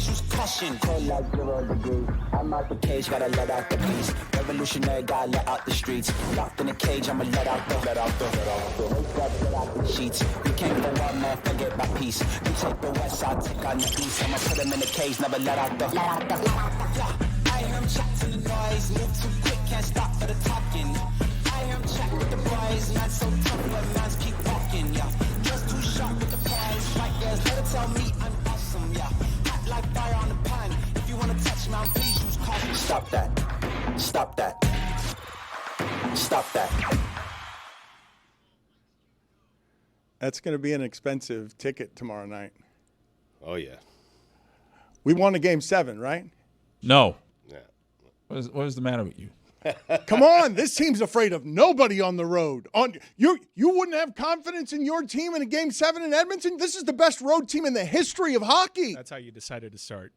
please use caution. Cold like 0 degrees. I'm out the cage, gotta let out the beast. Revolutionary, gotta let out the streets. Locked in a cage, I'ma let out the sheets. We came for one man, forget my peace. You take the west, I'll take on the east. I'ma put him in the cage, never let out the. I hear him chat to the noise. Move too quick, can't stop for the talking. I hear him chat with the boys. Not so tough, but mans keep walking, yeah. Just too sharp with the prize. Right there's let her tell me I'm awesome, yeah. Hot like fire on the pan. If you wanna touch me, please use caution. Stop that. Stop that. Stop that. That's going to be an expensive ticket tomorrow night. Oh, yeah. We won a Game 7, right? No. Yeah. What was the matter with you? Come on, this team's afraid of nobody on the road. You wouldn't have confidence in your team in a Game 7 in Edmonton? This is the best road team in the history of hockey. That's how you decided to start.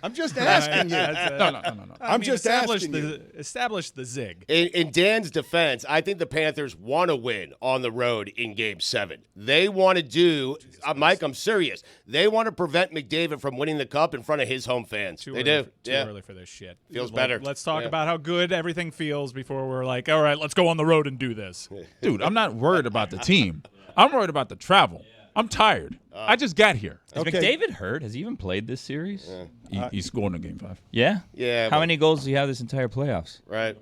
I'm just asking you. No. I'm just asking you. Establish the zig. In Dan's defense, I think the Panthers want to win on the road in Game 7. They want to do, Mike, I'm serious. They want to prevent McDavid from winning the Cup in front of his home fans. Too early for this shit. Feels better. Let's talk about how good everything feels before we're like, all right, let's go on the road and do this. Dude, I'm not worried about the team. I'm worried about the travel. I'm tired. I just got here. Is McDavid hurt? Has he even played this series? He's scoring in Game 5. Yeah? Yeah. How many goals does he have this entire playoffs? Right.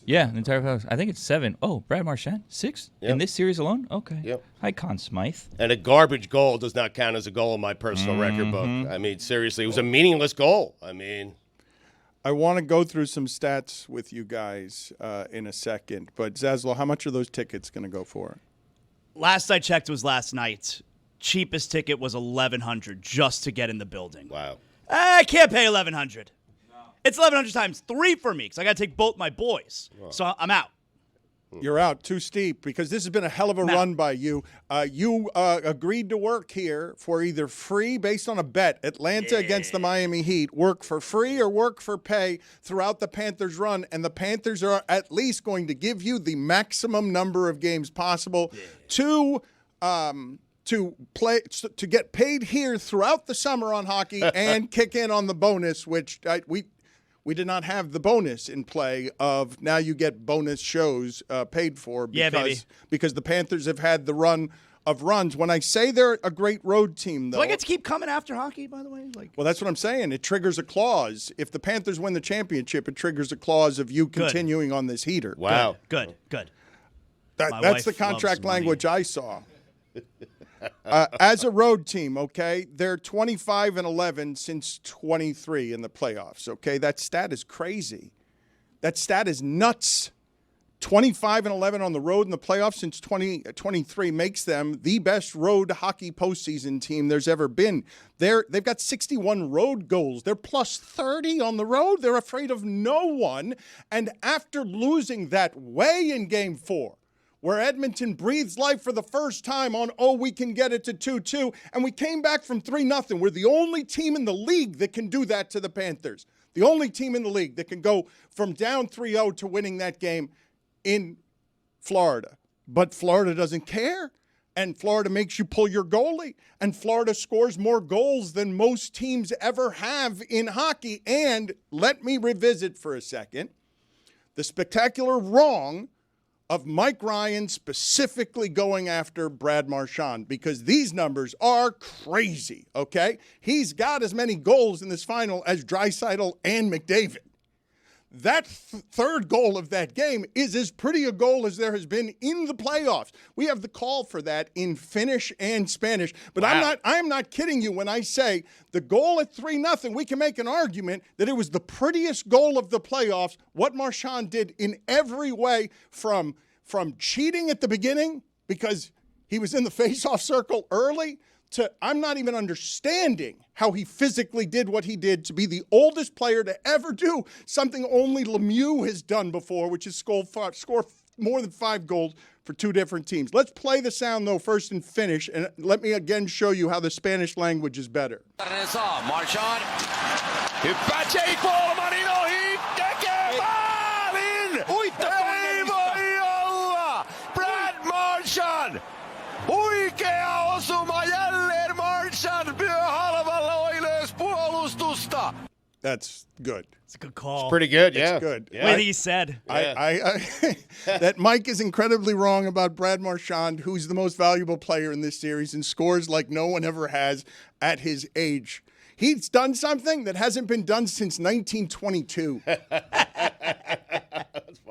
Yeah, the entire playoffs. I think it's 7. Oh, Brad Marchand, 6? Yep. In this series alone? Okay. Yep. Hi, Conn Smythe. And a garbage goal does not count as a goal in my personal record book. I mean, seriously, it was a meaningless goal. I mean, I want to go through some stats with you guys in a second. But, Zaslow, how much are those tickets going to go for? Last I checked was last night. Cheapest ticket was $1,100 just to get in the building. wow. I can't pay $1,100. No. It's $1,100 times 3 for me because I got to take both my boys. So I'm out. You're out. Too steep because this has been a hell of a run by you. You agreed to work here for either free based on a bet, Atlanta against the Miami Heat, work for free or work for pay throughout the Panthers run, and the Panthers are at least going to give you the maximum number of games possible to get paid here throughout the summer on hockey and kick in on the bonus, which we did not have the bonus in play of now you get bonus shows paid for because the Panthers have had the run of runs. When I say they're a great road team, though. Do I get to keep coming after hockey, by the way? Well, that's what I'm saying. It triggers a clause. If the Panthers win the championship, it triggers a clause of you continuing on this heater. Wow. Good. That's the contract language I saw. As a road team, okay, they're 25-11 since 23 in the playoffs, okay? That stat is crazy. That stat is nuts. 25-11 on the road in the playoffs since 2023 makes them the best road hockey postseason team there's ever been. They've got 61 road goals. They're plus 30 on the road. They're afraid of no one. And after losing that way in Game 4, where Edmonton breathes life for the first time on, we can get it to 2-2, and we came back from 3-0. We're the only team in the league that can do that to the Panthers. The only team in the league that can go from down 3-0 to winning that game in Florida. But Florida doesn't care, and Florida makes you pull your goalie, and Florida scores more goals than most teams ever have in hockey. And let me revisit for a second the spectacular wrong of Mike Ryan specifically going after Brad Marchand, because these numbers are crazy, okay? He's got as many goals in this final as Draisaitl and McDavid. That third goal of that game is as pretty a goal as there has been in the playoffs. We have the call for that in Finnish and Spanish. But I'm not kidding you when I say the goal at 3-0, we can make an argument that it was the prettiest goal of the playoffs. What Marchand did in every way, from cheating at the beginning because he was in the faceoff circle early, to I'm not even understanding how he physically did what he did to be the oldest player to ever do something only Lemieux has done before, which is score more than 5 goals for 2 different teams. Let's play the sound, though, first and finish, and let me again show you how the Spanish language is better. Marchand. Hyppätsee kolmanin ohi, tekee maalin! Ei voi olla! Brad Marchand! Huikea osuma jälleen Marchand! Halvalla Oilers puolustus! That's good. It's a good call. Pretty good, yeah. It's good. Yeah. What he said. I that Mike is incredibly wrong about Brad Marchand, who's the most valuable player in this series and scores like no one ever has at his age. He's done something that hasn't been done since 1922.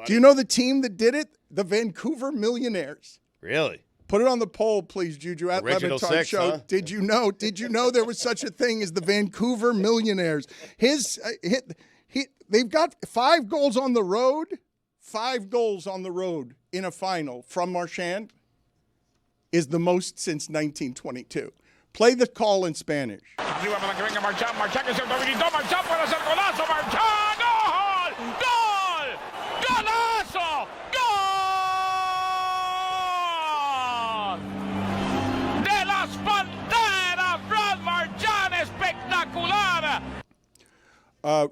Do you know the team that did it? The Vancouver Millionaires. Really? Put it on the poll, please, Juju, at Le Original Batard six, Show. huh? Did you know there was such a thing as the Vancouver Millionaires? They've got 5 goals on the road. 5 goals on the road in a final from Marchand is the most since 1922. Play the call in Spanish.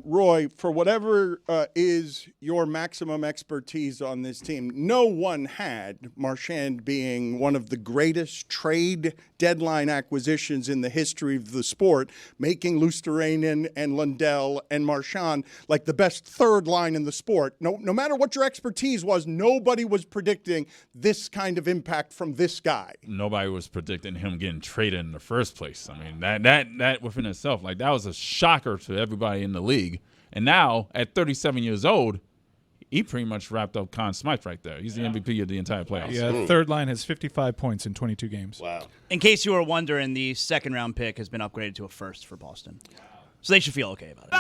Roy, for whatever is your maximum expertise on this team, no one had Marchand being one of the greatest trade deadline acquisitions in the history of the sport, making Luostarinen and Lundell and Marchand like the best third line in the sport. No matter what your expertise was, nobody was predicting this kind of impact from this guy. Nobody was predicting him getting traded in the first place. I mean, that within itself, like, that was a shocker to everybody in the league. And now, at 37 years old, he pretty much wrapped up Conn Smythe right there. He's the MVP of the entire playoffs. Yeah, third line has 55 points in 22 games. Wow. In case you were wondering, the second-round pick has been upgraded to a first for Boston. So they should feel okay about it.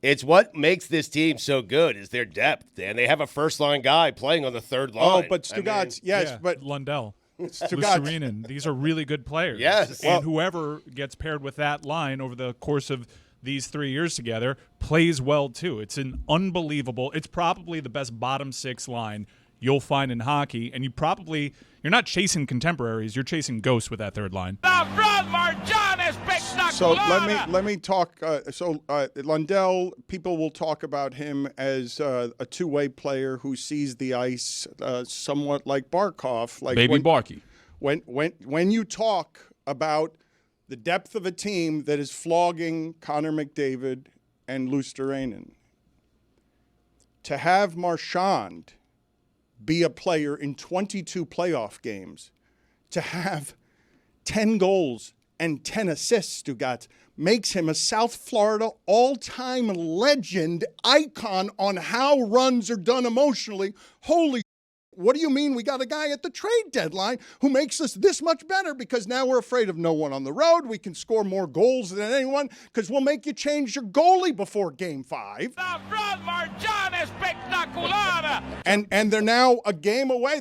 It's what makes this team so good is their depth, and they have a first-line guy playing on the third line. Oh, but Stugotz, yes, Yeah, but Lundell. Stugotz. Luostarinen. These are really good players. Yes. And whoever gets paired with that line over the course of these 3 years together plays well, too. It's it's probably the best bottom 6 line you'll find in hockey, and you're not chasing contemporaries, you're chasing ghosts with that third line. So let me talk. Lundell, people will talk about him as a two-way player who sees the ice somewhat like Barkov, like Baby Barkey. When you talk about the depth of a team that is flogging Connor McDavid and Luostarinen, to have Marchand be a player in 22 playoff games, to have 10 goals and 10 assists, Stugotz, makes him a South Florida all-time legend icon on how runs are done emotionally. Holy, what do you mean we got a guy at the trade deadline who makes us this much better because now we're afraid of no one on the road. We can score more goals than anyone because we'll make you change your goalie before Game 5. And they're now a game away.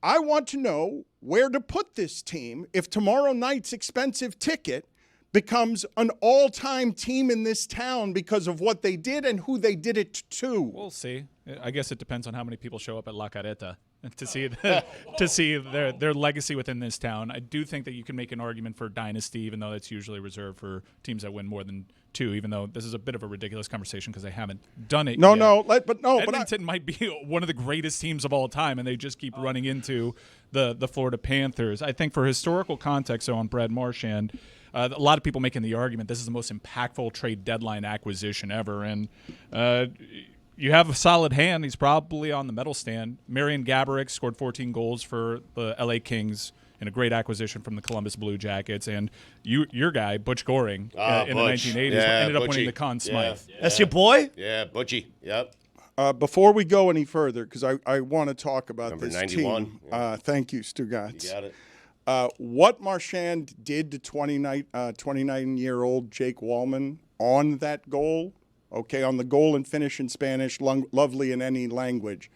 I want to know where to put this team if tomorrow night's expensive ticket becomes an all-time team in this town because of what they did and who they did it to. We'll see. I guess it depends on how many people show up at La Carreta to see their legacy within this town. I do think that you can make an argument for dynasty, even though that's usually reserved for teams that win more than 2. Even though this is a bit of a ridiculous conversation because they haven't done it yet. Edmonton might be one of the greatest teams of all time, and they just keep running into the Florida Panthers. I think for historical context, though, on Brad Marchand, a lot of people making the argument this is the most impactful trade deadline acquisition ever, and you have a solid hand. He's probably on the medal stand. Marian Gaborik scored 14 goals for the LA Kings in a great acquisition from the Columbus Blue Jackets, and your guy Butch Goring in the 1980s ended up winning the Conn Smythe. Yeah. That's your boy? Yeah, Butchie. Yep. Before we go any further, because I want to talk about Number this 91. team. Thank you, Stugotz. You got it. What Marchand did to 29-year-old Jake Wallman on that goal, okay, on the goal and finish in Spanish, lovely in any language.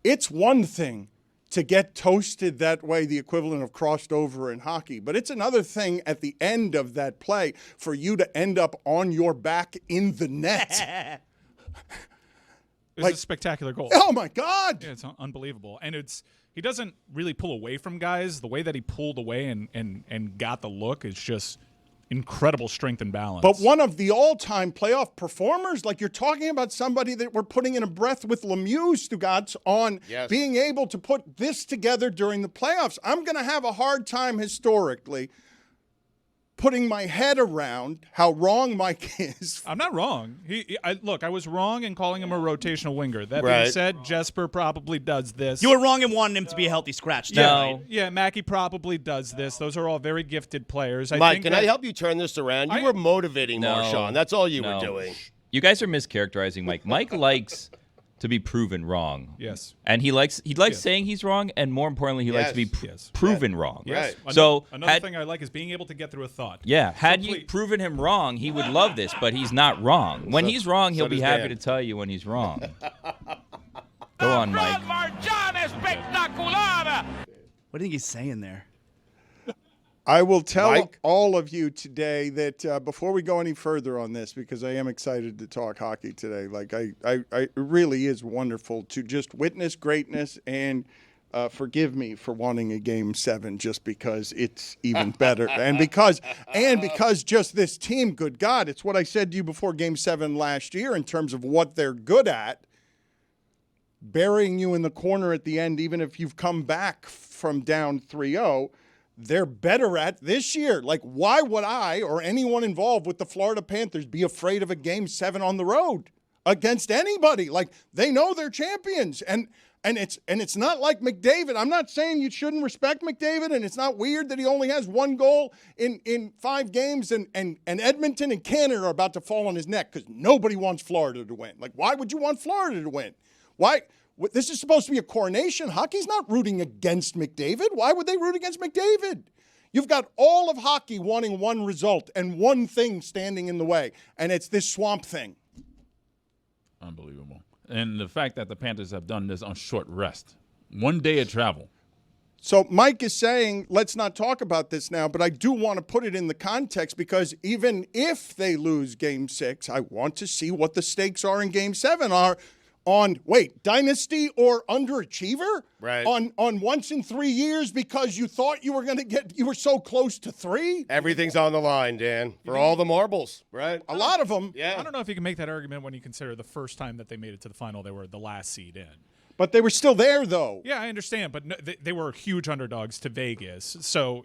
It's one thing to get toasted that way, the equivalent of crossed over in hockey, but it's another thing at the end of that play for you to end up on your back in the net. It was a spectacular goal. Oh, my God. Yeah, it's unbelievable. And he doesn't really pull away from guys. The way that he pulled away and got the look is just incredible strength and balance. But one of the all-time playoff performers, like you're talking about somebody that we're putting in a breath with Lemieux, Stugotz, on being able to put this together during the playoffs. I'm going to have a hard time historically putting my head around how wrong Mike is. I'm not wrong. Look, I was wrong in calling him a rotational winger. That Right. being said, Jesper probably does this. You were wrong in wanting him to be a healthy scratch. Too, No. right? Yeah, Mackey probably does this. Those are all very gifted players. Mike, can I help you turn this around? You were motivating No. Marchand. That's all you No. were doing. You guys are mischaracterizing Mike. Mike likes to be proven wrong. Yes. And he likes saying he's wrong, and more importantly, he likes to be Yes. proven wrong. Right. So another thing I like is being able to get through a thought. Yeah, had So you please- proven him wrong, he would love this, but he's not wrong. When he's wrong, he'll be does happy Dan. to tell you when he's wrong. Go on, Mike. What do you think he's saying there? I will tell Mike? all of you today that before we go any further on this, because I am excited to talk hockey today. Like it really is wonderful to just witness greatness, and forgive me for wanting a Game 7 just because it's even better, and because just this team, good God, it's what I said to you before Game 7 last year in terms of what they're good at. Burying you in the corner at the end, even if you've come back from down 3-0. They're better at this year. Like, why would I or anyone involved with the Florida Panthers be afraid of a Game 7 on the road against anybody? Like, they know they're champions. And it's not like McDavid. I'm not saying you shouldn't respect McDavid, and it's not weird that he only has one goal in 5 games, and Edmonton and Canada are about to fall on his neck because nobody wants Florida to win. Like, why would you want Florida to win? Why? This is supposed to be a coronation. Hockey's not rooting against McDavid. Why would they root against McDavid? You've got all of hockey wanting one result and one thing standing in the way, and it's this swamp thing. Unbelievable. And the fact that the Panthers have done this on short rest. 1 day of travel. So Mike is saying, let's not talk about this now, but I do want to put it in the context because even if they lose Game 6, I want to see what the stakes are in Game 7 are. Dynasty or underachiever? Right. On once in 3 years because you thought you were so close to 3? Everything's on the line, Dan, for all the marbles, right? A lot of them. Yeah. I don't know if you can make that argument when you consider the first time that they made it to the final, they were the last seed in. But they were still there, though. Yeah, I understand, but they were huge underdogs to Vegas. So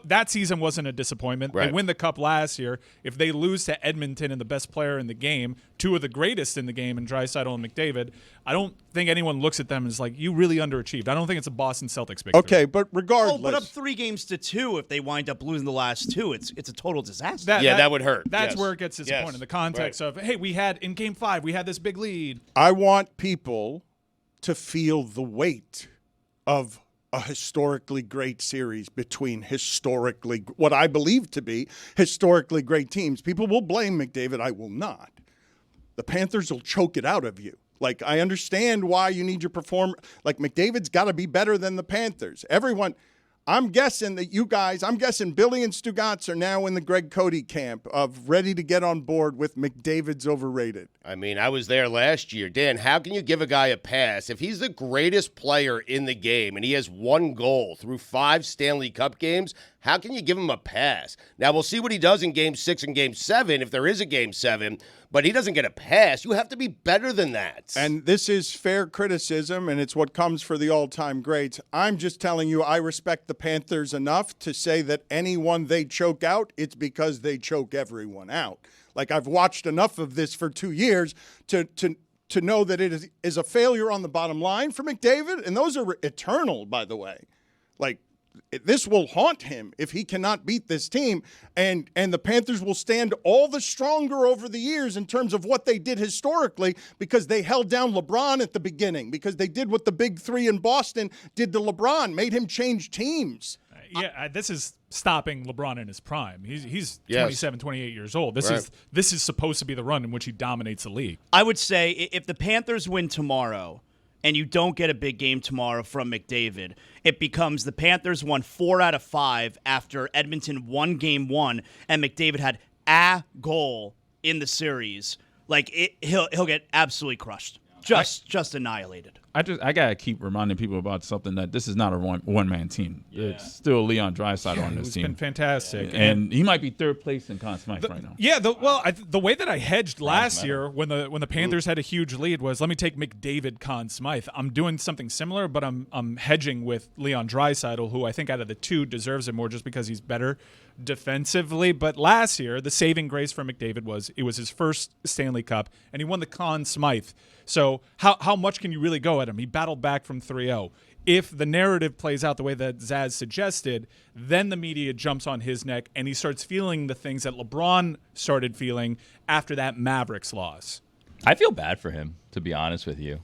that season wasn't a disappointment. Right. They win the cup last year. If they lose to Edmonton and the best player in the game, 2 of the greatest in the game in Draisaitl and McDavid, I don't think anyone looks at them as like, you really underachieved. I don't think it's a Boston Celtics victory. Okay, but regardless. Oh, but up 3 games to 2 if they wind up losing the last 2. It's a total disaster. That would hurt. That's Yes. where it gets disappointing. Yes. In the context of, hey, in Game 5, we had this big lead. I want people to feel the weight of a historically great series between what I believe to be historically great teams. People will blame McDavid. I will not. The Panthers will choke it out of you. Like, I understand why you need your performer. Like, McDavid's got to be better than the Panthers. Everyone, I'm guessing Billy and Stugotz are now in the Greg Cody camp of ready to get on board with McDavid's overrated. I mean, I was there last year. Dan, how can you give a guy a pass if he's the greatest player in the game and he has 1 goal through 5 Stanley Cup games? How can you give him a pass? Now, we'll see what he does in Game 6 and Game 7 if there is a Game 7, but he doesn't get a pass. You have to be better than that. And this is fair criticism, and it's what comes for the all-time greats. I'm just telling you I respect the Panthers enough to say that anyone they choke out, it's because they choke everyone out. Like, I've watched enough of this for 2 years to know that it is a failure on the bottom line for McDavid, and those are eternal, by the way. Like, this will haunt him if he cannot beat this team, and the Panthers will stand all the stronger over the years in terms of what they did historically because they held down LeBron at the beginning, because they did what the Big 3 in Boston did to LeBron, made him change teams. This is stopping LeBron in his prime. He's Yes. 27, 28 years old. This is supposed to be the run in which he dominates the league. I would say if the Panthers win tomorrow and you don't get a big game tomorrow from McDavid, it becomes the Panthers won 4 out of 5 after Edmonton won Game 1 and McDavid had a goal in the series. Like, he'll get absolutely crushed. Just annihilated. I gotta keep reminding people about something, that this is not a one-man team. Yeah. It's still Leon Draisaitl on this team. He's been fantastic, and he might be third place in Conn Smythe right now. Yeah, the way that I hedged last year when the Panthers had a huge lead was, let me take McDavid, Conn Smythe. I'm doing something similar, but I'm hedging with Leon Draisaitl, who I think out of the two deserves it more just because he's better defensively. But last year, the saving grace for McDavid was it was his first Stanley Cup, and he won the Conn Smythe. So how much can you really go at him? He battled back from 3-0. If the narrative plays out the way that Zaz suggested, then the media jumps on his neck, and he starts feeling the things that LeBron started feeling after that Mavericks loss. I feel bad for him, to be honest with you.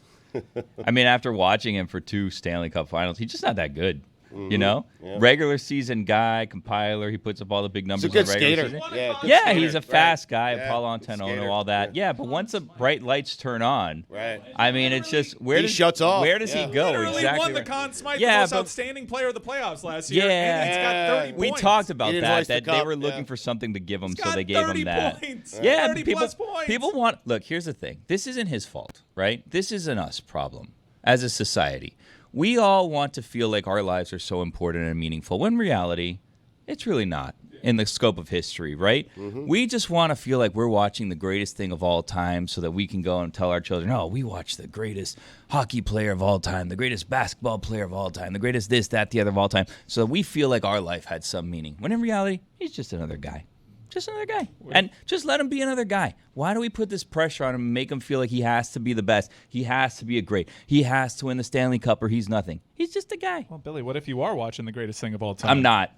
I mean, after watching him for 2 Stanley Cup finals, he's just not that good. Mm-hmm. You know? Yeah. Regular season guy, compiler, he puts up all the big numbers. He's a good in regular skater. season. Yeah, good yeah, skater. he's a fast guy, Yeah, Apollo good skater. Antonono, all that. Yeah, but once the bright lights turn on, right. I mean, it's just He shuts off. Where does he go? Literally Exactly. won the right. Conn Smythe, Yeah, the most but- outstanding player of the playoffs last year. Yeah. And he's got 30 We points. talked about He didn't that hoist the they cup, were looking yeah. for something to give him, He's so got they gave 30 him that. points. Yeah, 30 plus points. people want. Look, here's the thing. This isn't his fault, right? This is an us problem as a society. We all want to feel like our lives are so important and meaningful, when in reality, it's really not in the scope of history, right? Mm-hmm. We just want to feel like we're watching the greatest thing of all time so that we can go and tell our children, oh, we watched the greatest hockey player of all time, the greatest basketball player of all time, the greatest this, that, the other of all time, so that we feel like our life had some meaning, when in reality, he's just another guy. Just another guy. And just let him be another guy. Why do we put this pressure on him and make him feel like he has to be the best? He has to be a great. He has to win the Stanley Cup or he's nothing. He's just a guy. Well, Billy, what if you are watching the greatest thing of all time? I'm not.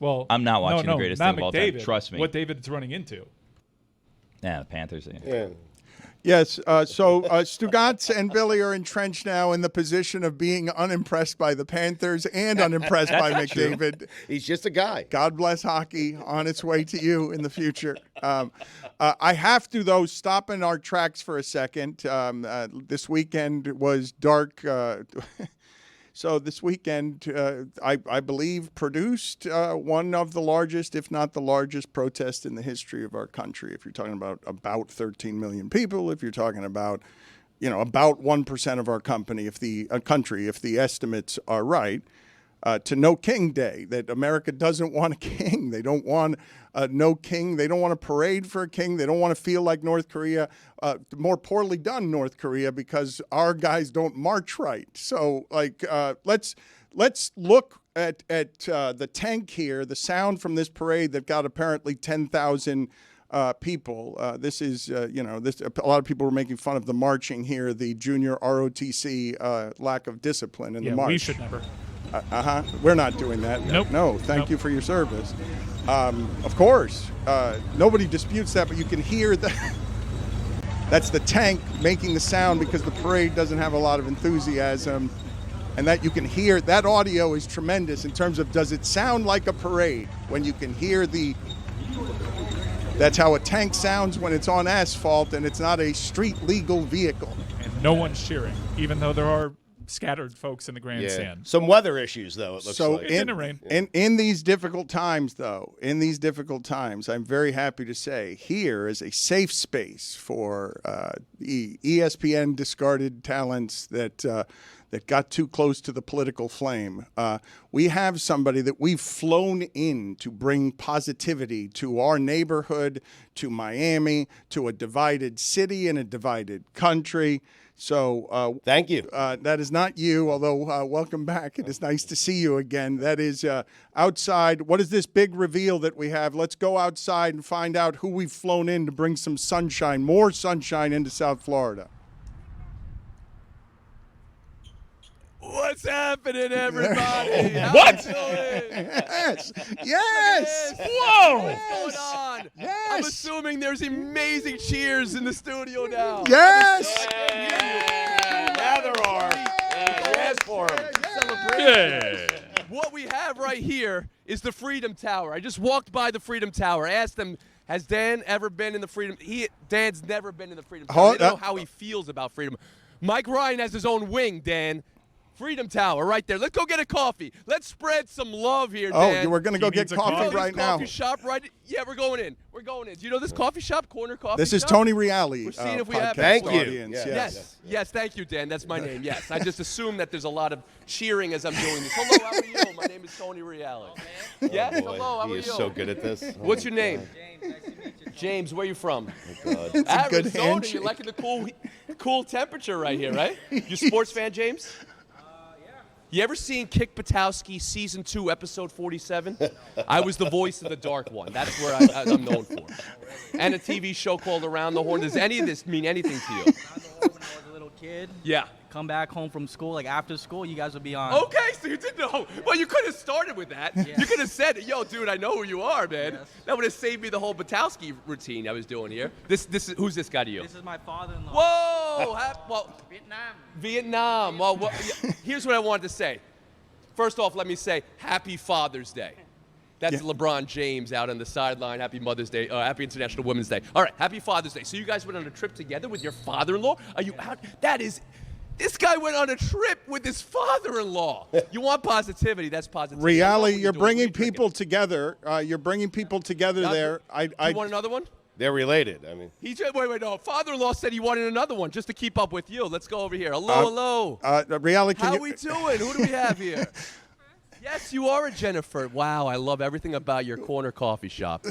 Well, I'm not watching the greatest thing of all time. McDavid. Trust me. What David's running into. Yeah, the Panthers. Yeah. Yes, so Stugotz and Billy are entrenched now in the position of being unimpressed by the Panthers and unimpressed by McDavid. He's just a guy. God bless hockey, on its way to you in the future. I have to, though, stop in our tracks for a second. This weekend was dark. So this weekend, I believe, produced one of the largest, if not the largest, protest in the history of our country. If you're talking about 13 million people, if you're talking about 1% of our country, if the estimates are right, to No King Day, that America doesn't want a king. They don't want no king. They don't want a parade for a king. They don't want to feel like North Korea, more poorly done North Korea, because our guys don't march right. So, let's look at the tank here, the sound from this parade that got apparently 10,000 people. This is, a lot of people were making fun of the marching here, the junior ROTC lack of discipline in the march. We should never. We're not doing that. Nope. No, thank you for your service. Of course, nobody disputes that, but you can hear that. That's the tank making the sound because the parade doesn't have a lot of enthusiasm. And that you can hear, that audio is tremendous in terms of, does it sound like a parade when you can hear that's how a tank sounds when it's on asphalt and it's not a street legal vehicle. And no one's cheering, even though there are scattered folks in the grandstand. Some weather issues, though, it looks like. It didn't rain. In these difficult times, I'm very happy to say here is a safe space for ESPN discarded talents that got too close to the political flame. We have somebody that we've flown in to bring positivity to our neighborhood, to Miami, to a divided city and a divided country. So thank you. That is not you, although welcome back. It is nice to see you again. That is outside. What is this big reveal that we have? Let's go outside and find out who we've flown in to bring some sunshine, more sunshine into South Florida. What's happening, everybody? What? Yes. Yes. Whoa. What's going on? Yes. I'm assuming there's amazing cheers in the studio now. Yes. Now there are. Yes, for him. Celebration. What we have right here is the Freedom Tower. I just walked by the Freedom Tower. I asked him, has Dan ever been in the Freedom? Dan's never been in the Freedom Tower. I don't know how he feels about freedom. Mike Ryan has his own wing, Dan. Freedom Tower, right there. Let's go get a coffee. Let's spread some love here, Oh, Dan. we're going to go get coffee right now. Coffee shop, right? Yeah, we're going in. We're going in. Do you know this coffee shop, Corner Coffee This is Shop? Tony Reali. We're seeing if we have Thank you. audience. Yes, thank you, Dan. That's my name. Yes, I just assume that there's a lot of cheering as I'm doing this. Hello, how are you? My name is Tony Reali. Yes, Boy, hello, how he are is you? so good at this. What's your name? James, where you from? God. It's a good Arizona. handshake. You're liking the cool temperature right here, right? You a sports fan, James? Yeah. You ever seen Kick Buttowski Season 2, Episode 47? I was the voice of the dark one. That's where I'm known for. And a TV show called Around the Horn. Does any of this mean anything to you? When I was a little kid, Yeah. come back home from school, like after school, you guys would be on. Okay, so you did know. Well, you could have started with that. You could have said, "Yo, dude, I know who you are, man." Yes. That would have saved me the whole Batowski routine I was doing here. This is who's this guy to you? This is my father-in-law. Whoa! Well, Vietnam. Vietnam. Well, here's what I wanted to say. First off, let me say Happy Father's Day. That's LeBron James out on the sideline. Happy Mother's Day. Happy International Women's Day. All right, Happy Father's Day. So you guys went on a trip together with your father-in-law? Are you out? That is. This guy went on a trip with his father-in-law. You want positivity? That's positivity. Reali, you're bringing people together. You're bringing people together there. You want another one? They're related. I mean, He just, wait, no. Father-in-law said he wanted another one just to keep up with you. Let's go over here. Hello. Reali, can How you? we doing? Who do we have here? Yes, you are a Jennifer. Wow, I love everything about your corner coffee shop.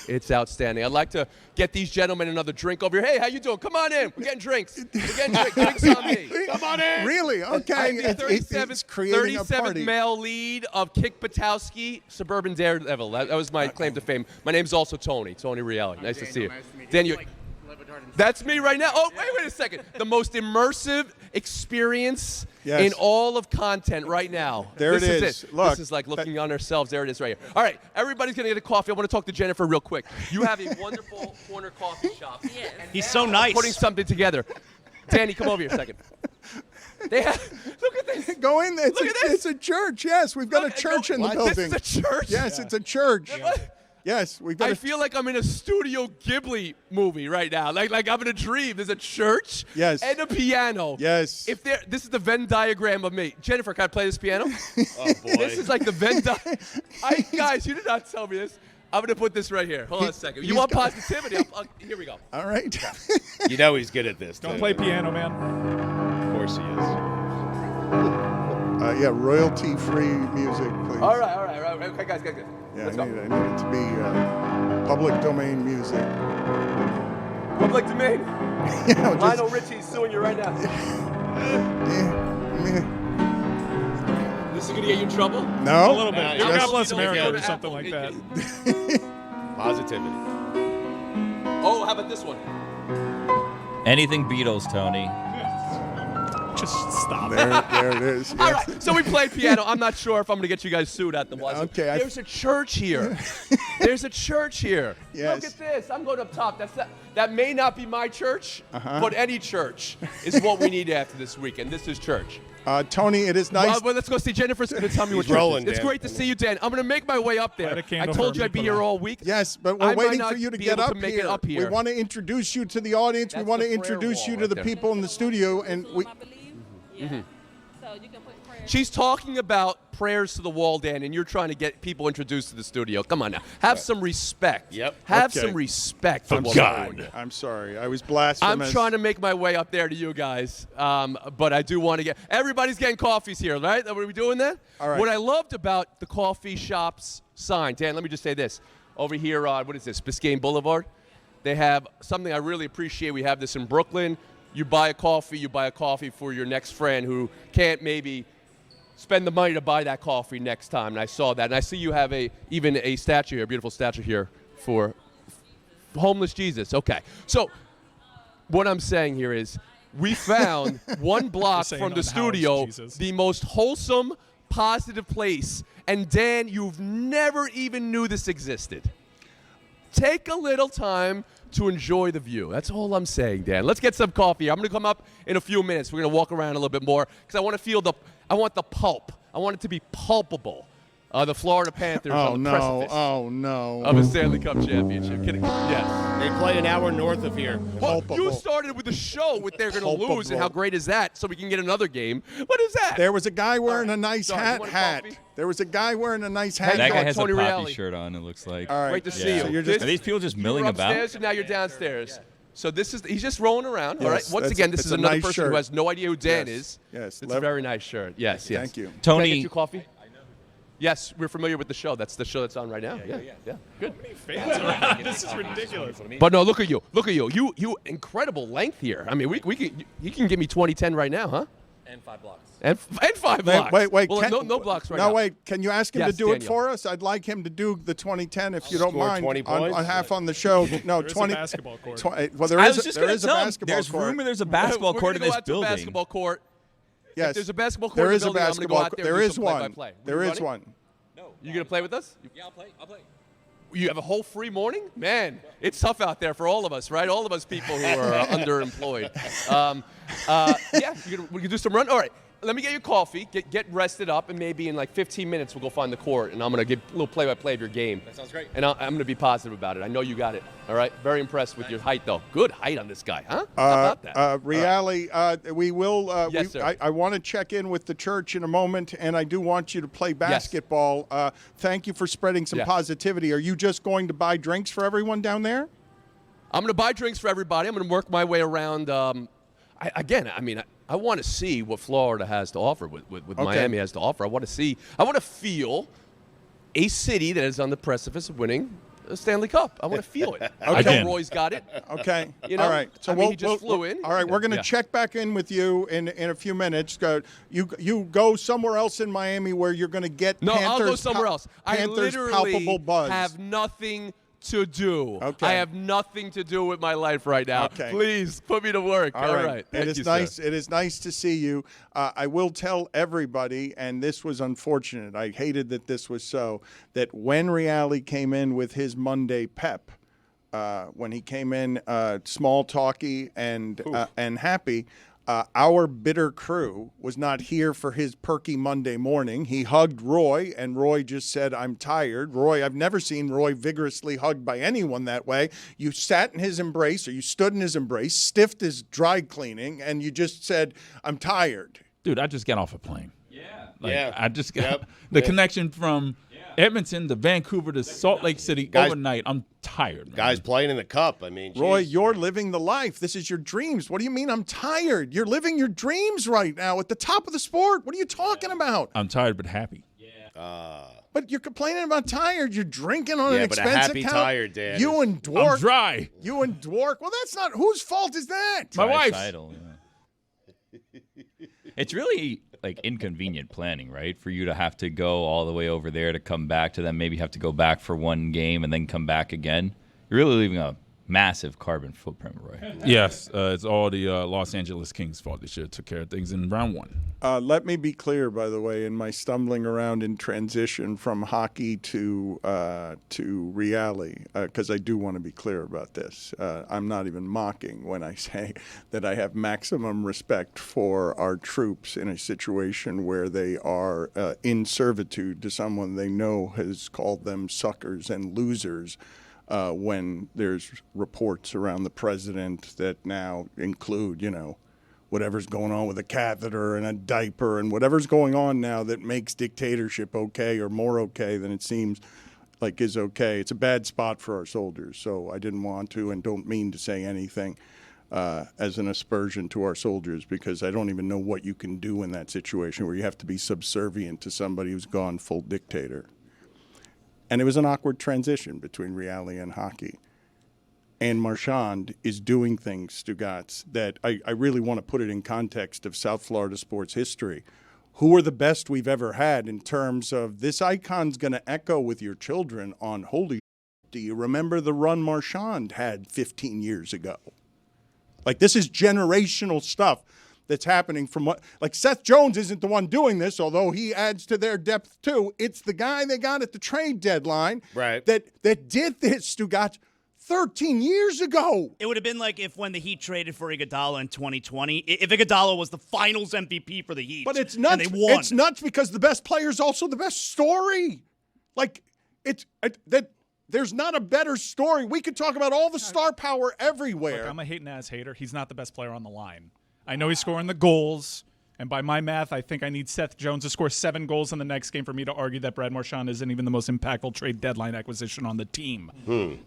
It's outstanding. I'd like to get these gentlemen another drink over here. Hey, how you doing? Come on in. We're getting drinks. We're getting drinks. Drinks on me. come on in. Really? Okay. I'm the It's creating a 37th party. male lead of Kick Buttowski, Suburban Daredevil. That was my claim to fame. My name's also Tony Reali. Nice to see you. Dan, you. That's me right now. Oh, wait a second. The most immersive experience in all of content right now. There this it is is. Look, this is like looking on ourselves. There it is right here. All right, everybody's going to get a coffee. I want to talk to Jennifer real quick. You have a wonderful corner coffee shop. He's so nice. Putting something together. Danny, come over here a second. They have, look at this. Go in. Look at this. It's a church. Yes, we've got a church in the building. This is a church? Yes, it's a church. Yes, we've got. I feel like I'm in a Studio Ghibli movie right now. Like I'm in a dream. There's a church. Yes. And a piano. Yes. This is the Venn diagram of me. Jennifer, can I play this piano? Oh boy. This is like the Venn diagram. Guys, you did not tell me this. I'm gonna put this right here. Hold on a second. You want positivity? Here we go. All right. You know he's good at this. Don't too. play piano, man. Of course he is. Yeah, royalty-free music, please. All right. Okay, guys. Yeah, Let's I go. need it to be public domain music. Public domain. Yeah, Lionel Richie's suing you right now. This is gonna get you in trouble? No. A little bit. Nah, God just- bless America go or to something like that. Positivity. Oh, how about this one? Anything Beatles, Tony. Just stop. There it is. Yes. All right, so we played piano. I'm not sure if I'm going to get you guys sued at the Wazoo. Okay, There's a church here. There's a church here. Yes. Look at this. I'm going up top. That may not be my church, but any church is what we need after this weekend. This is church. Tony, it is nice. Well, let's go see. Jennifer's going to tell me what He's church rolling, is. It's Dan. great to see you, Dan. I'm going to make my way up there. Light a I candle told for you me, I'd be put here it on. all week. Yes, but I we're might waiting not for you to be get able up to make here. it up We here. want to introduce you to the audience. That's we want to the prayer introduce wall you to right the there. people in the studio, and we. I believe. Yeah. So you can put prayers. She's talking about prayers to the wall, Dan, and you're trying to get people introduced to the studio. Come on now. Have some respect. Yep. Have Okay. some respect for For what God. we're doing. I'm sorry, I was blasphemous. I'm trying to make my way up there to you guys, but I do want to get. Everybody's getting coffees here, right? Are we doing that? All right. What I loved about the coffee shop's sign, Dan, let me just say this. Over here on, what is this, Biscayne Boulevard? They have something I really appreciate. We have this in Brooklyn. You buy a coffee for your next friend who can't maybe spend the money to buy that coffee next time. And I saw that. And I see you have even a statue here, a beautiful statue here for homeless Jesus. Okay. So what I'm saying here is we found one block saying from the unhoused studio Jesus. the most wholesome, positive place. And Dan, you've never even knew this existed. Take a little time to enjoy the view. That's all I'm saying, Dan. Let's get some coffee. I'm going to come up in a few minutes. We're going to walk around a little bit more because I want to feel I want the pulp. I want it to be pulpable. The Florida Panthers on the precipice of a Stanley Cup championship. Yes. They play an hour north of here. Well, you started with the show with they're going to lose, and how great is that? So we can get another game. What is that? There was a guy wearing a nice hat. There was a guy wearing a nice hat. That guy has Tony a poppy Reali. shirt on, it looks like. All right. Great to see you. Are these people just milling You're upstairs, about? and now you're downstairs. So he's just rolling around. Yes, All right. Once again, this it's is a another nice person shirt. who has no idea who Dan is. Yes. It's a very nice shirt. Yes. Thank you. Can I Tony, get you coffee? Yes, we're familiar with the show. That's the show that's on right now. Yeah. Good. Fans around. This is ridiculous. But no, look at you. You incredible length here. I mean, you can give me 20-10 right now, huh? And 5 blocks. And 5 blocks. Wait. Well, no blocks right now. No, wait. Can you ask him Yes, to do it Daniel. for us? I'd like him to do the 20-10 if you don't Score mind. 20 on points? half on the show. No, There is 20. a basketball court. Well, there I is was just there going is to a tell him, basketball there's court. rumor there's a basketball We're court in gonna this go out to a building. basketball court. Yes. If there's a basketball court There in is the a building, I'm gonna go basketball. out there There and do is some one. play-by-play. There You is running? one. You gonna play with us? Yeah, I'll play. You have a whole free morning? Man, it's tough out there for all of us, right? All of us people who are underemployed. Yeah, we can do some run. All right, let me get you coffee, get rested up, and maybe in like 15 minutes we'll go find the court, and I'm going to give a little play-by-play of your game. That sounds great. And I'm going to be positive about it. I know you got it, all right? Very impressed with your height, though. Good height on this guy, huh? How about that? Reali, we will. Yes, sir. I want to check in with the church in a moment, and I do want you to play basketball. Thank you for spreading some positivity. Are you just going to buy drinks for everyone down there? I'm going to buy drinks for everybody. I'm going to work my way around. I want to see what Florida has to offer, what Miami has to offer. I want to feel a city that is on the precipice of winning a Stanley Cup. I want to feel it. I know Roy's got it. Okay. You know? All right. So he just flew in. All right. We're going to check back in with you in a few minutes. You go somewhere else in Miami where you're going to get I'll go somewhere else. I Panthers literally palpable buzz. have nothing to do. Okay. I have nothing to do with my life right now. Okay. Please put me to work. All right. It is nice. It is nice to see you. I will tell everybody, and this was unfortunate. I hated that this was so. That when Reali came in with his Monday pep, when he came in small talky and happy. Our bitter crew was not here for his perky Monday morning. He hugged Roy, and Roy just said, "I'm tired." Roy, I've never seen Roy vigorously hugged by anyone that way. You sat in his embrace, or you stood in his embrace, stiffed his dry cleaning, and you just said, "I'm tired." Dude, I just got off a plane. Yeah. I just got the connection from Edmonton to Vancouver to Salt Lake City overnight. I'm tired, man. Guys playing in the Cup. I mean, Roy, you're living the life. This is your dreams. What do you mean I'm tired? You're living your dreams right now at the top of the sport. What are you talking about? I'm tired but happy. But you're complaining about tired. You're drinking on an but a expensive happy account. tired, Dan. You and Dwork. I'm dry. You and Dwork. Well, that's not. Whose fault is that? My wife's. It's really like inconvenient planning, right? For you to have to go all the way over there to come back to them, maybe have to go back for one game and then come back again. You're really leaving a massive carbon footprint, Roy. Yes, it's all the Los Angeles Kings' fault. They should have took care of things in round one. Let me be clear, by the way, in my stumbling around in transition from hockey to Reali, because I do want to be clear about this. I'm not even mocking when I say that I have maximum respect for our troops in a situation where they are in servitude to someone they know has called them suckers and losers. When there's reports around the president that now include, whatever's going on with a catheter and a diaper and whatever's going on now that makes dictatorship okay or more okay than it seems like is okay. It's a bad spot for our soldiers. So I didn't want to and don't mean to say anything as an aspersion to our soldiers, because I don't even know what you can do in that situation where you have to be subservient to somebody who's gone full dictator. And it was an awkward transition between Reali and hockey. And Marchand is doing things, Stugotz, that I really want to put it in context of South Florida sports history. Who are the best we've ever had in terms of this icon's going to echo with your children on holy shit, do you remember the run Marchand had 15 years ago? Like, this is generational stuff that's happening from what, like, Seth Jones isn't the one doing this, although he adds to their depth too. It's the guy they got at the trade deadline right. that did this, Stugotz, 13 years ago. It would have been like if when the Heat traded for Iguodala in 2020, if Iguodala was the Finals MVP for the Heat, But it's nuts. and they won. It's nuts because the best player is also the best story. Like there's not a better story. We could talk about all the star power everywhere. Look, I'm a hating-ass hater. He's not the best player on the line. I know he's scoring the goals, and by my math, I think I need Seth Jones to score 7 goals in the next game for me to argue that Brad Marchand isn't even the most impactful trade deadline acquisition on the team.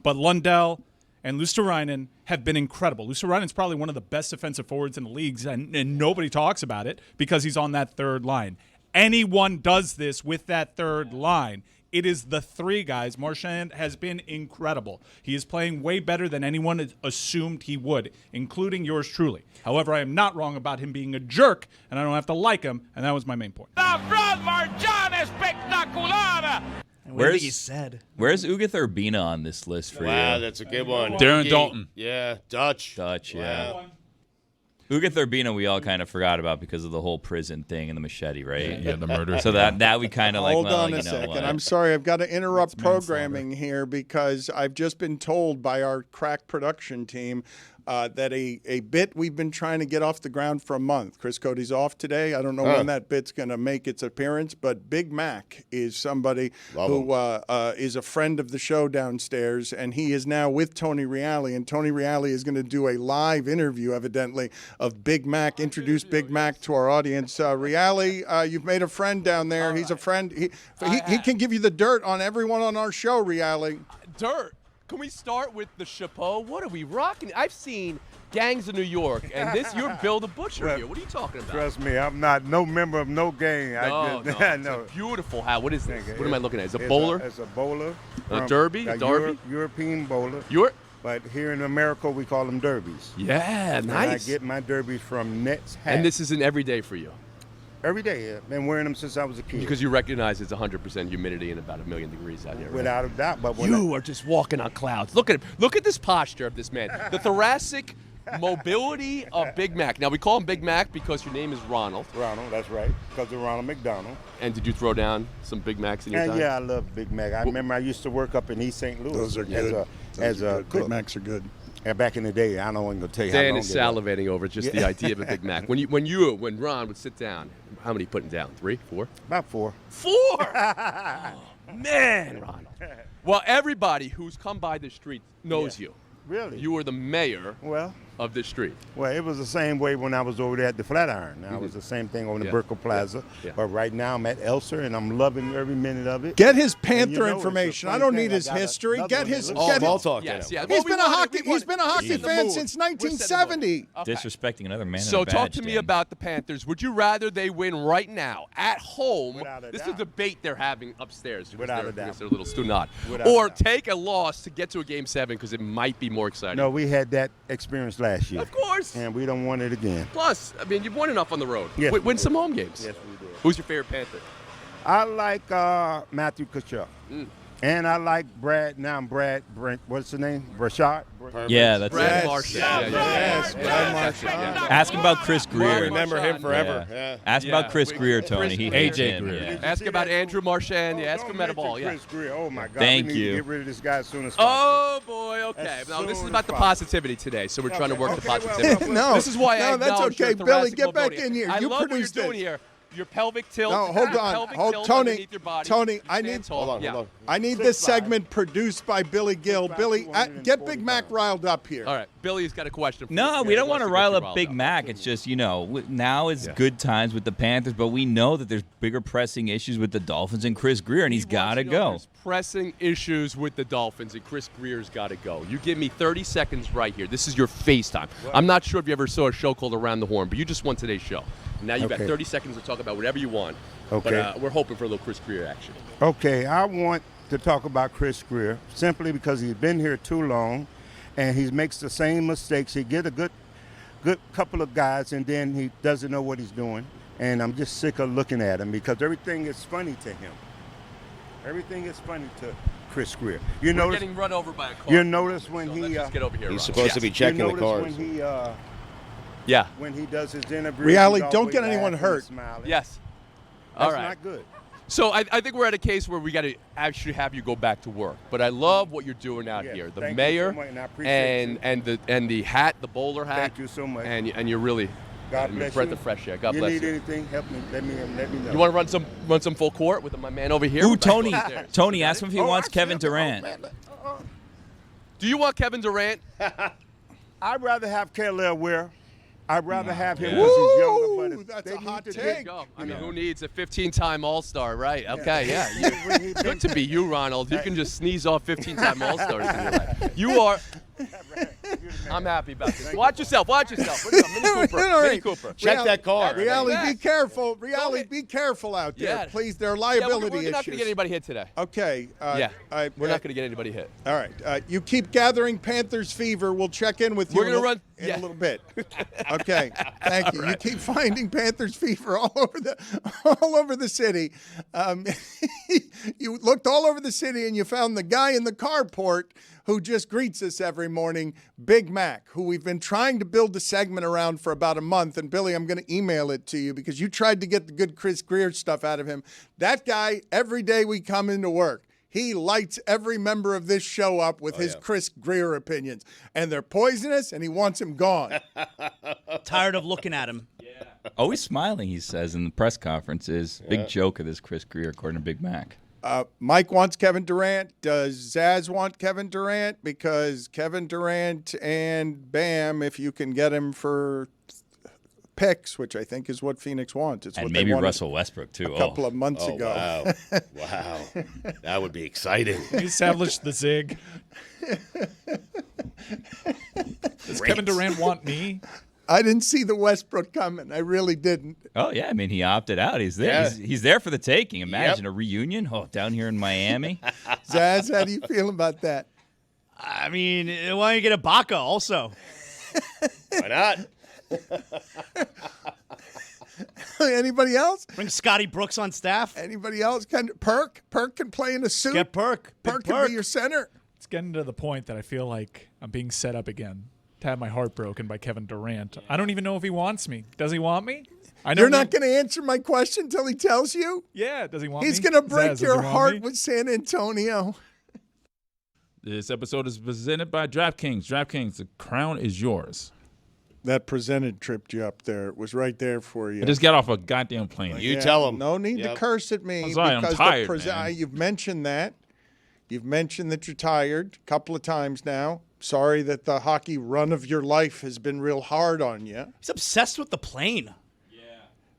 But Lundell and Luosterainen have been incredible. Luosterainen's probably one of the best defensive forwards in the leagues, and nobody talks about it because he's on that third line. Anyone does this with that third line. It is the 3 guys. Marchand has been incredible. He is playing way better than anyone assumed he would, including yours truly. However, I am not wrong about him being a jerk, and I don't have to like him, and that was my main point. Brad Marchand espectacular! Where's he said? Where's Ugath Urbina on this list for you? Wow, that's a good one. Darren Dalton. Yeah, Dutch. Yeah. Ugath Urbina we all kind of forgot about because of the whole prison thing and the machete, right? Yeah, the murder. So that we kind of like, Hold well, on you a know second. what? I'm sorry. I've got to interrupt programming here because I've just been told by our crack production team that a bit we've been trying to get off the ground for a month. Chris Cody's off today. I don't know when that bit's going to make its appearance, but Big Mac is somebody who is a friend of the show downstairs, and he is now with Tony Reali, and Tony Reali is going to do a live interview, evidently, of Big Mac, introduce Big Mac to our audience. Reali, you've made a friend down there. He's a friend. He can give you the dirt on everyone on our show, Reali. Dirt. Can we start with the chapeau? What are we rocking? I've seen Gangs of New York, and you're Bill the Butcher here. What are you talking about? Trust me, I'm not no member of no gang. No, it's beautiful. What is this? What am I looking at? Is it a bowler? It's a bowler. A derby? A derby? European bowler. But here in America, we call them derbies. Yeah, nice. And I get my derbies from Nets Hat. And this is an everyday for you? Every day, yeah. Been wearing them since I was a kid. Because you recognize it's 100% humidity and about 1,000,000 degrees out here, right? Without a doubt. But you are just walking on clouds. Look at him. Look at this posture of this man. The thoracic mobility of Big Mac. Now, we call him Big Mac because your name is Ronald. Ronald, that's right. Because of Ronald McDonald. And did you throw down some Big Macs in your time? Yeah, I love Big Mac. I remember I used to work up in East St. Louis. Those are good. As a cook. Big Macs are good. Back in the day, I don't want to tell you how Dan long is salivating over just the idea of a Big Mac. When Ron would sit down, how many putting down? 3, 4? About 4. 4! Man, Ronald. Well, everybody who's come by the street knows you. Really? You were the mayor of this street. Well, it was the same way when I was over there at the Flatiron. It was the same thing over in the Burkle Plaza. Yeah. But right now I'm at Elser, and I'm loving every minute of it. Get his Panther information. I don't need his history. Get his. Ball talk. Yes. He's been a hockey fan since 1970. Okay. Disrespecting another man. So in a talk badge, to me Dan. about the Panthers. Would you rather they win right now at home? This is a doubt. debate they're having upstairs. Without a doubt. They're a little student, Without or a doubt. take a loss to get to a Game 7 because it might be more exciting. No, we had that experience last year. Of course. And we don't want it again. Plus, I mean, you've won enough on the road. Yes, Win some home games. Yes, we did. Who's your favorite Panther? I like Matthew Tkachuk. And I like Brad. What's the name? Brashard? Yeah, that's Brad it. Marchand. Yes, Brad Marchand. Ask him about Chris I'll Greer. remember him forever. Yeah. Ask about Chris Greer, Tony. He hates AJ him. Greer. Yeah. Ask about Andrew Marchand. Yeah, ask Don't him at a mention ball. Yeah. Chris Greer. Oh, my God. Thank we need you. to get rid of this guy as soon as possible. Oh boy, okay. As Now this is soon about as the possible. positivity today, so we're trying to work the Okay, positivity. No, this is why I no, that's acknowledge okay. your Billy, thoracic get back mobility. in here. I You love what you're produced doing it. here. Your pelvic tilt. No, hold your on. pelvic Hold, tilt Tony. underneath your body. Tony, I Stand need. tall. Hold on, Yeah. hold on. I need this segment produced by Billy Gill. Billy, get Big Mac riled up here. All right, Billy's got a question for you. No, Yeah, we he don't want wants to get rile you up riled Big Mac. It's just, now is good times with the Panthers, but we know that there's bigger pressing issues with the Dolphins and Chris Greer, and he's got to go. There's pressing issues with the Dolphins, and Chris Greer's got to go. You give me 30 seconds right here. This is your FaceTime. I'm not sure if you ever saw a show called Around the Horn, but you just won today's show. Now you've got 30 seconds to talk about whatever you want. Okay. But we're hoping for a little Chris Greer action. Okay, I want to talk about Chris Greer simply because he's been here too long, and he makes the same mistakes. He get a good couple of guys, and then he doesn't know what he's doing. And I'm just sick of looking at him because everything is funny to him. Everything is funny to Chris Greer. We're getting run over by a car. You notice when Let's just get over here. He's Ron. supposed to be checking the you cars. notice when he when he does his interview. Reali, don't get anyone hurt. Yes. That's All right. not good. So I think we're at a case where we got to actually have you go back to work. But I love what you're doing out here. The mayor so much, and I appreciate and the hat, the bowler hat. Thank you so much. And you're really God bless breath you. of fresh air. God you bless need you. anything? Help me. Let me know. You want to run some full court with my man over here? Ooh, We're back Tony. upstairs. Tony, ask him if he wants Kevin Durant. Do you want Kevin Durant? I'd rather have Kelly Ware. I'd rather have him because he's younger. But if That's they a hot need to take. dig, I mean, who needs a 15-time All-Star, right? Okay, yeah. Good to be you, Ronald. You can just sneeze off 15-time All-Stars in your life. You are. I'm happy about this. Watch yourself. Watch yourself. What's up, Mini Cooper? All right. Mini Cooper. Check that car. Reali, be careful. Reali, be careful out there. Yeah. Please, there are Yeah, liability we're not going to issues. get anybody hit today. Okay. Yeah. We're not going to get anybody hit. All right. You keep gathering Panthers fever. We'll check in with you We're gonna in a little bit. Okay. Thank you. You keep finding Panthers fever all over the city. You looked all over the city and you found the guy in the carport who just greets us every morning, Big Mac, who we've been trying to build a segment around for about a month. And Billy, I'm going to email it to you because you tried to get the good Chris Greer stuff out of him. That guy, every day we come into work, he lights every member of this show up with his Chris Greer opinions. And they're poisonous, and he wants him gone. Tired of looking at him. Always smiling, he says in the press conferences. Big joke of this Chris Greer, according to Big Mac. Mike wants Kevin Durant. Does Zaz want Kevin Durant? Because Kevin Durant and Bam, if you can get him for picks, which I think is what Phoenix wants. It's And what maybe they wanted Russell Westbrook, too. a couple of months ago. Wow. Wow. That would be exciting. He established the zig. Does Kevin Durant want me? I didn't see the Westbrook coming. I really didn't. Oh, yeah. I mean, he opted out. He's there. Yeah. He's there for the taking. Imagine a reunion. Oh, down here in Miami. Zaz, how do you feel about that? I mean, why don't you get Ibaka also? Why not? Anybody else? Bring Scotty Brooks on staff. Anybody else? Perk can play in a suit. Get Perk. Perk Big can be your center. It's getting to the point that I feel like I'm being set up again to have my heart broken by Kevin Durant. I don't even know if he wants me. Does he want me? You're not going to answer my question until he tells you? Yeah, does he want me? He's going to break Zaz, your does he want heart me? with San Antonio. This episode is presented by DraftKings. DraftKings, the crown is yours. That presented tripped you up there. It was right there for you. I just got off a goddamn plane. You tell him. No need to curse at me. I'm sorry, I'm because tired, man. You've mentioned that. You've mentioned that you're tired a couple of times now. Sorry that the hockey run of your life has been real hard on you. He's obsessed with the plane.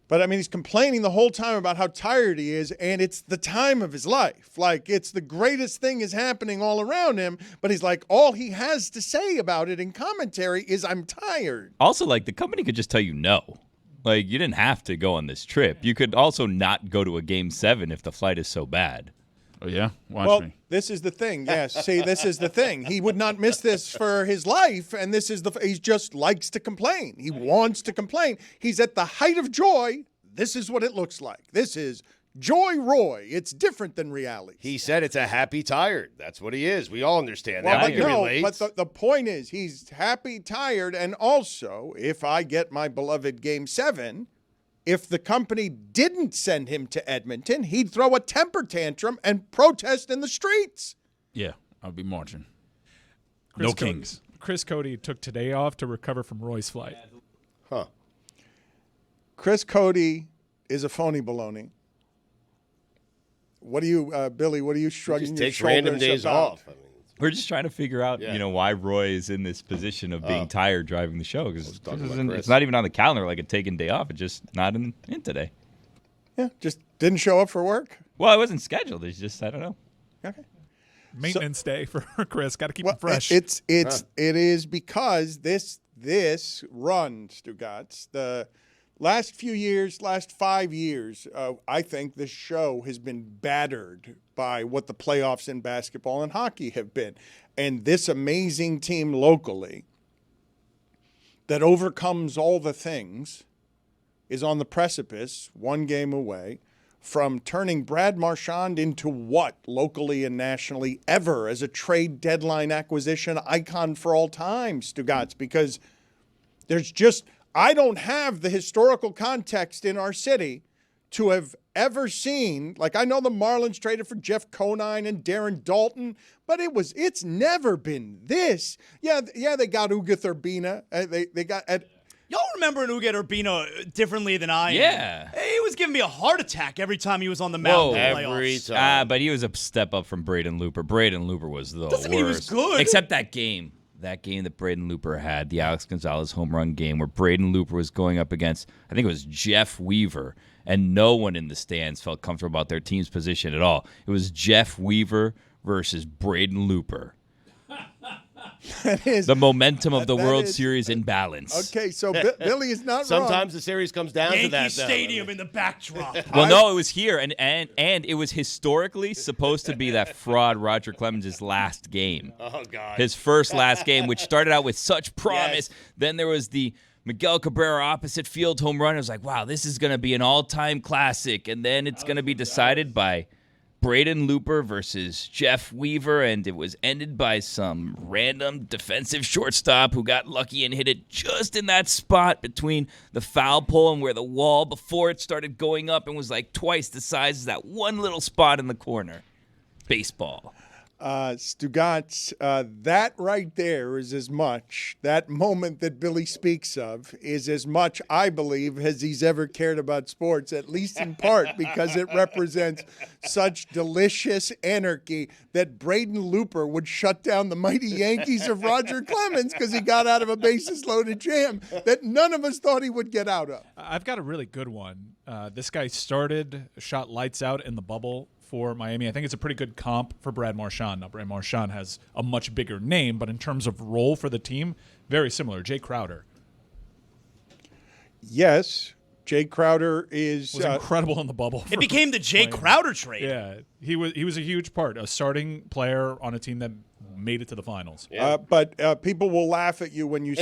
But, I mean, he's complaining the whole time about how tired he is, and it's the time of his life. Like, it's the greatest thing is happening all around him, but he's like, all he has to say about it in commentary is, I'm tired. Also, like, the company could just tell you no. Like, you didn't have to go on this trip. You could also not go to a Game 7 if the flight is so bad. Oh, yeah? Watch me. This is the thing. Yes. See, this is the thing. He would not miss this for his life, and this is he just likes to complain. He wants to complain. He's at the height of joy. This is what it looks like. This is Joy Roy. It's different than reality. He said it's a happy tired. That's what he is. We all understand Well, that. but We can no, relate. but the point is he's happy, tired, and also, if I get my beloved Game 7, if the company didn't send him to Edmonton, he'd throw a temper tantrum and protest in the streets. Yeah, I'll be marching. Chris No Kings. Chris Cody took today off to recover from Roy's flight. Huh. Chris Cody is a phony baloney. What do you, Billy, what are you shrugging Just your takes shoulders random days about? off. I mean, We're just trying to figure out, Yeah. why Roy is in this position of being tired driving the show. Because talking about Chris. it's not even on the calendar like a taken day off. It's just not in today. Yeah, just didn't show up for work? Well, it wasn't scheduled. It's just, I don't know. Okay. Maintenance day for Chris. Got to keep him fresh. It is because this run, Stugotz, the last few years, last 5 years, I think this show has been battered by what the playoffs in basketball and hockey have been. And this amazing team locally that overcomes all the things is on the precipice, one game away, from turning Brad Marchand into what, locally and nationally, ever as a trade deadline acquisition icon for all time, Stugotz, because there's just, I don't have the historical context in our city to have ever seen. Like, I know the Marlins traded for Jeff Conine and Darren Dalton, but it's never been this. Yeah, they got Uga Urbina. They got Y'all remember Uga Urbina differently than I am. Yeah. He was giving me a heart attack every time he was on the mound in the every playoffs. time. But he was a step up from Braden Looper. Braden Looper was the Doesn't worst. mean he was good. Except that game. That game that Braden Looper had, the Alex Gonzalez home run game, where Braden Looper was going up against, I think it was Jeff Weaver, and no one in the stands felt comfortable about their team's position at all. It was Jeff Weaver versus Braden Looper. The momentum of the World Series in balance. Okay, so Billy is not wrong. Sometimes the series comes down to that. Yankee Stadium in the backdrop. Well, no, it was here, and it was historically supposed to be that fraud Roger Clemens' last game. Oh, God. His first last game, which started out with such promise. Yes. Then there was the Miguel Cabrera opposite field home run. I was like, wow, this is going to be an all-time classic. And then it's going to be decided by Braden Looper versus Jeff Weaver, and it was ended by some random defensive shortstop who got lucky and hit it just in that spot between the foul pole and where the wall before it started going up, and was like twice the size as that one little spot in the corner. Baseball. Stugotz, that right there is as much, that moment that Billy speaks of is as much, I believe, as he's ever cared about sports, at least in part because it represents such delicious anarchy that Braden Looper would shut down the mighty Yankees of Roger Clemens because he got out of a bases-loaded jam that none of us thought he would get out of. I've got a really good one. This guy shot lights out in the bubble for Miami. I think it's a pretty good comp for Brad Marchand. Now, Brad Marchand has a much bigger name, but in terms of role for the team, very similar. Jay Crowder. Yes, Jay Crowder was incredible in the bubble. It became the Jay Crowder trade. Yeah, he was a huge part, a starting player on a team that made it to the finals. Yeah. But people will laugh at you when you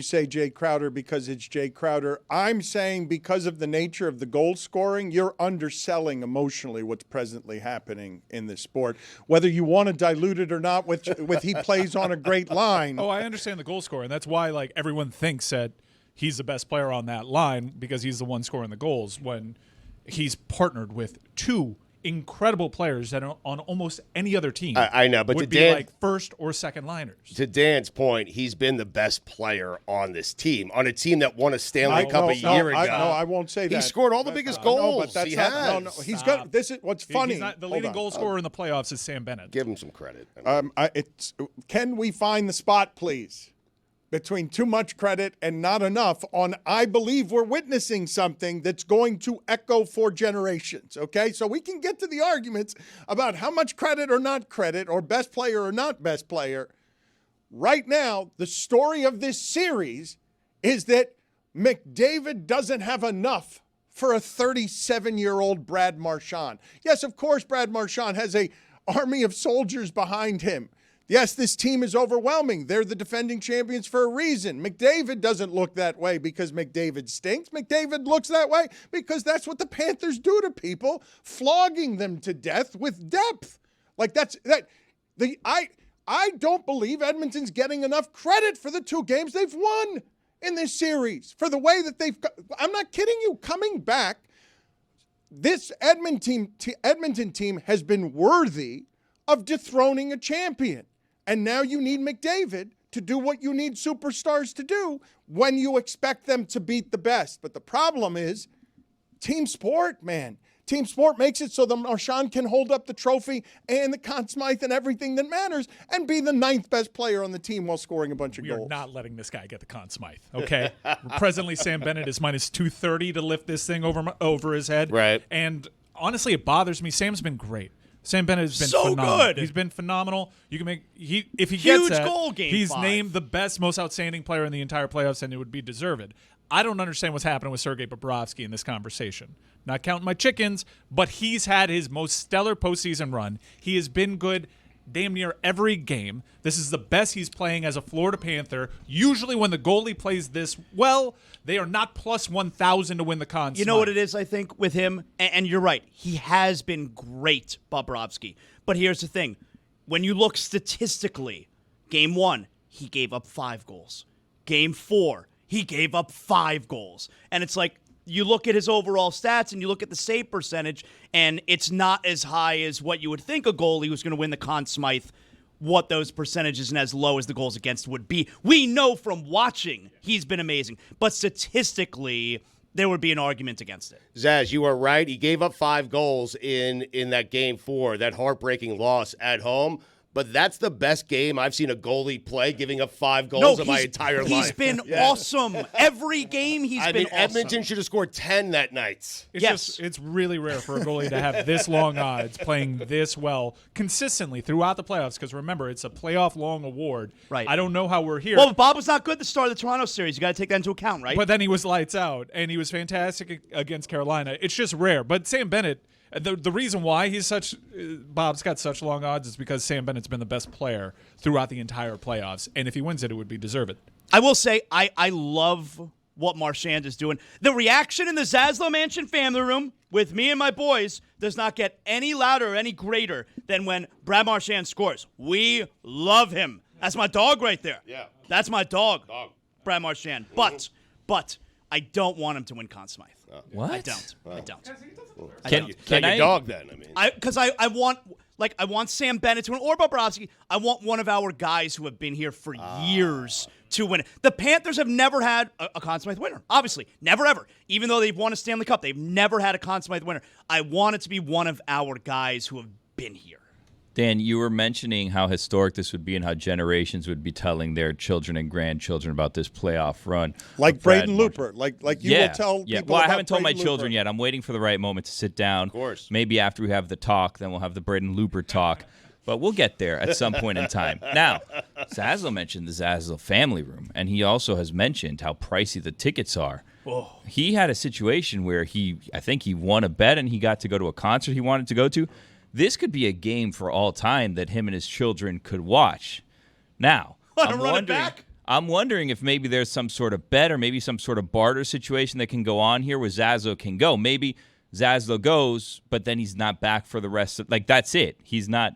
say Jay Crowder because it's Jay Crowder. I'm saying because of the nature of the goal scoring, you're underselling emotionally what's presently happening in this sport. Whether you want to dilute it or not, with he plays on a great line. Oh, I understand the goal scoring. That's why everyone thinks that he's the best player on that line because he's the one scoring the goals when he's partnered with two incredible players that are on almost any other team. I know, but would be like first or second liners. To Dan's point, he's been the best player on this team, on a team that won a Stanley Cup a year ago. I won't say that. He scored all the biggest goals. But that's he not, has. No, he's got. This is what's funny. The leading goal scorer in the playoffs is Sam Bennett. Give him some credit. Can we find the spot, please? Between too much credit and not enough on, I believe we're witnessing something that's going to echo for generations, okay? So we can get to the arguments about how much credit or not credit or best player or not best player. Right now, the story of this series is that McDavid doesn't have enough for a 37-year-old Brad Marchand. Yes, of course, Brad Marchand has an army of soldiers behind him. Yes, this team is overwhelming. They're the defending champions for a reason. McDavid doesn't look that way because McDavid stinks. McDavid looks that way because that's what the Panthers do to people, flogging them to death with depth. I don't believe Edmonton's getting enough credit for the two games they've won in this series, for the way that I'm not kidding you, coming back, this Edmonton team has been worthy of dethroning a champion. And now you need McDavid to do what you need superstars to do when you expect them to beat the best. But the problem is team sport, man. Team sport makes it so that Marchand can hold up the trophy and the Conn Smythe and everything that matters and be the 9th best player on the team while scoring a bunch of goals. You're not letting this guy get the Conn Smythe, okay? Presently, Sam Bennett is minus 230 to lift this thing over his head. Right. And honestly, it bothers me. Sam's been great. Sam Bennett has been so phenomenal. good. He's been phenomenal. You can if he Huge gets that, goal game he's 5. named the best, most outstanding player in the entire playoffs, and it would be deserved. I don't understand what's happening with Sergei Bobrovsky in this conversation. Not counting my chickens, but he's had his most stellar postseason run. He has been good damn near every game. This is the best he's playing as a Florida Panther. Usually when the goalie plays this well, they are not plus 1,000 to win the Conn Smythe. You know what it is, I think, with him? And you're right. He has been great, Bobrovsky. But here's the thing. When you look statistically, Game 1, he gave up 5 goals. Game 4, he gave up 5 goals. And it's like, you look at his overall stats and you look at the save percentage, and it's not as high as what you would think a goalie who's going to win the Conn Smythe, what those percentages and as low as the goals against would be. We know from watching he's been amazing, but statistically, there would be an argument against it. Zaz, you are right. He gave up 5 goals in that Game 4, that heartbreaking loss at home. But that's the best game I've seen a goalie play, giving up 5 goals in my entire life. He's been awesome. Every game he's been awesome. Edmonton should have scored 10 that night. It's really rare for a goalie to have this long odds playing this well consistently throughout the playoffs, because remember, it's a playoff-long award. Right. I don't know how we're here. Well, Bob was not good at the start of the Toronto series. You got to take that into account, right? But then he was lights out, and he was fantastic against Carolina. It's just rare. But Sam Bennett, the reason why Bob's got such long odds is because Sam Bennett's been the best player throughout the entire playoffs, and if he wins it, it would be deserved. I will say I love what Marchand is doing. The reaction in the Zaslow Mansion family room with me and my boys does not get any louder or any greater than when Brad Marchand scores. We love him. That's my dog right there. Yeah. That's my dog. Brad Marchand. But I don't want him to win Conn Smythe. What? I don't. I don't. Can I dog then? I mean, Because I want Sam Bennett to win, or Bobrovsky. I want one of our guys who have been here for years to win it. The Panthers have never had a Conn Smythe winner. Obviously, never ever. Even though they've won a Stanley Cup, they've never had a Conn Smythe winner. I want it to be one of our guys who have been here. Dan, you were mentioning how historic this would be and how generations would be telling their children and grandchildren about this playoff run. Like Braden Looper. Like you will tell people Well, I about haven't told my Braden children Looper. yet. I'm waiting for the right moment to sit down. Of course. Maybe after we have the talk, then we'll have the Braden Looper talk. But we'll get there at some point in time. Now, Zaslow mentioned the Zaslow family room, and he also has mentioned how pricey the tickets are. Oh. He had a situation where I think he won a bet and he got to go to a concert he wanted to go to. This could be a game for all time that him and his children could watch. Now, I'm wondering if maybe there's some sort of bet or maybe some sort of barter situation that can go on here where Zaslow can go. Maybe Zaslow goes, but then he's not back for the rest of, that's it.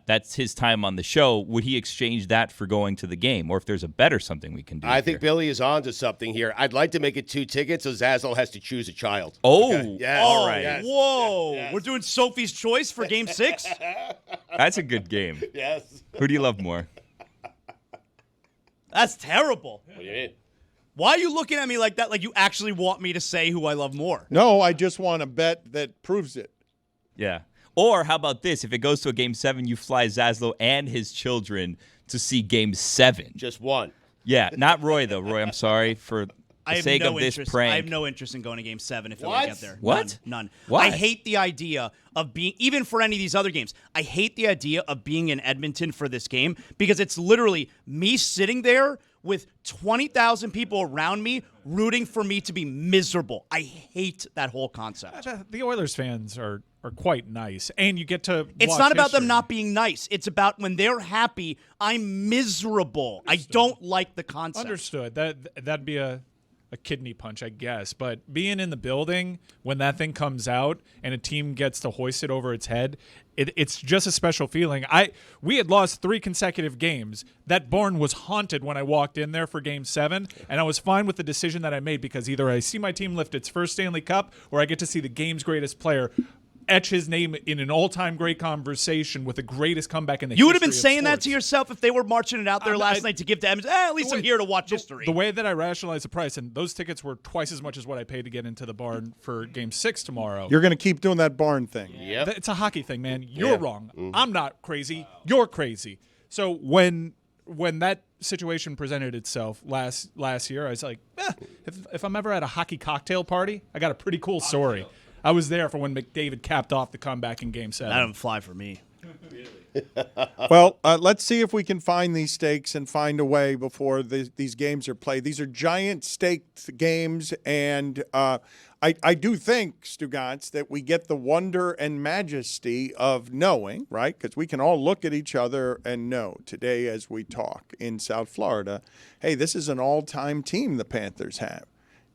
That's his time on the show. Would he exchange that for going to the game? Or if there's a bet or something we can do I think Billy is on to something here. I'd like to make it 2 tickets so Zaslow has to choose a child. Oh, okay. Yes. All right. Yes. Whoa. Yes. We're doing Sophie's Choice for Game 6? That's a good game. Yes. Who do you love more? That's terrible. What do you mean? Why are you looking at me like that, like you actually want me to say who I love more? No, I just want a bet that proves it. Yeah. Or how about this? If it goes to a Game 7, you fly Zaslow and his children to see Game 7. Just one. Yeah, not Roy, though. Roy, I'm sorry for the sake of this prank. I have no interest in going to Game 7 if What? I get there. What? None. Why? I hate the idea of being, even for any of these other games, I hate the idea of being in Edmonton for this game because it's literally me sitting there with 20,000 people around me rooting for me to be miserable. I hate that whole concept. The Oilers fans are quite nice, and you get to It's watch not about them history. not being nice. It's about when they're happy, I'm miserable. I don't like the concept. Understood. That'd be a kidney punch, I guess. But being in the building when that thing comes out and a team gets to hoist it over its head, it's just a special feeling. We had lost 3 consecutive games. That barn was haunted when I walked in there for Game 7, and I was fine with the decision that I made because either I see my team lift its first Stanley Cup or I get to see the game's greatest player etch his name in an all-time great conversation with the greatest comeback in the history. You would have been of saying that sports. to yourself if they were marching it out there last night to give to Edmonton. At least I'm here to watch history. The way that I rationalized the price, and those tickets were twice as much as what I paid to get into the barn for Game 6 tomorrow. You're going to keep doing that barn thing. Yep. It's a hockey thing, man. You're Yeah. wrong. Mm-hmm. I'm not crazy. You're crazy. So when that situation presented itself last year, I was like, if I'm ever at a hockey cocktail party, I got a pretty cool story. I was there for when McDavid capped off the comeback in Game 7. That don't fly for me. Well, let's see if we can find these stakes and find a way before these games are played. These are giant staked games, and I do think, Stugotz, that we get the wonder and majesty of knowing, right? Because we can all look at each other and know today as we talk in South Florida, hey, this is an all-time team the Panthers have.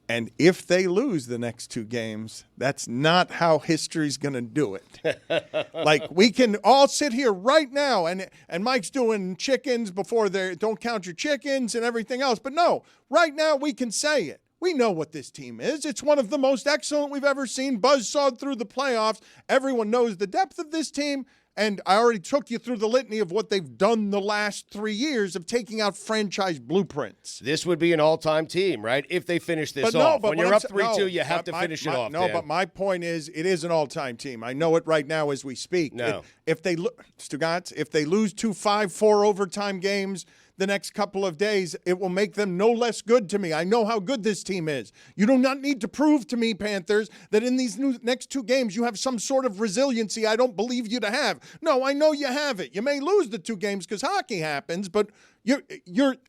And if they lose the next 2 games, that's not how history's going to do it. Like, we can all sit here right now, and Mike's doing chickens before they don't count your chickens and everything else. But no, right now we can say it. We know what this team is. It's one of the most excellent we've ever seen, buzzsawed through the playoffs. Everyone knows the depth of this team. And I already took you through the litany of what they've done the last 3 years of taking out franchise blueprints. This would be an all-time team, right? If they finish this off. When you're up 3-2, you have to finish it off. No, but my point is, it is an all-time team. I know it right now as we speak. No. If they Stugotz, if they lose 2 5-4 overtime games the next couple of days, it will make them no less good to me. I know how good this team is. You do not need to prove to me, Panthers, that in these next 2 games you have some sort of resiliency I don't believe you to have. No, I know you have it. You may lose the 2 games because hockey happens, but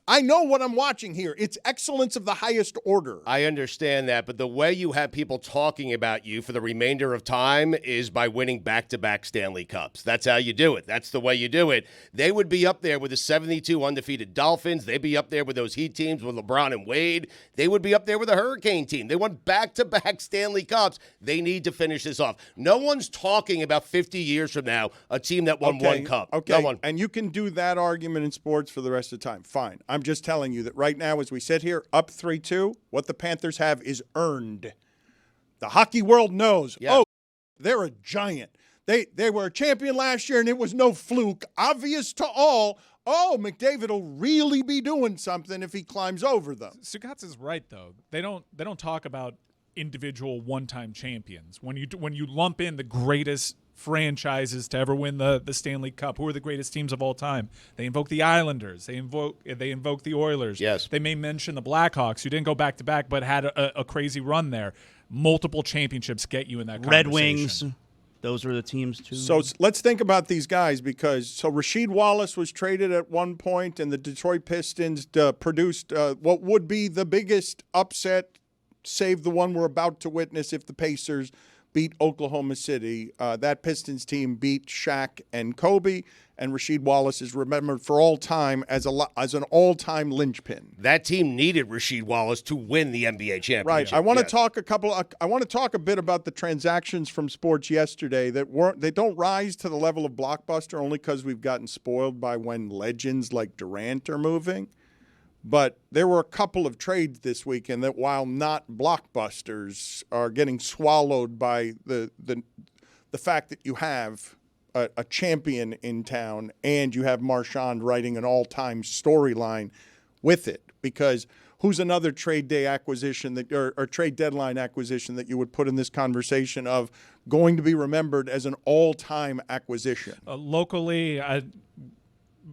I know what I'm watching here. It's excellence of the highest order. I understand that, but the way you have people talking about you for the remainder of time is by winning back-to-back Stanley Cups. That's how you do it. That's the way you do it. They would be up there with the 72 undefeated Dolphins. They'd be up there with those Heat teams with LeBron and Wade. They would be up there with the Hurricane team. They won back-to-back Stanley Cups. They need to finish this off. No one's talking about 50 years from now, a team that won 1 cup. Okay, no one. And you can do that argument in sports for the rest of the time. Fine. I'm just telling you that right now as we sit here, up 3-2, what the Panthers have is earned. The hockey world knows, they're a giant. They were a champion last year, and it was no fluke. Obvious to all, McDavid will really be doing something if he climbs over them. Stugotz is right, though. They don't talk about individual one-time champions. When you lump in the greatest franchises to ever win the Stanley Cup, who are the greatest teams of all time, they invoke the Islanders, they invoke the Oilers. Yes. They may mention the Blackhawks, who didn't go back-to-back but had a crazy run there. Multiple championships get you in that conversation. Red Wings. Those were the teams, too. So let's think about these guys because Rasheed Wallace was traded at one point, and the Detroit Pistons produced what would be the biggest upset, save the one we're about to witness if the Pacers beat Oklahoma City. That Pistons team beat Shaq and Kobe, and Rasheed Wallace is remembered for all time as an all-time linchpin. That team needed Rasheed Wallace to win the NBA championship. Right. I want to talk a bit about the transactions from sports yesterday they don't rise to the level of blockbuster only because we've gotten spoiled by when legends like Durant are moving. But there were a couple of trades this weekend that, while not blockbusters, are getting swallowed by the fact that you have a champion in town and you have Marchand writing an all-time storyline with it. Because who's another trade day acquisition or trade deadline acquisition that you would put in this conversation of going to be remembered as an all-time acquisition? Locally,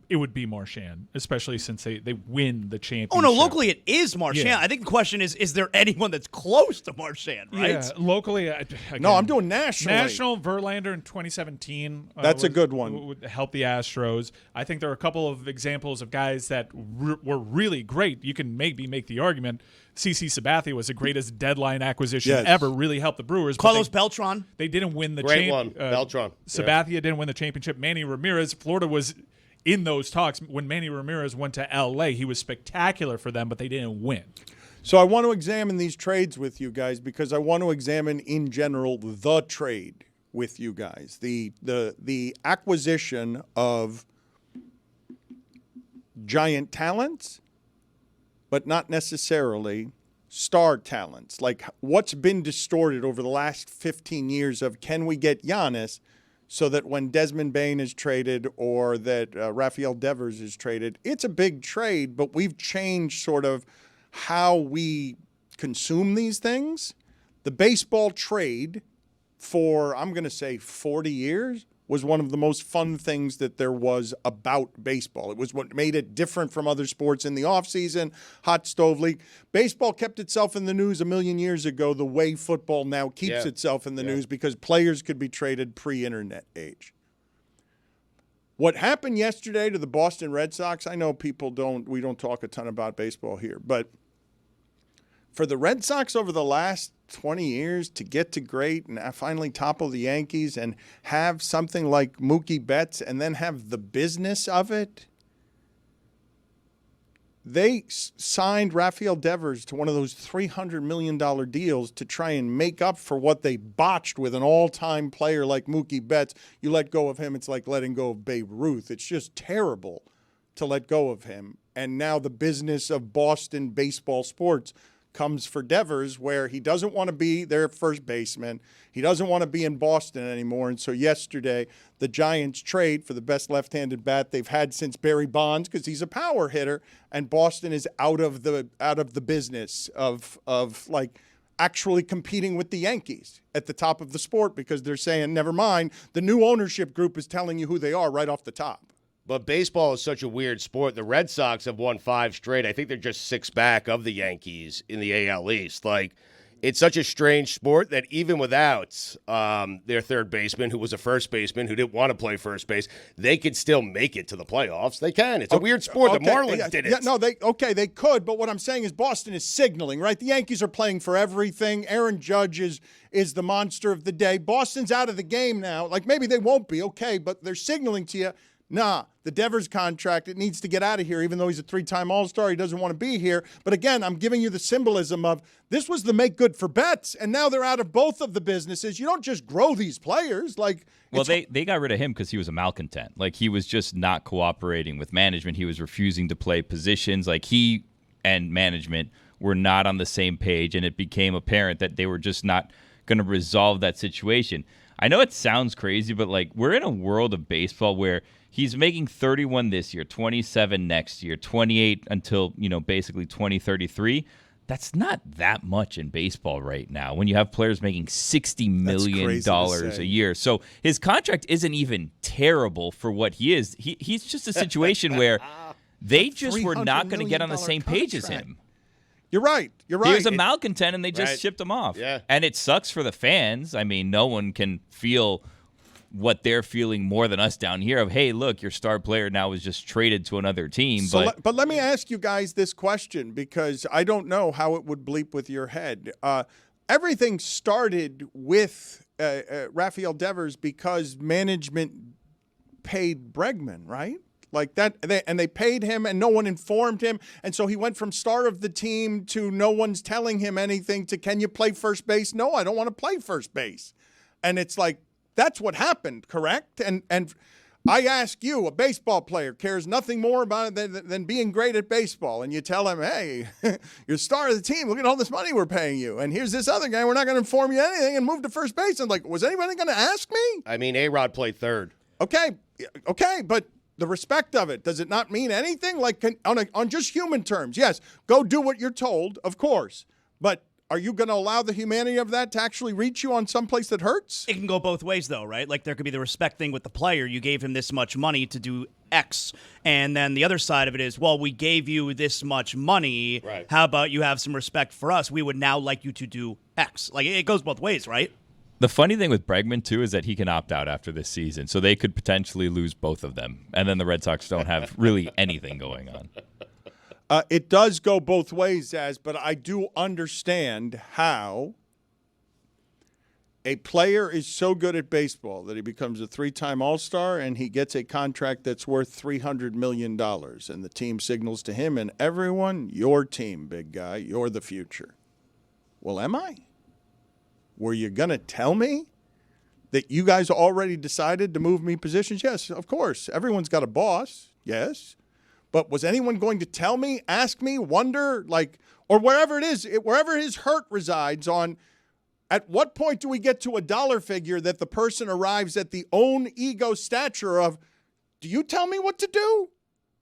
it would be Marchand, especially since they win the championship. Oh, no, locally it is Marchand. Yeah. I think the question is there anyone that's close to Marchand, right? Yeah, locally, no, I'm doing nationally. National, Verlander in 2017. That's a good one. Would help the Astros. I think there are a couple of examples of guys that were really great. You can maybe make the argument CC Sabathia was the greatest deadline acquisition ever, really helped the Brewers. Carlos Beltran. They didn't win the Great one, Beltran. Sabathia didn't win the championship. Manny Ramirez, Florida was in those talks. When Manny Ramirez went to L.A., he was spectacular for them, but they didn't win. So I want to examine these trades with you guys because I want to examine, in general, the trade with you guys. The acquisition of giant talents, but not necessarily star talents. Like what's been distorted over the last 15 years of can we get Giannis so that when Desmond Bain is traded or that Rafael Devers is traded, it's a big trade, but we've changed sort of how we consume these things. The baseball trade for, I'm going to say 40 years, was one of the most fun things that there was about baseball. It was what made it different from other sports in the offseason, hot stove league. Baseball kept itself in the news a million years ago the way football now keeps itself in the news because players could be traded pre-internet age. What happened yesterday to the Boston Red Sox, I know we don't talk a ton about baseball here, but for the Red Sox over the last 20 years to get to great and finally topple the Yankees and have something like Mookie Betts and then have the business of it, they signed Rafael Devers to one of those $300 million deals to try and make up for what they botched with an all-time player like Mookie Betts. You let go of him, it's like letting go of Babe Ruth. It's just terrible to let go of him. And now the business of Boston baseball sports comes for Devers, where he doesn't want to be their first baseman. He doesn't want to be in Boston anymore. And so yesterday, the Giants trade for the best left-handed bat they've had since Barry Bonds, because he's a power hitter, and Boston is out of the business of like actually competing with the Yankees at the top of the sport, because they're saying, never mind, the new ownership group is telling you who they are right off the top. But baseball is such a weird sport. The Red Sox have won 5 straight. I think they're just 6 back of the Yankees in the AL East. Like, it's such a strange sport that even without their third baseman, who was a first baseman, who didn't want to play first base, they could still make it to the playoffs. They can. It's a weird sport. The Marlins did it. Yeah, no, they could. But what I'm saying is Boston is signaling, right? The Yankees are playing for everything. Aaron Judge is the monster of the day. Boston's out of the game now. Like, maybe they won't be, okay, but they're signaling to you, nah, the Devers contract, it needs to get out of here, even though he's a 3-time All-Star. He doesn't want to be here. But again, I'm giving you the symbolism of this was the make good for bets, and now they're out of both of the businesses. You don't just grow these players. Well, they got rid of him because he was a malcontent. Like, he was just not cooperating with management. He was refusing to play positions. Like, he and management were not on the same page, and it became apparent that they were just not going to resolve that situation. I know it sounds crazy, but, like, we're in a world of baseball where he's making 31 this year, 27 next year, 28 until, basically 2033. That's not that much in baseball right now when you have players making $60 million a year. So his contract isn't even terrible for what he is. He's just a situation where they just were not going to get on the same page as him. You're right. He was a malcontent, and they just shipped him off. Yeah. And it sucks for the fans. I mean, no one can feel what they're feeling more than us down here of, hey, look, your star player now was just traded to another team. But let me ask you guys this question, because I don't know how it would bleep with your head. Everything started with Rafael Devers because management paid Bregman, right? Like that, they paid him, and no one informed him, and so he went from star of the team to no one's telling him anything to, can you play first base? No, I don't want to play first base. And it's like, that's what happened, correct? And I ask you, a baseball player cares nothing more about it than being great at baseball, and you tell him, hey, you're star of the team, look at all this money we're paying you, and here's this other guy, we're not going to inform you anything, and move to first base. And like, was anybody going to ask me? I mean, A-Rod played third. Okay, but the respect of it, does it not mean anything? Like, on just human terms, yes, go do what you're told, of course, but are you going to allow the humanity of that to actually reach you on some place that hurts? It can go both ways, though, right? Like, there could be the respect thing with the player. You gave him this much money to do X. And then the other side of it is, well, we gave you this much money. Right. How about you have some respect for us? We would now like you to do X. Like, it goes both ways, right? The funny thing with Bregman, too, is that he can opt out after this season. So they could potentially lose both of them. And then the Red Sox don't have really anything going on. It does go both ways, Zaz, but I do understand how a player is so good at baseball that he becomes a 3-time All-Star and he gets a contract that's worth $300 million. And the team signals to him and everyone, your team, big guy, you're the future. Well, am I? Were you going to tell me that you guys already decided to move me positions? Yes, of course. Everyone's got a boss. Yes. But was anyone going to tell me, ask me, wonder, like, or wherever it is, wherever his hurt resides on, at what point do we get to a dollar figure that the person arrives at the own ego stature of, do you tell me what to do?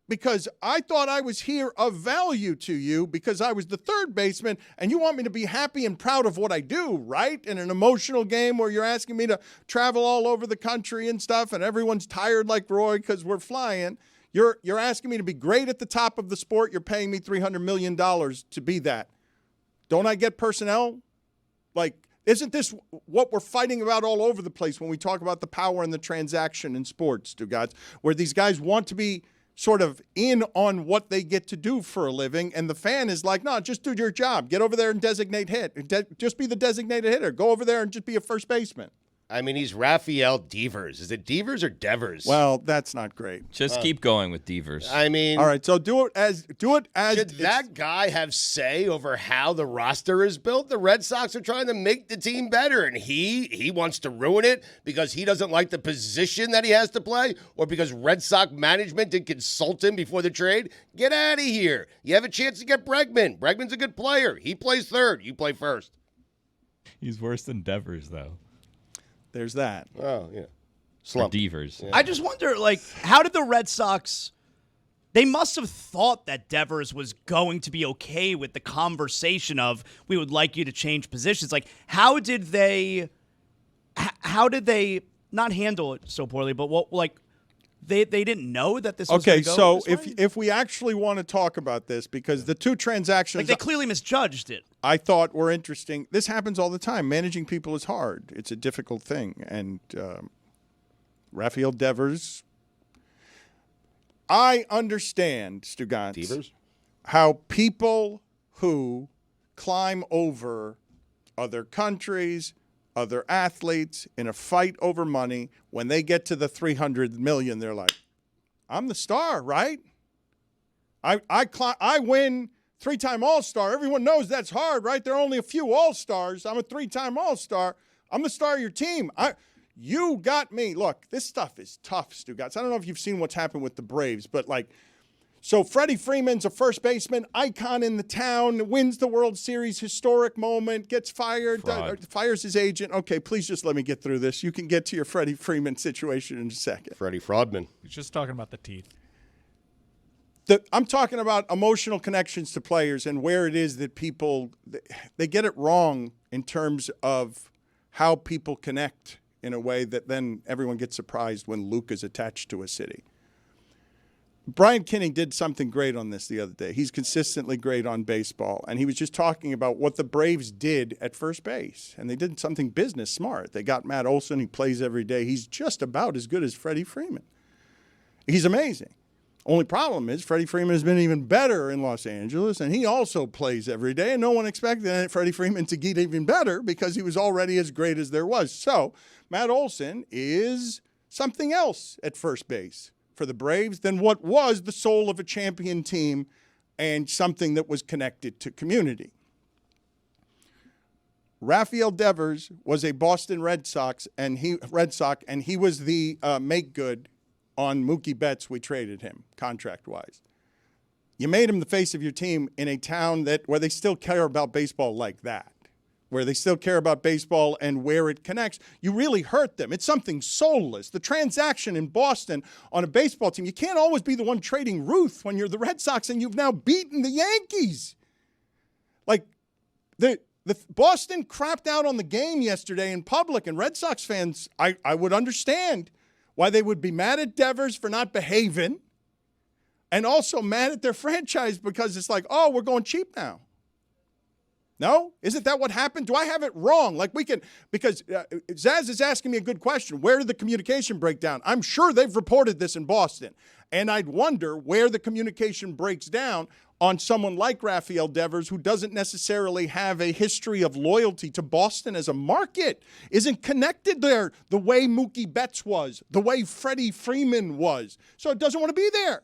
Because I thought I was here of value to you because I was the third baseman and you want me to be happy and proud of what I do, right? In an emotional game where you're asking me to travel all over the country and stuff and everyone's tired like Roy because we're flying. You're asking me to be great at the top of the sport. You're paying me $300 million to be that. Don't I get personnel? Like, isn't this what we're fighting about all over the place when we talk about the power and the transaction in sports, Stugotz, where these guys want to be sort of in on what they get to do for a living, and the fan is like, no, just do your job. Get over there and designate hit. Just be the designated hitter. Go over there and just be a first baseman. I mean, he's Rafael Devers. Is it Devers or Devers? Well, that's not great. Just keep going with Devers. I mean, all right. So do it as. Should that guy have say over how the roster is built? The Red Sox are trying to make the team better, and he wants to ruin it because he doesn't like the position that he has to play, or because Red Sox management didn't consult him before the trade. Get out of here. You have a chance to get Bregman. Bregman's a good player. He plays third. You play first. He's worse than Devers, though. There's that. Oh, yeah. Slump. Devers. I just wonder, like, how did the Red Sox... They must have thought that Devers was going to be okay with the conversation of, we would like you to change positions. Like, how did they not handle it so poorly, but what, like, they didn't know that this was okay. Go So this way? if we actually want to talk about this, because the two transactions, like, they clearly misjudged it. I thought were interesting. This happens all the time. Managing people is hard. It's a difficult thing. And Rafael Devers, I understand, Stugotz, how people who climb over other countries, other athletes in a fight over money, when they get to the $300 million, they're like, I'm the star, right? I win 3-time All-Star. Everyone knows that's hard, right? There are only a few All-Stars. I'm a 3-time All-Star. I'm the star of your team. You got me. Look, this stuff is tough, Stugotz. I don't know if you've seen what's happened with the Braves, but so Freddie Freeman's a first baseman, icon in the town, wins the World Series, historic moment, gets fired, fires his agent. Okay, please just let me get through this. You can get to your Freddie Freeman situation in a second. Freddie Fraudman. He's just talking about the teeth. I'm talking about emotional connections to players and where it is that people, they get it wrong in terms of how people connect in a way that then everyone gets surprised when Luke is attached to a city. Brian Kinning did something great on this the other day. He's consistently great on baseball, and he was just talking about what the Braves did at first base, and they did something business smart. They got Matt Olson. He plays every day. He's just about as good as Freddie Freeman. He's amazing. Only problem is Freddie Freeman has been even better in Los Angeles, and he also plays every day, and no one expected Freddie Freeman to get even better because he was already as great as there was. So Matt Olson is something else at first base for the Braves than what was the soul of a champion team and something that was connected to community. Rafael Devers was a Boston Red Sox, and he was the make good on Mookie Betts. We traded him contract-wise. You made him the face of your team in a town where they still care about baseball like that, where they still care about baseball and where it connects. You really hurt them. It's something soulless. The transaction in Boston on a baseball team, you can't always be the one trading Ruth when you're the Red Sox and you've now beaten the Yankees. Like, the Boston crapped out on the game yesterday in public, and Red Sox fans, I would understand why they would be mad at Devers for not behaving and also mad at their franchise because it's like, oh, we're going cheap now. No? Isn't that what happened? Do I have it wrong? Because Zaz is asking me a good question. Where did the communication break down? I'm sure they've reported this in Boston. And I'd wonder where the communication breaks down on someone like Rafael Devers, who doesn't necessarily have a history of loyalty to Boston as a market, isn't connected there the way Mookie Betts was, the way Freddie Freeman was. So it doesn't want to be there.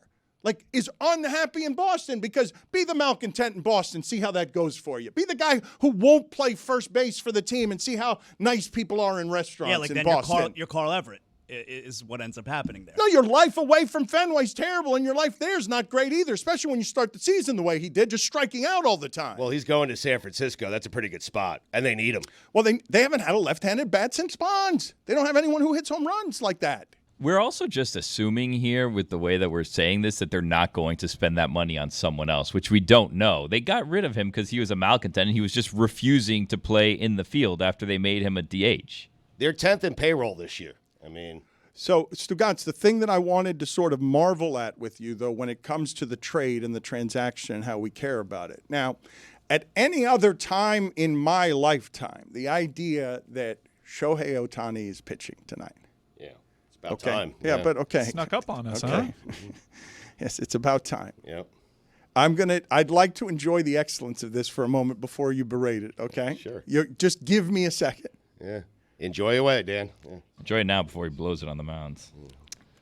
Is unhappy in Boston because be the malcontent in Boston, see how that goes for you. Be the guy who won't play first base for the team and see how nice people are in restaurants in Boston. You're Carl Everett is what ends up happening there. No, your life away from Fenway's terrible, and your life there is not great either, especially when you start the season the way he did, just striking out all the time. Well, he's going to San Francisco. That's a pretty good spot, and they need him. Well, they haven't had a left-handed bat since Bonds. They don't have anyone who hits home runs like that. We're also just assuming here with the way that we're saying this that they're not going to spend that money on someone else, which we don't know. They got rid of him because he was a malcontent and he was just refusing to play in the field after they made him a DH. They're 10th in payroll this year. So, Stugotz, the thing that I wanted to sort of marvel at with you, though, when it comes to the trade and the transaction and how we care about it. Now, at any other time in my lifetime, the idea that Shohei Ohtani is pitching tonight. About time. Yeah, but okay. Snuck up on us, okay. huh? Yes, it's about time. Yep. I'd like to enjoy the excellence of this for a moment before you berate it, okay? Sure. Just give me a second. Yeah. Enjoy away, Dan. Yeah. Enjoy it now before he blows it on the mounds.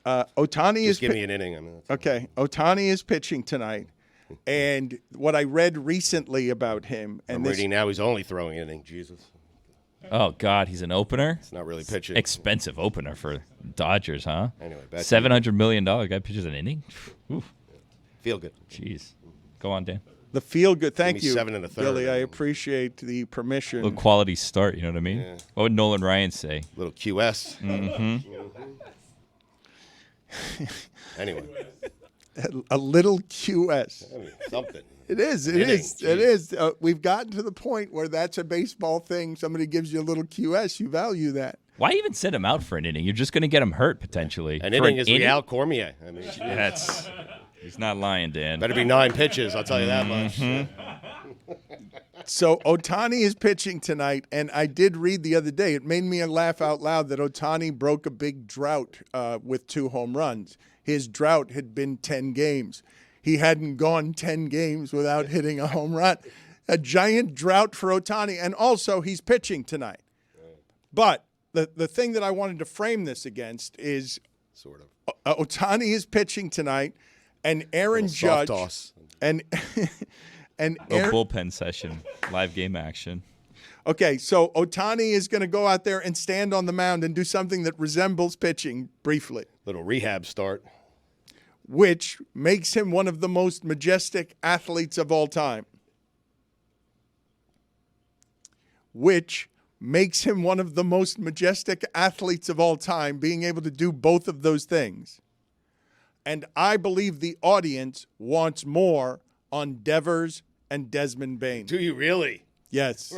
Otani Just give me an inning. Okay, Otani is pitching tonight. And what I read recently about him, and I'm reading now he's only throwing an inning. Jesus. Oh, God, he's an opener? It's not really pitching. Expensive opener for Dodgers, huh? Anyway, back to $700 million guy pitches an inning? Oof. Feel good. Jeez. Go on, Dan. the feel good. Thank you, 7 1/3. Billy. I appreciate the permission. A little quality start, you know what I mean? Yeah. What would Nolan Ryan say? Little QS. Mm-hmm. Anyway. A little QS. I mean, something. It is. It is. It is. We've gotten to the point where that's a baseball thing. Somebody gives you a little QS, you value that. Why even send him out for an inning? You're just going to get him hurt potentially. An inning is Real Cormier. I mean, that's he's not lying, Dan. Better be 9 pitches. I'll tell you that much. So Ohtani is pitching tonight, and I did read the other day. It made me laugh out loud that Ohtani broke a big drought with 2 home runs. His drought had been 10 games. He hadn't gone 10 games without hitting a home run. A giant drought for Ohtani, and also he's pitching tonight. But the thing that I wanted to frame this against is sort of Ohtani is pitching tonight, and Aaron Judge and bullpen session, live game action. Okay, so Ohtani is going to go out there and stand on the mound and do something that resembles pitching briefly. Little rehab start. Which makes him one of the most majestic athletes of all time. Which makes him one of the most majestic athletes of all time, being able to do both of those things. And I believe the audience wants more on Devers and Desmond Bain. Do you really? Yes.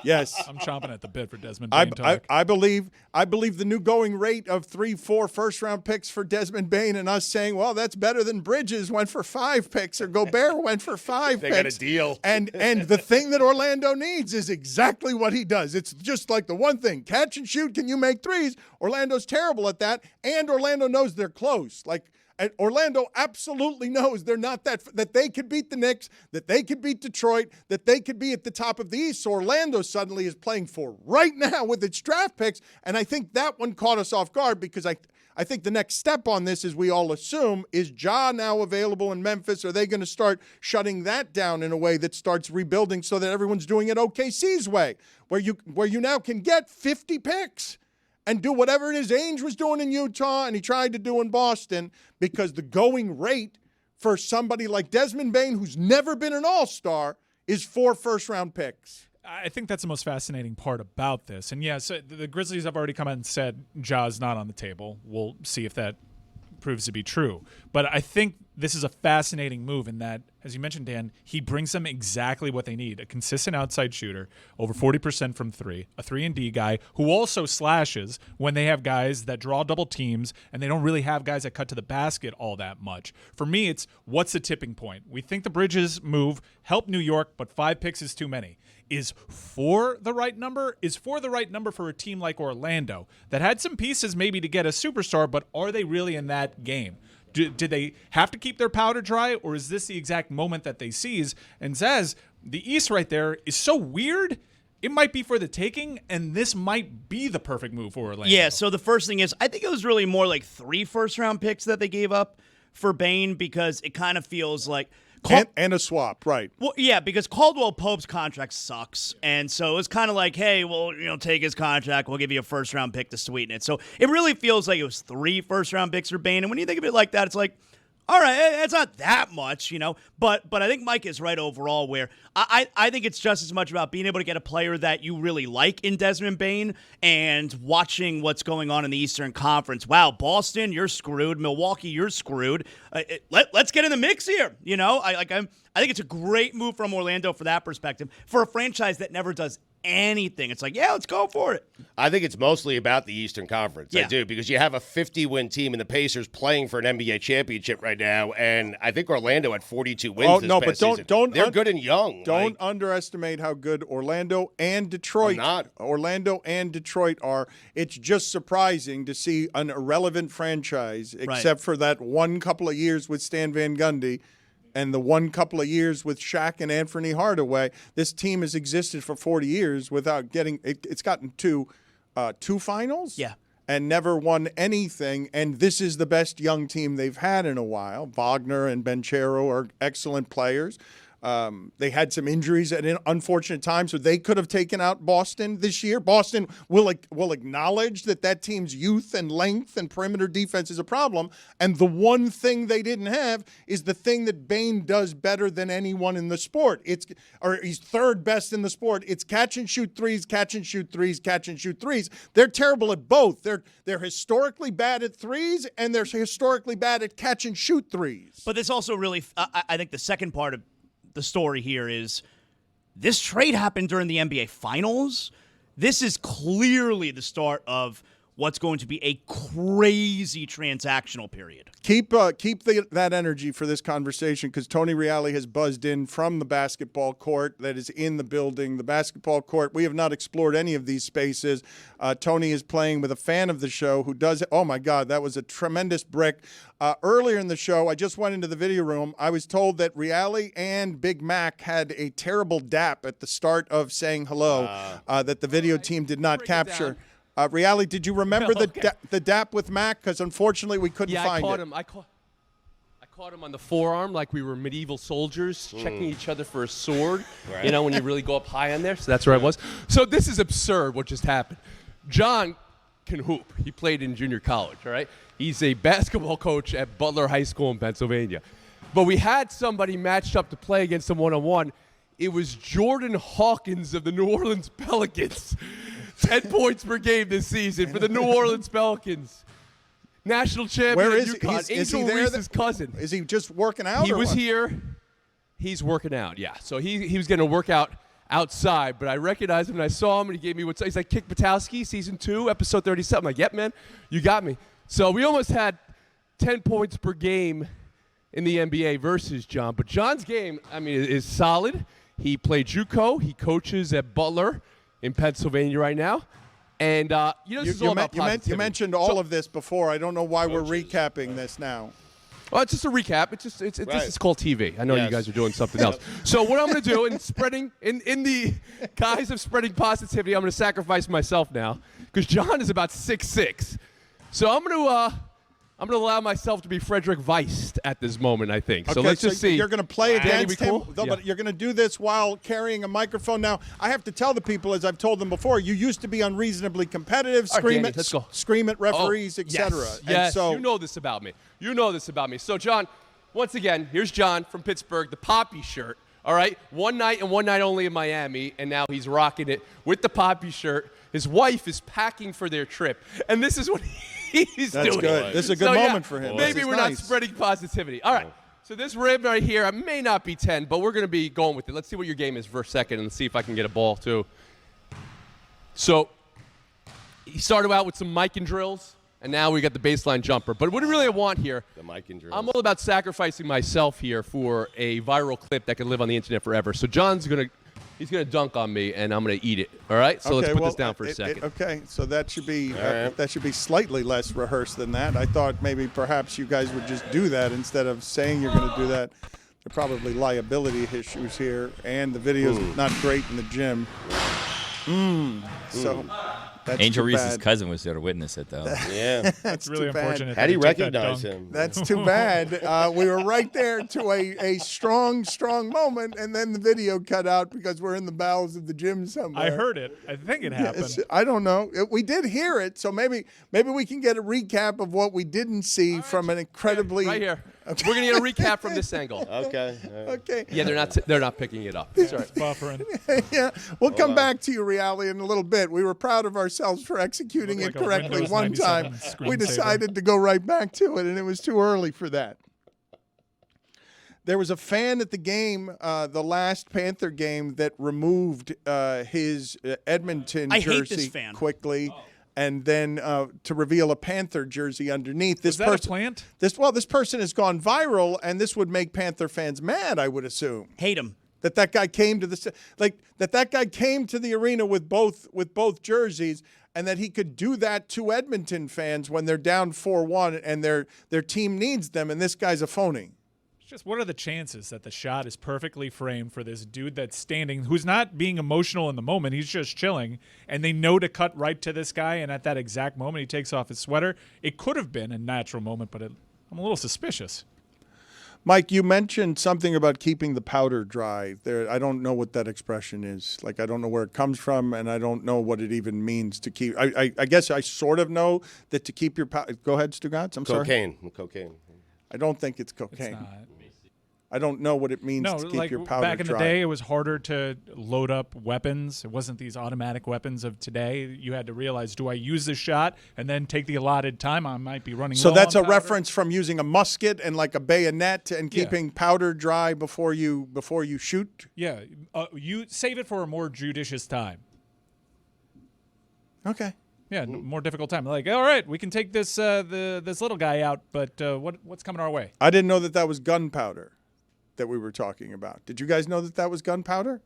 Yes. I'm chomping at the bit for Desmond Bain talk. I believe the new going rate of 3-4 first-round picks for Desmond Bain, and us saying, well, that's better than Bridges went for 5 picks or Gobert went for 5 picks. They got a deal. And the thing that Orlando needs is exactly what he does. It's just like the one thing, catch and shoot, can you make threes? Orlando's terrible at that, and Orlando knows they're close. And Orlando absolutely knows they're not that they could beat the Knicks, that they could beat Detroit, that they could be at the top of the East. So Orlando suddenly is playing for right now with its draft picks, and I think that one caught us off guard because I think the next step on this, as we all assume, is Ja now available in Memphis? Are they going to start shutting that down in a way that starts rebuilding so that everyone's doing it OKC's way, where you now can get 50 picks? And do whatever it is Ainge was doing in Utah and he tried to do in Boston, because the going rate for somebody like Desmond Bain, who's never been an all-star, is 4 first-round picks. I think that's the most fascinating part about this. And yes, the Grizzlies have already come out and said Ja's not on the table. We'll see if that proves to be true. But I think this is a fascinating move in that, as you mentioned, Dan, he brings them exactly what they need. A consistent outside shooter, over 40% from 3, a 3-and-D guy who also slashes when they have guys that draw double teams and they don't really have guys that cut to the basket all that much. For me, it's what's the tipping point? We think the Bridges move helped New York, but 5 picks is too many. Is 4 the right number? Is 4 the right number for a team like Orlando that had some pieces maybe to get a superstar, but are they really in that game? Did they have to keep their powder dry, or is this the exact moment that they seize? And says the East right there is so weird, it might be for the taking, and this might be the perfect move for Orlando. Yeah, so the first thing is, I think it was really more like 3 first-round picks that they gave up for Bain, because it kind of feels like and a swap, right? Well, yeah, because Caldwell Pope's contract sucks, and so it's kind of like, hey, well, take his contract, we'll give you a first-round pick to sweeten it. So it really feels like it was 3 first-round picks for Bain, and when you think of it like that, it's like, all right, it's not that much, But I think Mike is right overall, where I think it's just as much about being able to get a player that you really like in Desmond Bain and watching what's going on in the Eastern Conference. Wow, Boston, you're screwed. Milwaukee, you're screwed. Let's get in the mix here. I think it's a great move from Orlando for that perspective, for a franchise that never does anything. It's like, yeah, let's go for it. I think it's mostly about the Eastern Conference. Yeah. I do, because you have a 50-win team in the Pacers playing for an NBA championship right now, and I think Orlando had 42 wins this past season. They're good and young. Don't underestimate how good Orlando and Detroit are. It's just surprising to see an irrelevant franchise, except for that one couple of years with Stan Van Gundy and the one couple of years with Shaq and Anthony Hardaway. This team has existed for 40 years without getting – it's gotten to 2 finals. Yeah. And never won anything. And this is the best young team they've had in a while. Wagner and Benchero are excellent players. They had some injuries at unfortunate times, so they could have taken out Boston this year. Boston will acknowledge that team's youth and length and perimeter defense is a problem. And the one thing they didn't have is the thing that Bane does better than anyone in the sport. He's third best in the sport. It's catch and shoot threes, catch and shoot threes, catch and shoot threes. They're terrible at both. They're historically bad at threes, and they're historically bad at catch and shoot threes. But this also really, I think the second part of the story here is this trade happened during the NBA Finals. This is clearly the start of what's going to be a crazy transactional period. Keep that energy for this conversation, because Tony Reali has buzzed in from the basketball court that is in the building. The basketball court, we have not explored any of these spaces. Tony is playing with a fan of the show who does, oh my God, that was a tremendous brick. Earlier in the show, I just went into the video room. I was told that Reali and Big Mac had a terrible dap at the start of saying hello that the video team did not capture. Reali, did you remember the dap with Mac? Because unfortunately we couldn't find it. I caught him on the forearm like we were medieval soldiers checking each other for a sword. Right. You know, when you really go up high on there. So that's where I was. So this is absurd what just happened. John can hoop. He played in junior college, all right? He's a basketball coach at Butler High School in Pennsylvania. But we had somebody matched up to play against him one-on-one. It was Jordan Hawkins of the New Orleans Pelicans. 10 points per game this season for the New Orleans Pelicans. National champion. Where is UConn. he? Is he there? Reese's cousin. Is he just working out? He was what? here. He's working out, yeah. So he was going to work out outside, but I recognized him and I saw him and he gave me what's he's like Kick Batowski, season 2, episode 37. I'm like, yep, man, you got me. So we almost had 10 points per game in the NBA versus John. But John's game, I mean, is solid. He played JUCO. He coaches at Butler in Pennsylvania right now. And, this is all about positivity. You mentioned all of this before. I don't know why we're recapping this now. Well, it's just a recap. This is called TV. I know you guys are doing something else. So what I'm going to do in spreading, in the guise of spreading positivity, I'm going to sacrifice myself now because John is about 6'6". So I'm going to allow myself to be Frederick Weist at this moment, I think. So let's just see. You're going to play against him, cool? but you're going to do this while carrying a microphone. Now, I have to tell the people, as I've told them before, you used to be unreasonably competitive, scream at referees, etc. Yes, you know this about me. You know this about me. So, John, once again, here's John from Pittsburgh, the Poppy shirt. All right, one night and one night only in Miami, and now he's rocking it with the Poppy shirt. His wife is packing for their trip, and this is what he's That's doing. good. This is a good moment for him. Maybe we're not spreading positivity. All right, so this rib right here, I may not be 10, but we're going to be going with it. Let's see what your game is for a second and see if I can get a ball, too. So he started out with some mic and drills. And now we got the baseline jumper. But what really I want here, the mic and drills. I'm all about sacrificing myself here for a viral clip that can live on the internet forever. So John's gonna dunk on me, and I'm gonna eat it. All right. So let's put this down for a second. Okay. So that should be slightly less rehearsed than that. I thought maybe perhaps you guys would just do that instead of saying you're going to do that. There are probably liability issues here, and the video's not great in the gym. So. That's Angel Reese's cousin was there to witness it, though. Yeah. That's really too bad. unfortunate. How do you recognize him? That's too bad. We were right there to a strong moment, and then the video cut out because we're in the bowels of the gym somewhere. I heard it. I think it happened. Yes, I don't know. We did hear it, so maybe we can get a recap of what we didn't see from an incredibly... Right here. Okay. We're going to get a recap from this angle. Okay. Okay. Yeah, they're not picking it up. Sorry. Buffering. Yeah, we'll come back to you, Reali, in a little bit. We were proud of ourselves for executing it Like a correctly Windows one time. 97 We screensaver. decided to go right back to it, and it was too early for that. There was a fan at the game, the last Panther game, that removed his Edmonton I hate jersey this fan. quickly. And then to reveal a Panther jersey underneath. Was that a plant? This person has gone viral, and this would make Panther fans mad, I would assume. Hate him. That guy came to that guy came to the arena with both jerseys, and that he could do that to Edmonton fans when they're down 4-1 and their team needs them, and this guy's a phony. Just what are the chances that the shot is perfectly framed for this dude that's standing, who's not being emotional in the moment, he's just chilling, and they know to cut right to this guy, and at that exact moment he takes off his sweater? It could have been a natural moment, but I'm a little suspicious. Mike, you mentioned something about keeping the powder dry. There, I don't know what that expression is. Like, I don't know where it comes from, and I don't know what it even means to keep. I guess I sort of know that to keep your powder. Go ahead, Stugotz. I'm sorry. Cocaine. I don't think it's cocaine. It's not. I don't know what it means to keep your powder dry. Back in the day, it was harder to load up weapons. It wasn't these automatic weapons of today. You had to realize, do I use this shot and then take the allotted time? I might be running So low that's on a powder. reference from using a musket and like a bayonet and keeping powder dry before you shoot? Yeah. You save it for a more judicious time. Okay. Yeah, more difficult time. Like, all right, we can take this this little guy out, but what's coming our way? I didn't know that was gunpowder that we were talking about. Did you guys know that was gunpowder?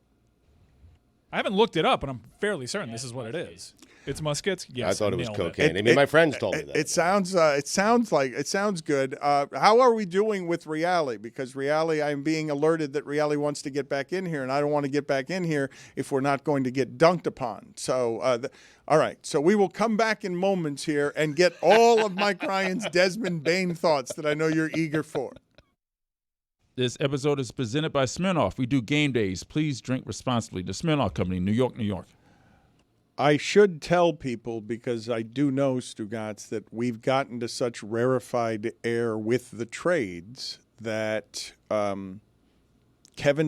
I haven't looked it up, but I'm fairly certain this is what it is. It's muskets. Yes, I thought it was nailed cocaine. I mean, my friends told me that. It sounds good. How are we doing with Reali? Because Reali, I'm being alerted that Reali wants to get back in here, and I don't want to get back in here if we're not going to get dunked upon. So, all right. So we will come back in moments here and get all of Mike Ryan's Desmond Bain thoughts that I know you're eager for. This episode is presented by Smirnoff. We do game days. Please drink responsibly. The Smirnoff Company, New York, New York. I should tell people, because I do know, Stugotz, that we've gotten to such rarefied air with the trades that Kevin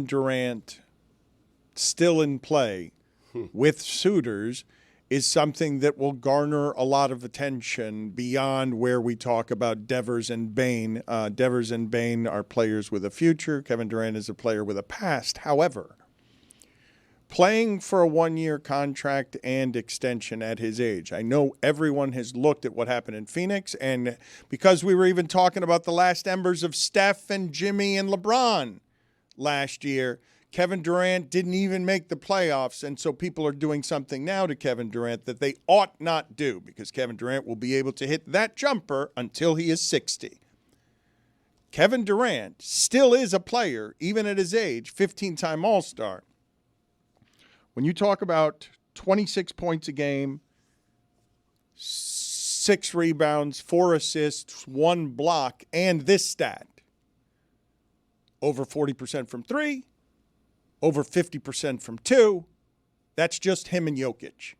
Durant still in play with suitors is something that will garner a lot of attention beyond where we talk about Devers and Bain. Devers and Bain are players with a future. Kevin Durant is a player with a past. However, playing for a one-year contract and extension at his age. I know everyone has looked at what happened in Phoenix, and because we were even talking about the last embers of Steph and Jimmy and LeBron last year, Kevin Durant didn't even make the playoffs, and so people are doing something now to Kevin Durant that they ought not do, because Kevin Durant will be able to hit that jumper until he is 60. Kevin Durant still is a player, even at his age, 15-time All-Star. When you talk about 26 points a game, 6 rebounds, 4 assists, 1 block, and this stat, over 40% from 3, over 50% from 2, that's just him and Jokic.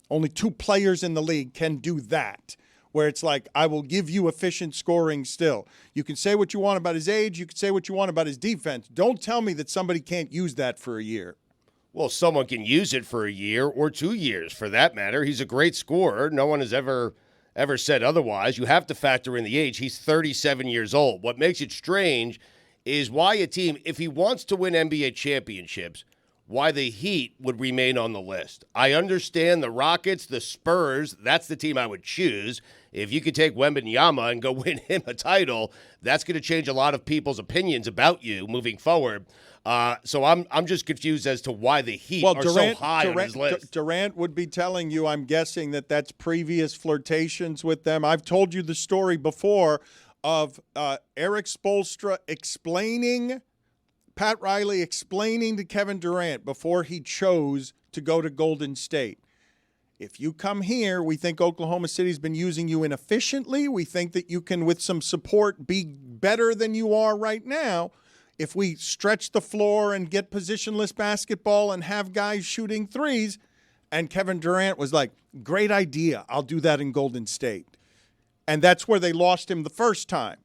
Only 2 players in the league can do that, where it's like, I will give you efficient scoring still. You can say what you want about his age. You can say what you want about his defense. Don't tell me that somebody can't use that for a year. Well, someone can use it for a year or 2 years, for that matter. He's a great scorer. No one has ever said otherwise. You have to factor in the age. He's 37 years old. What makes it strange is why a team, if he wants to win NBA championships, why the Heat would remain on the list. I understand the Rockets, the Spurs, that's the team I would choose. If you could take Wembanyama and go win him a title, that's going to change a lot of people's opinions about you moving forward. So I'm just confused as to why the Heat are so high on his list. Durant would be telling you, I'm guessing, that's previous flirtations with them. I've told you the story before of Eric Spoelstra Pat Riley explaining to Kevin Durant before he chose to go to Golden State. If you come here, we think Oklahoma City's been using you inefficiently. We think that you can, with some support, be better than you are right now. If we stretch the floor and get positionless basketball and have guys shooting threes, and Kevin Durant was like, great idea. I'll do that in Golden State. And that's where they lost him the first time.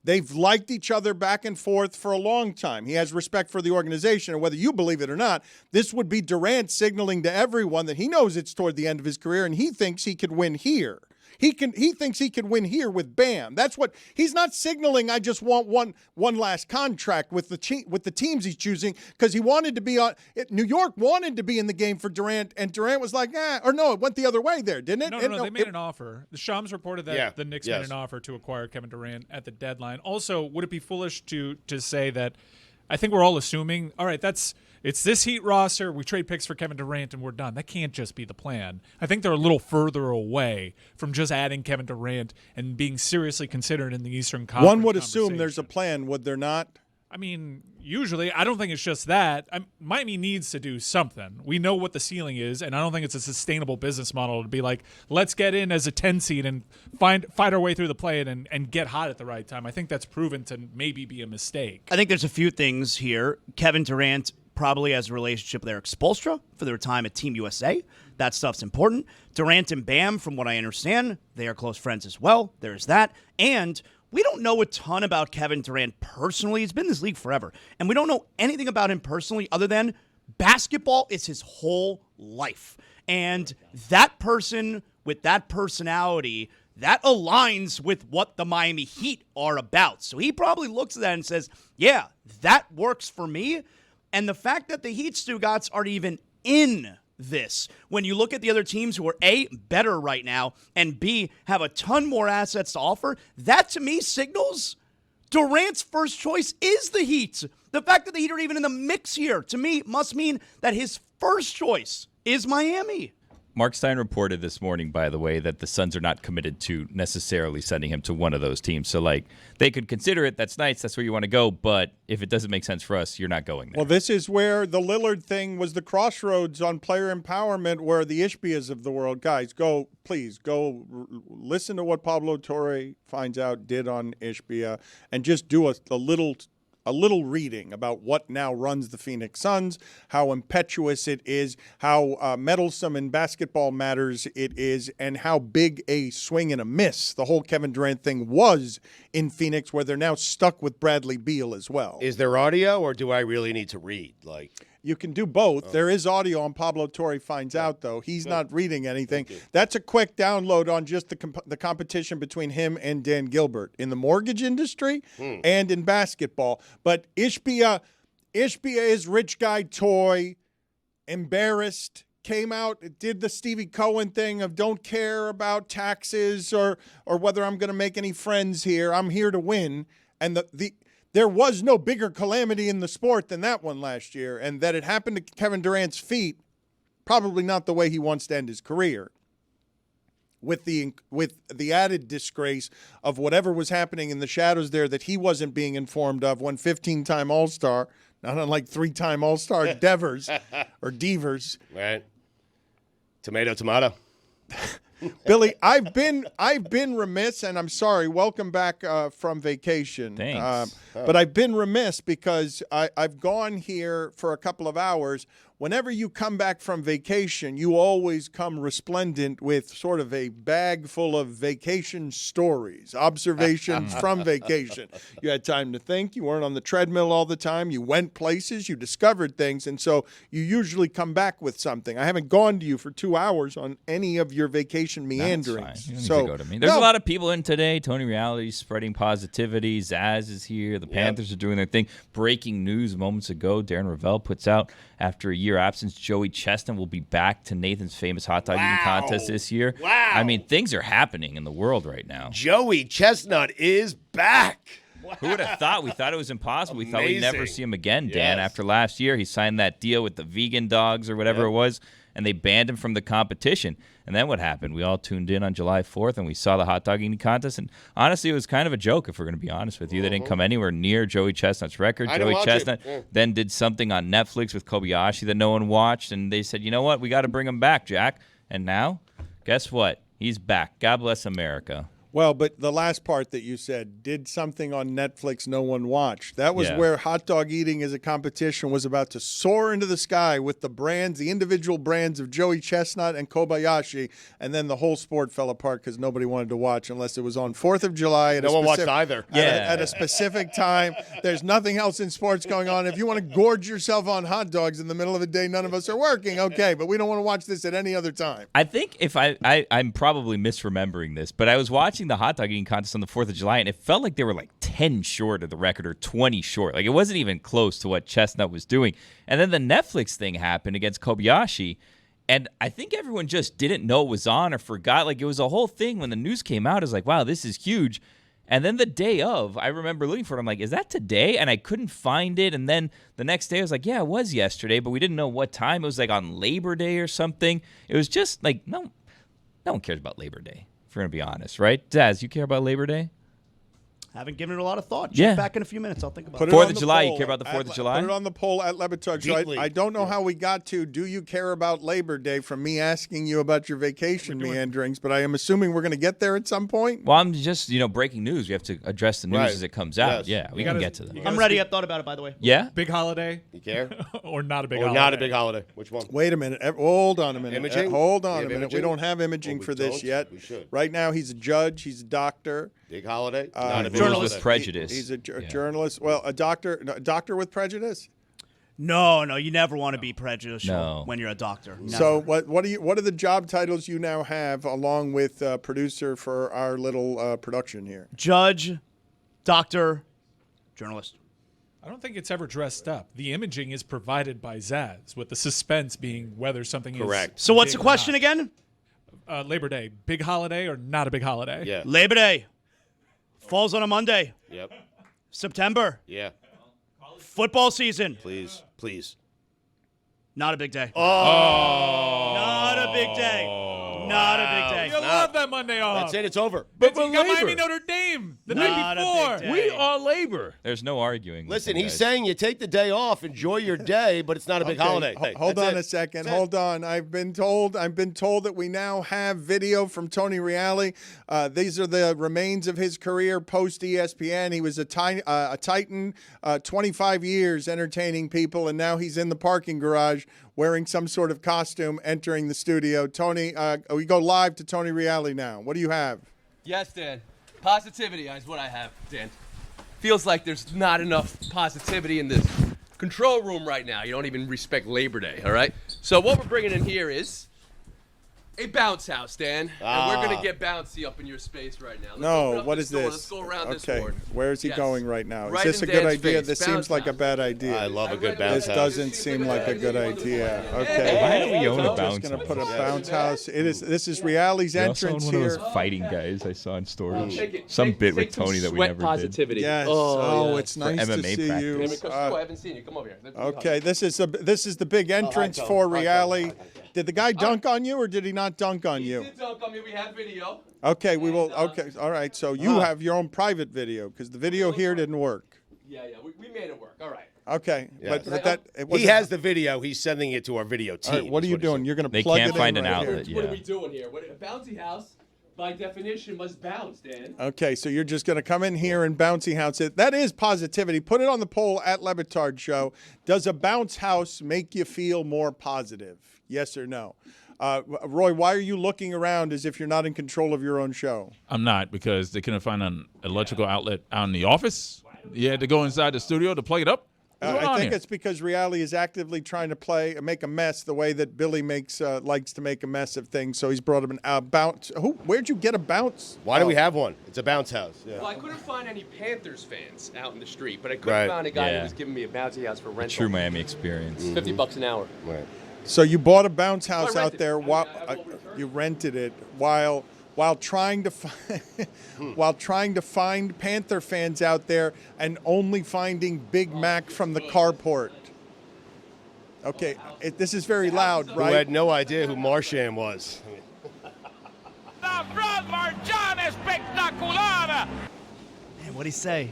They've liked each other back and forth for a long time. He has respect for the organization, and whether you believe it or not, this would be Durant signaling to everyone that he knows it's toward the end of his career and he thinks he could win here. He thinks he could win here with Bam. That's what he's not signaling. I just want one last contract with the teams he's choosing, because he wanted to be on. New York wanted to be in the game for Durant, and Durant was like, or no, it went the other way there, didn't it? No, they made an offer. The Shams reported that the Knicks made an offer to acquire Kevin Durant at the deadline. Also, would it be foolish to say that? I think we're all assuming, all right, that's it's this Heat roster, we trade picks for Kevin Durant, and we're done. That can't just be the plan. I think they're a little further away from just adding Kevin Durant and being seriously considered in the Eastern Conference. One would assume there's a plan, would there not? I mean, usually, I don't think it's just that. Miami needs to do something. We know what the ceiling is, and I don't think it's a sustainable business model to be like, let's get in as a 10 seed and fight our way through the play-in and get hot at the right time. I think that's proven to maybe be a mistake. I think there's a few things here. Kevin Durant probably has a relationship with Eric Spoelstra for their time at Team USA. That stuff's important. Durant and Bam, from what I understand, they are close friends as well. There's that. And we don't know a ton about Kevin Durant personally. He's been in this league forever. And we don't know anything about him personally other than basketball is his whole life. And that person with that personality, that aligns with what the Miami Heat are about. So he probably looks at that and says, yeah, that works for me. And the fact that the Heat, Stugotz, aren't even in this, when you look at the other teams who are A, better right now, and B, have a ton more assets to offer, that to me signals Durant's first choice is the Heat. The fact that the Heat are even in the mix here, to me, must mean that his first choice is Miami. Mark Stein reported this morning, by the way, that the Suns are not committed to necessarily sending him to one of those teams. So, they could consider it. That's nice. That's where you want to go. But if it doesn't make sense for us, you're not going there. Well, this is where the Lillard thing was the crossroads on player empowerment, where the Ishbias of the world, guys, please go listen to what Pablo Torre finds out did on Ishbia and just do a little reading about what now runs the Phoenix Suns, how impetuous it is, how meddlesome in basketball matters it is, and how big a swing and a miss the whole Kevin Durant thing was in Phoenix, where they're now stuck with Bradley Beal as well. Is there audio, or do I really need to read? You can do both. There is audio on Pablo Torre Finds Out, though. He's not reading anything. That's a quick download on just the competition between him and Dan Gilbert in the mortgage industry and in basketball. But Ishbia is rich guy toy, embarrassed, came out, did the Stevie Cohen thing of don't care about taxes or whether I'm going to make any friends here. I'm here to win. And there was no bigger calamity in the sport than that one last year, and that it happened to Kevin Durant's feet, probably not the way he wants to end his career. With the added disgrace of whatever was happening in the shadows there that he wasn't being informed of when 15-time All-Star, not unlike 3-time All-Star Devers or Devers. Right. Tomato. Billy, I've been remiss, and I'm sorry. Welcome back from vacation. Thanks. But I've been remiss because I've gone here for a couple of hours. Whenever you come back from vacation, you always come resplendent with sort of a bag full of vacation stories, observations from vacation. You had time to think. You weren't on the treadmill all the time. You went places. You discovered things. And so you usually come back with something. I haven't gone to you for 2 hours on any of your vacation meanderings. You don't need to go to me. There's a lot of people in today. Tony Reali spreading positivity. Zaz is here. The Panthers are doing their thing. Breaking news moments ago. Darren Ravel puts out, after a year absence, Joey Chestnut will be back to Nathan's famous hot dog eating contest this year. Wow. I mean, things are happening in the world right now. Joey Chestnut is back. Wow. Who would have thought? We thought it was impossible. We thought we'd never see him again, Dan. After last year, he signed that deal with the vegan dogs or whatever it was, and they banned him from the competition. And then what happened? We all tuned in on July 4th, and we saw the hot dog eating contest. And honestly, it was kind of a joke, if we're going to be honest with you. They didn't come anywhere near Joey Chestnut's record. Joey Chestnut then did something on Netflix with Kobayashi that no one watched, and they said, you know what? We got to bring him back, Jack. And now, guess what? He's back. God bless America. Well, but the last part that you said, did something on Netflix no one watched. That was where hot dog eating as a competition was about to soar into the sky with the brands, the individual brands of Joey Chestnut and Kobayashi, and then the whole sport fell apart because nobody wanted to watch unless it was on 4th of July. No one watched either. At a specific time. There's nothing else in sports going on. If you want to gorge yourself on hot dogs in the middle of the day, none of us are working, okay, but we don't want to watch this at any other time. I think if I'm probably misremembering this, but I was watching the hot dog eating contest on the 4th of July, and it felt like they were like 10 short of the record or 20 short. Like, it wasn't even close to what Chestnut was doing. And then the Netflix thing happened against Kobayashi, and I think everyone just didn't know it was on or forgot. Like, it was a whole thing when the news came out. It was like, wow, this is huge. And then the day of, I remember looking for it. I'm like, is that today? And I couldn't find it. And then the next day I was like, yeah, it was yesterday, but we didn't know what time. It was like on Labor Day or something. It was just like, no one cares about Labor Day, if we're going to be honest, right? Daz, you care about Labor Day? Haven't given it a lot of thought. Yeah. Check back in a few minutes. I'll think about it. 4th of July. You care about the 4th of July? Put it on the poll at Le Batard Show. I don't know how we got to, do you care about Labor Day, from me asking you about your vacation meanderings, but I am assuming we're going to get there at some point. Well, I'm just, breaking news. We have to address the news as it comes out. Yes. Yeah, we can get to them. I'm ready. I've thought about it, by the way. Yeah? Big holiday? You care? Or not a big Or holiday? not a big holiday. Which one? Wait a minute. Hold on a minute. Imaging? Hold on We a have minute. imaging? We don't have imaging Oh, we for this don't? yet. We should. Right now, he's a judge. He's a doctor. Big holiday? Not a big Journalist holiday. with prejudice. He's a journalist. Well, a doctor with prejudice. No, you never want to be prejudicial No. when you're a doctor. Never. So what are the job titles you now have along with producer for our little production here? Judge, doctor, journalist. I don't think it's ever dressed up. The imaging is provided by Zaz, with the suspense being whether something is. Correct. So what's the big or question not. again? Labor Day, big holiday or not a big holiday? Yeah. Labor Day. Falls on a Monday. Yep. September. Yeah. Football season. Please. Not a big day. Oh. Not a big day. Not a big day. You love that Monday off. That's it. It's over. But you got Miami Notre Dame the night Not a big before. day. We are labor. There's no arguing. with Listen, him, he's guys. saying you take the day off, enjoy your day, but it's not a big holiday. Hey, Hold that's on it. a second. That's it. Hold on. I've been told that we now have video from Tony Reali. These are the remains of his career post ESPN. He was a Titan, 25 years entertaining people, and now he's in the parking garage wearing some sort of costume, entering the studio. Tony, we go live to Tony Reali now. What do you have? Yes, Dan. Positivity is what I have, Dan. Feels like there's not enough positivity in this control room right now. You don't even respect Labor Day, all right? So what we're bringing in here is a bounce house, Dan. And we're going to get bouncy up in your space right now. Let's open up What this is door. this? Let's go around this Okay, board. where is he Yes. going right now? Right Is this a in good Dan's idea? face. This Bounce seems like a house. bad idea. I love a good This bounce house. doesn't seem like a good idea. Okay. Why do we own a We're bounce just going to put a house? bounce house. This is Reali's We also own entrance one of here. those fighting guys I saw in storage. Take Some take bit with some Tony that we sweat never positivity. Yes. Oh, yeah. It's nice to MMA see practice. you. Hey, come, I haven't seen you. Come over here. Let's Okay, this is the big entrance for Reali. Did the guy dunk on you, or did he not dunk on He you? did dunk on me. We have video. Okay, we will. Okay, all right. So you have your own private video because the video here didn't work. Yeah. We made it work. All right. Okay, Yes. but that it He wasn't- has the video. He's sending it to our video team. All right, what are is you he's doing? saying. You're going to They plug can't it find in an right outlet. here. What are Yeah. we doing here? A bouncy house, by definition, must bounce, Dan. Okay, so you're just going to come in here and bouncy house it. That is positivity. Put it on the poll at Le Batard Show. Does a bounce house make you feel more positive? Yes or no? Roy, why are you looking around as if you're not in control of your own show? I'm not, because they couldn't find an electrical outlet out in the office. You had to go inside the studio to plug it up. What's going I on think here? it's because Reali is actively trying to make a mess the way that Billy likes to make a mess of things. So he's brought him a bounce. Where'd you get a bounce? Why do we have one? It's a bounce house. Yeah. Well, I couldn't find any Panthers fans out in the street, but I could Right. have found a guy Yeah. who was giving me a bouncy house for rental. True Miami experience. $50 an hour. Right. So you bought a bounce house I out rented there it. while I bought it. you rented it while trying to find Panther fans out there and only finding Big Mac from the carport. Okay, this is very loud, Who right? had no idea who Marchand was. The Brad Marchand espectacular! Man, what'd he say?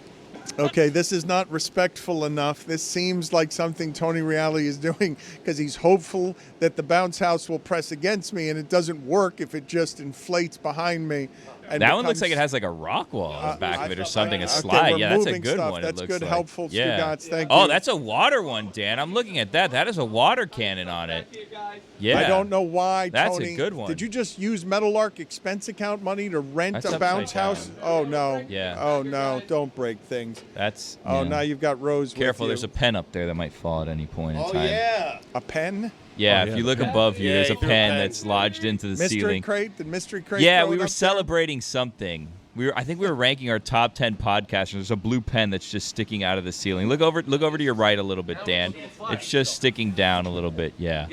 Okay, this is not respectful enough. This seems like something Tony Reali is doing because he's hopeful that the bounce house will press against me, and it doesn't work if it just inflates behind me. And That one looks becomes- like it has like a rock wall on the back of it or something, a okay, slide. we're Yeah, that's a moving good stuff. one. That's it looks good, like. helpful, Yeah. Stugotz. Thank Oh, you. that's a water one, Dan. I'm looking at that. That is a water cannon on it. Yeah. I don't know why, That's a Tony. good one. Did you just use Meadowlark expense account money to rent That's a upside bounce down. house? Oh, no. Yeah. Oh, no. Don't break things. That's. Oh, yeah. now you've got Rose Careful, with you. there's a pen up there that might fall at any point in Oh, time. yeah. A pen? Yeah, Oh, if yeah, you the look pen. above you, Yeah, there's a you threw a pen pen. that's lodged into the Mystery ceiling. Crate? Did Mystery Crate Yeah, throw we it were up there? celebrating something. I think we were ranking our top 10 podcasts. There's a blue pen that's just sticking out of the ceiling. Look over to your right a little bit, Dan. It's just sticking down a little bit. Yeah.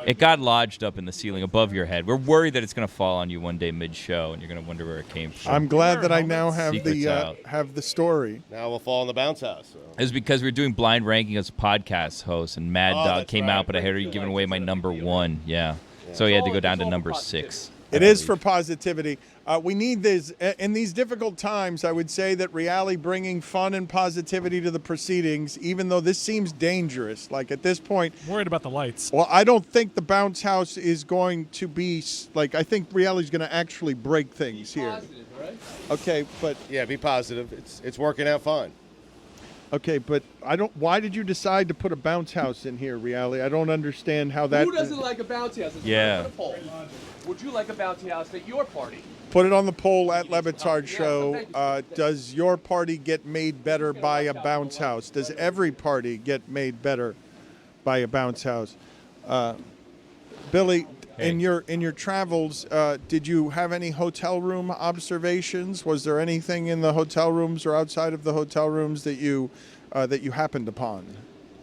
It got lodged up in the ceiling above your head. We're worried that it's going to fall on you one day mid-show, and you're going to wonder where it came from. I'm glad that I now have Secret's have the story. Now we'll fall in the bounce house. So. It was because we were doing blind ranking as a podcast host, and Mad Dog came out, but I had already given away my number 1. Yeah. So he had to go down to number 6. It is for positivity. We need this in these difficult times. I would say that Reali bringing fun and positivity to the proceedings, even though this seems dangerous. Like at this point, I'm worried about the lights. Well, I don't think the bounce house is going to be like. I think Reali's going to actually break things here. Positive, right? Okay, but yeah, be positive. It's working out fine. Okay, but I don't. Why did you decide to put a bounce house in here, Reali? I don't understand how that. Who doesn't like a bouncy house? Yeah. Would you like a bouncy house at your party? Put it on the poll at Le Batard Show. Does your party get made better by a bounce house? Does every party get made better by a bounce house? Billy, in your travels, did you have any hotel room observations? Was there anything in the hotel rooms or outside of the hotel rooms that you happened upon?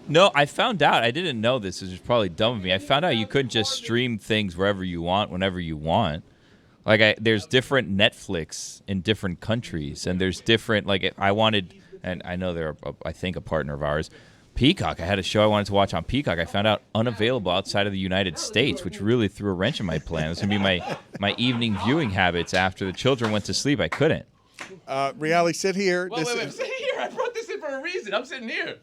No, I found out. I didn't know this. This is probably dumb of me. I found out you couldn't just stream things wherever you want, whenever you want. Like, there's different Netflix in different countries, and there's different, like, I wanted, and I know they're, I think, a partner of ours, Peacock. I had a show I wanted to watch on Peacock. I found out unavailable outside of the United States, which really threw a wrench in my plan. It was going to be my evening viewing habits after the children went to sleep. I couldn't. Reali, sit here. Wait, sit here. I brought this in for a reason. I'm sitting here.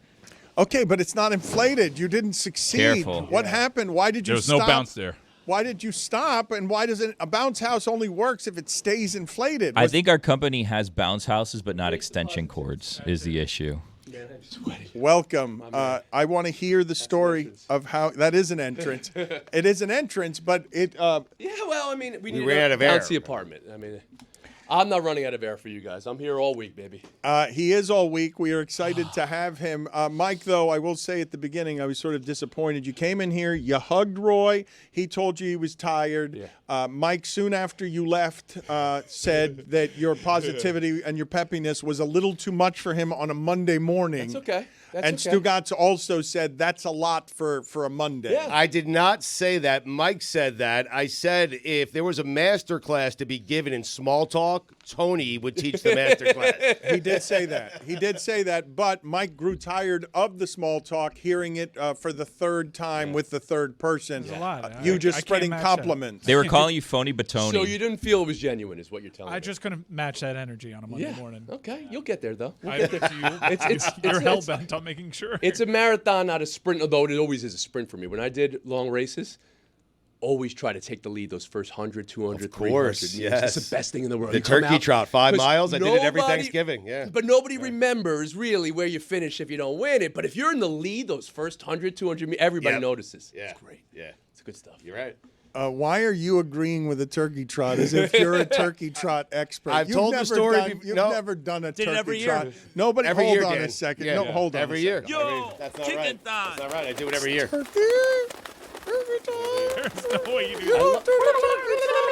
Okay, but it's not inflated. You didn't succeed. Careful. What happened? Why did you There's stop? no bounce there. Why did you stop? And why does a bounce house only works if it stays inflated? I think our company has bounce houses, but not extension cords is the issue. Welcome. I want to hear the story of how that is an entrance. It is an entrance, but it. Yeah, well, I mean, we need ran out a of air. bouncy apartment. I mean, I'm not running out of air for you guys. I'm here all week, baby. He is all week. We are excited to have him. Mike, though, I will say at the beginning, I was sort of disappointed. You came in here, you hugged Roy. He told you he was tired. Yeah. Mike, soon after you left, said that your positivity and your peppiness was a little too much for him on a Monday morning. That's okay. And Stugotz also said that's a lot for a Monday. Yeah. I did not say that. Mike said that. I said if there was a master class to be given in small talk, Tony would teach the master class. He did say that. He did say that, but Mike grew tired of the small talk, hearing it for the third time with the third person. There's a lot. You just I can't spreading match compliments. They were calling you phony Batoni. So you didn't feel it was genuine, is what you're telling me? I just couldn't match that energy on a Monday morning. Okay, you'll get there though. We'll I, get there. you're hell bent on making sure. It's a marathon, not a sprint. Although it always is a sprint for me. When I did long races, always try to take the lead those first 100, 200, Of course, 300. yes. It's the best thing in the world. The You come turkey out- trot, 5 'cause miles. I did it every nobody- Thanksgiving. Yeah. But nobody remembers really where you finish if you don't win it. But if you're in the lead, those first 100, 200, everybody Yep. notices. Yeah. It's great. Yeah. It's good stuff. You're right. Why are you agreeing with a turkey trot as if you're a turkey trot expert? I've You've told the never story done- bef- You've no. never done a Did it turkey every year? trot. Nobody. Every hold year, on Dan. a second. Yeah, No, yeah. hold on. Every a year. second. That's not right. That's not right. I do it every year. Turkey. Every time. There's no way you do that.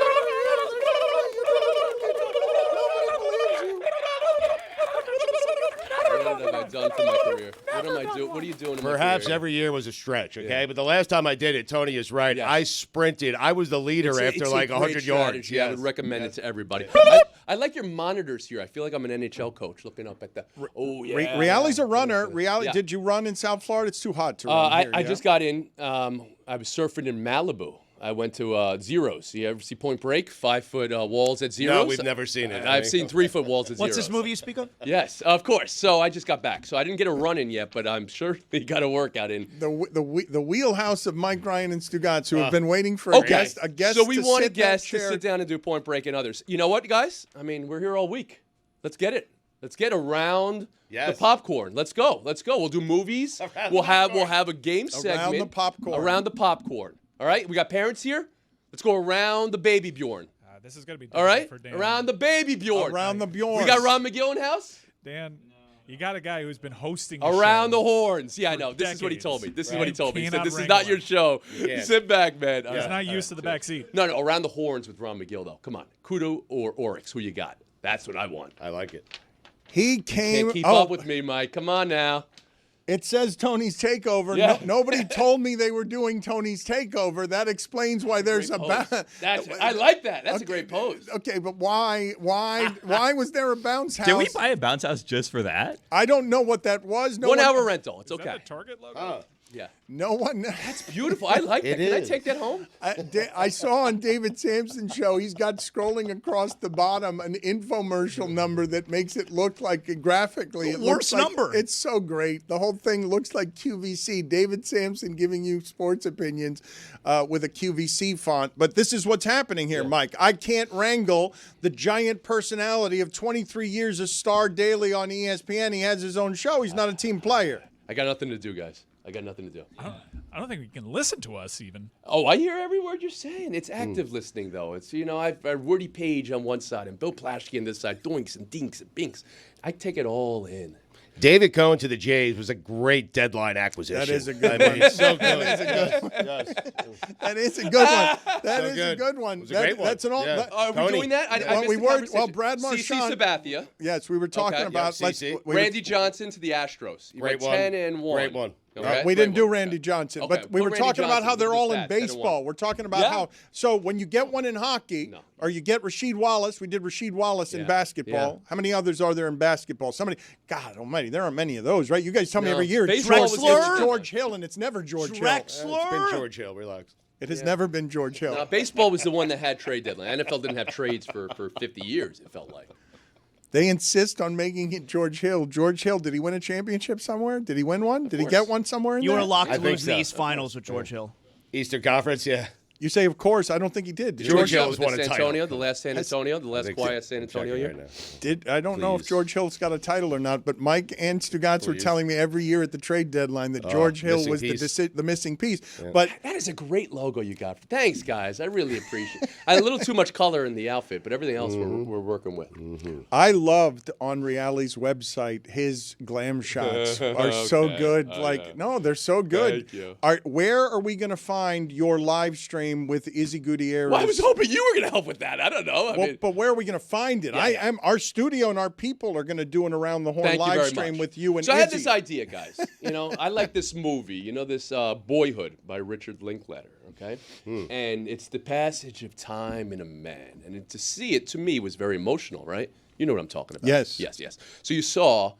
What have I done for my career? What am I doing? What are you doing in my Perhaps career? every year was a stretch, okay? But the last time I did it, Tony is right. Yes. I sprinted. I was the leader after It's like a great 100 yards. strategy. I would Yes. recommend it to everybody. I like your monitors here. I feel like I'm an NHL coach looking up at the. Oh yeah. Reali's a runner. Reali, Yeah. did you run in South Florida? It's too hot to run here. I yeah? just got in. I was surfing in Malibu. I went to Zeros. You ever see Point Break? 5-foot walls at Zeros? No, we've never seen it. I've seen 3-foot walls at Zeros. What's this movie you speak of? Yes, of course. So I just got back. So I didn't get a run in yet, but I'm sure he got a workout in. the wheelhouse of Mike Ryan and Stugotz, who have been waiting for a guest. So we to want a sit that guest to chair. sit down and do Point Break and others. You know what, guys? I mean, we're here all week. Let's get it. Let's get around the popcorn. Let's go. Let's go. We'll do movies. We'll have a game segment Around the popcorn. Around the popcorn. All right. We got parents here. Let's go around the baby Bjorn. This is gonna be All right. for Dan. Around the baby Bjorn. Around the Bjorn. We got Ron McGill in house. Dan, you got a guy who's been hosting Around the the horns. Yeah, I know. This is what he decades. told me. This is Right. what he told me. He said, Cannot this is wrangle not your him. show. can't. Sit back, man. He's not used to the back seat. No, around the horns with Ron McGill, though. Come on. Kudo or Oryx, who you got? That's what I want. I like it. He came. Can't keep up with me, Mike. Come on now. It says Tony's Takeover. Yeah. Nobody told me they were doing Tony's Takeover. That explains why there's a I like that. That's a great pose. Okay, but why was there a bounce house? Did we buy a bounce house just for that? I don't know what that was. No 1 one, hour rental. It's okay. Is that the Target logo? Yeah. No one. That's beautiful. I like that. Can I take that home? I saw on David Sampson's show, he's got scrolling across the bottom an infomercial number that makes it look like graphically. The worst number. It's so great. The whole thing looks like QVC. David Sampson giving you sports opinions with a QVC font. But this is what's happening here, Mike. I can't wrangle the giant personality of 23 years, a star daily on ESPN. He has his own show. He's not a team player. I got nothing to do, guys. I got nothing to do. I don't think you can listen to us even. Oh, I hear every word you're saying. It's active listening, though. It's, I've Wordy Page on one side and Bill Plaschke on this side, doinks and dinks and binks. I take it all in. David Cohn to the Jays was a great deadline acquisition. That is a good one. So good. That is a good one. Yes. That is a good one. That is good. a good one. It was a great one. That's an all. Yeah. Are we doing that? I Well, missed we the were. conversation. Well, Brad Marchand. CC Sabathia. Yes, we were talking Okay, about. yeah, let's- CC. we were- Randy Johnson to the Astros. You Great went one. 10-1. Great one. Okay? we didn't Great do one. Randy Johnson, Okay, but we put were Randy talking about Johnson. how they're Look at all his in stats, 10-1. baseball. We're talking about Yeah. how. So when you get one in hockey, or you get Rasheed Wallace, we did Rasheed Wallace in basketball. Yeah. How many others are there in basketball? Somebody, God Almighty, there aren't many of those, right? You guys tell me No. every year. Baseball was It's George Hill, and it's never George Hill. It's been George Hill. Relax. It has never been George Hill. Baseball was the one that had trade deadline. NFL didn't have trades for 50 years, it felt like. They insist on making it George Hill. George Hill, did he win a championship somewhere? Did he win one? Did he get one somewhere in You there? were locked I to think lose in the so. East Finals with George Hill. Eastern Conference, yeah. You say, of course. I don't think he did. Did George Hill was has won a San title. Antonio, the last San Antonio, the last quiet San Antonio year. I don't know if Please. George Hill's got a title or not, but Mike and Stugotz were Please. telling me every year at the trade deadline that George Hill missing was piece. the missing piece. But That is a great logo you got. Thanks, guys. I really appreciate it. I had a little too much color in the outfit, but everything else we're working with. I loved on Reali's website his glam shots are so Okay. good. Yeah. No, they're so good. Thank you. Where are we going to find your live stream with Izzy Gutierrez? Well, I was hoping you were going to help with that. I don't know. I mean, But where are we going to find it? Our studio and our people are going to do an Around the Horn thank you live very stream much. with you and so Izzy. I had this idea, guys. I like this movie. This Boyhood by Richard Linklater. Okay, and it's the passage of time in a man, and to see it to me was very emotional. Right? You know what I'm talking about? Yes. Yes. So you saw.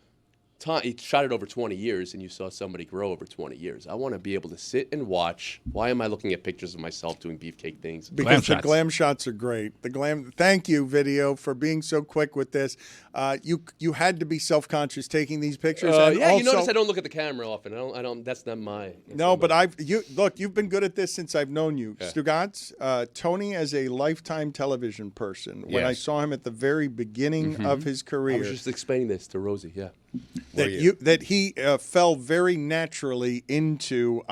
He shot it over 20 years, and you saw somebody grow over 20 years. I want to be able to sit and watch. Why am I looking at pictures of myself doing beefcake things? Because the glam shots are great. Thank you, video, for being so quick with this. You had to be self-conscious taking these pictures. And Yeah, you also, notice I don't look at the camera often. I don't. That's not my. No, but you've been good at this since I've known you. Yeah. Tony, Tony as a lifetime television person, when I saw him at the very beginning of his career. I was just explaining this to Rosie. Yeah. That he fell very naturally into.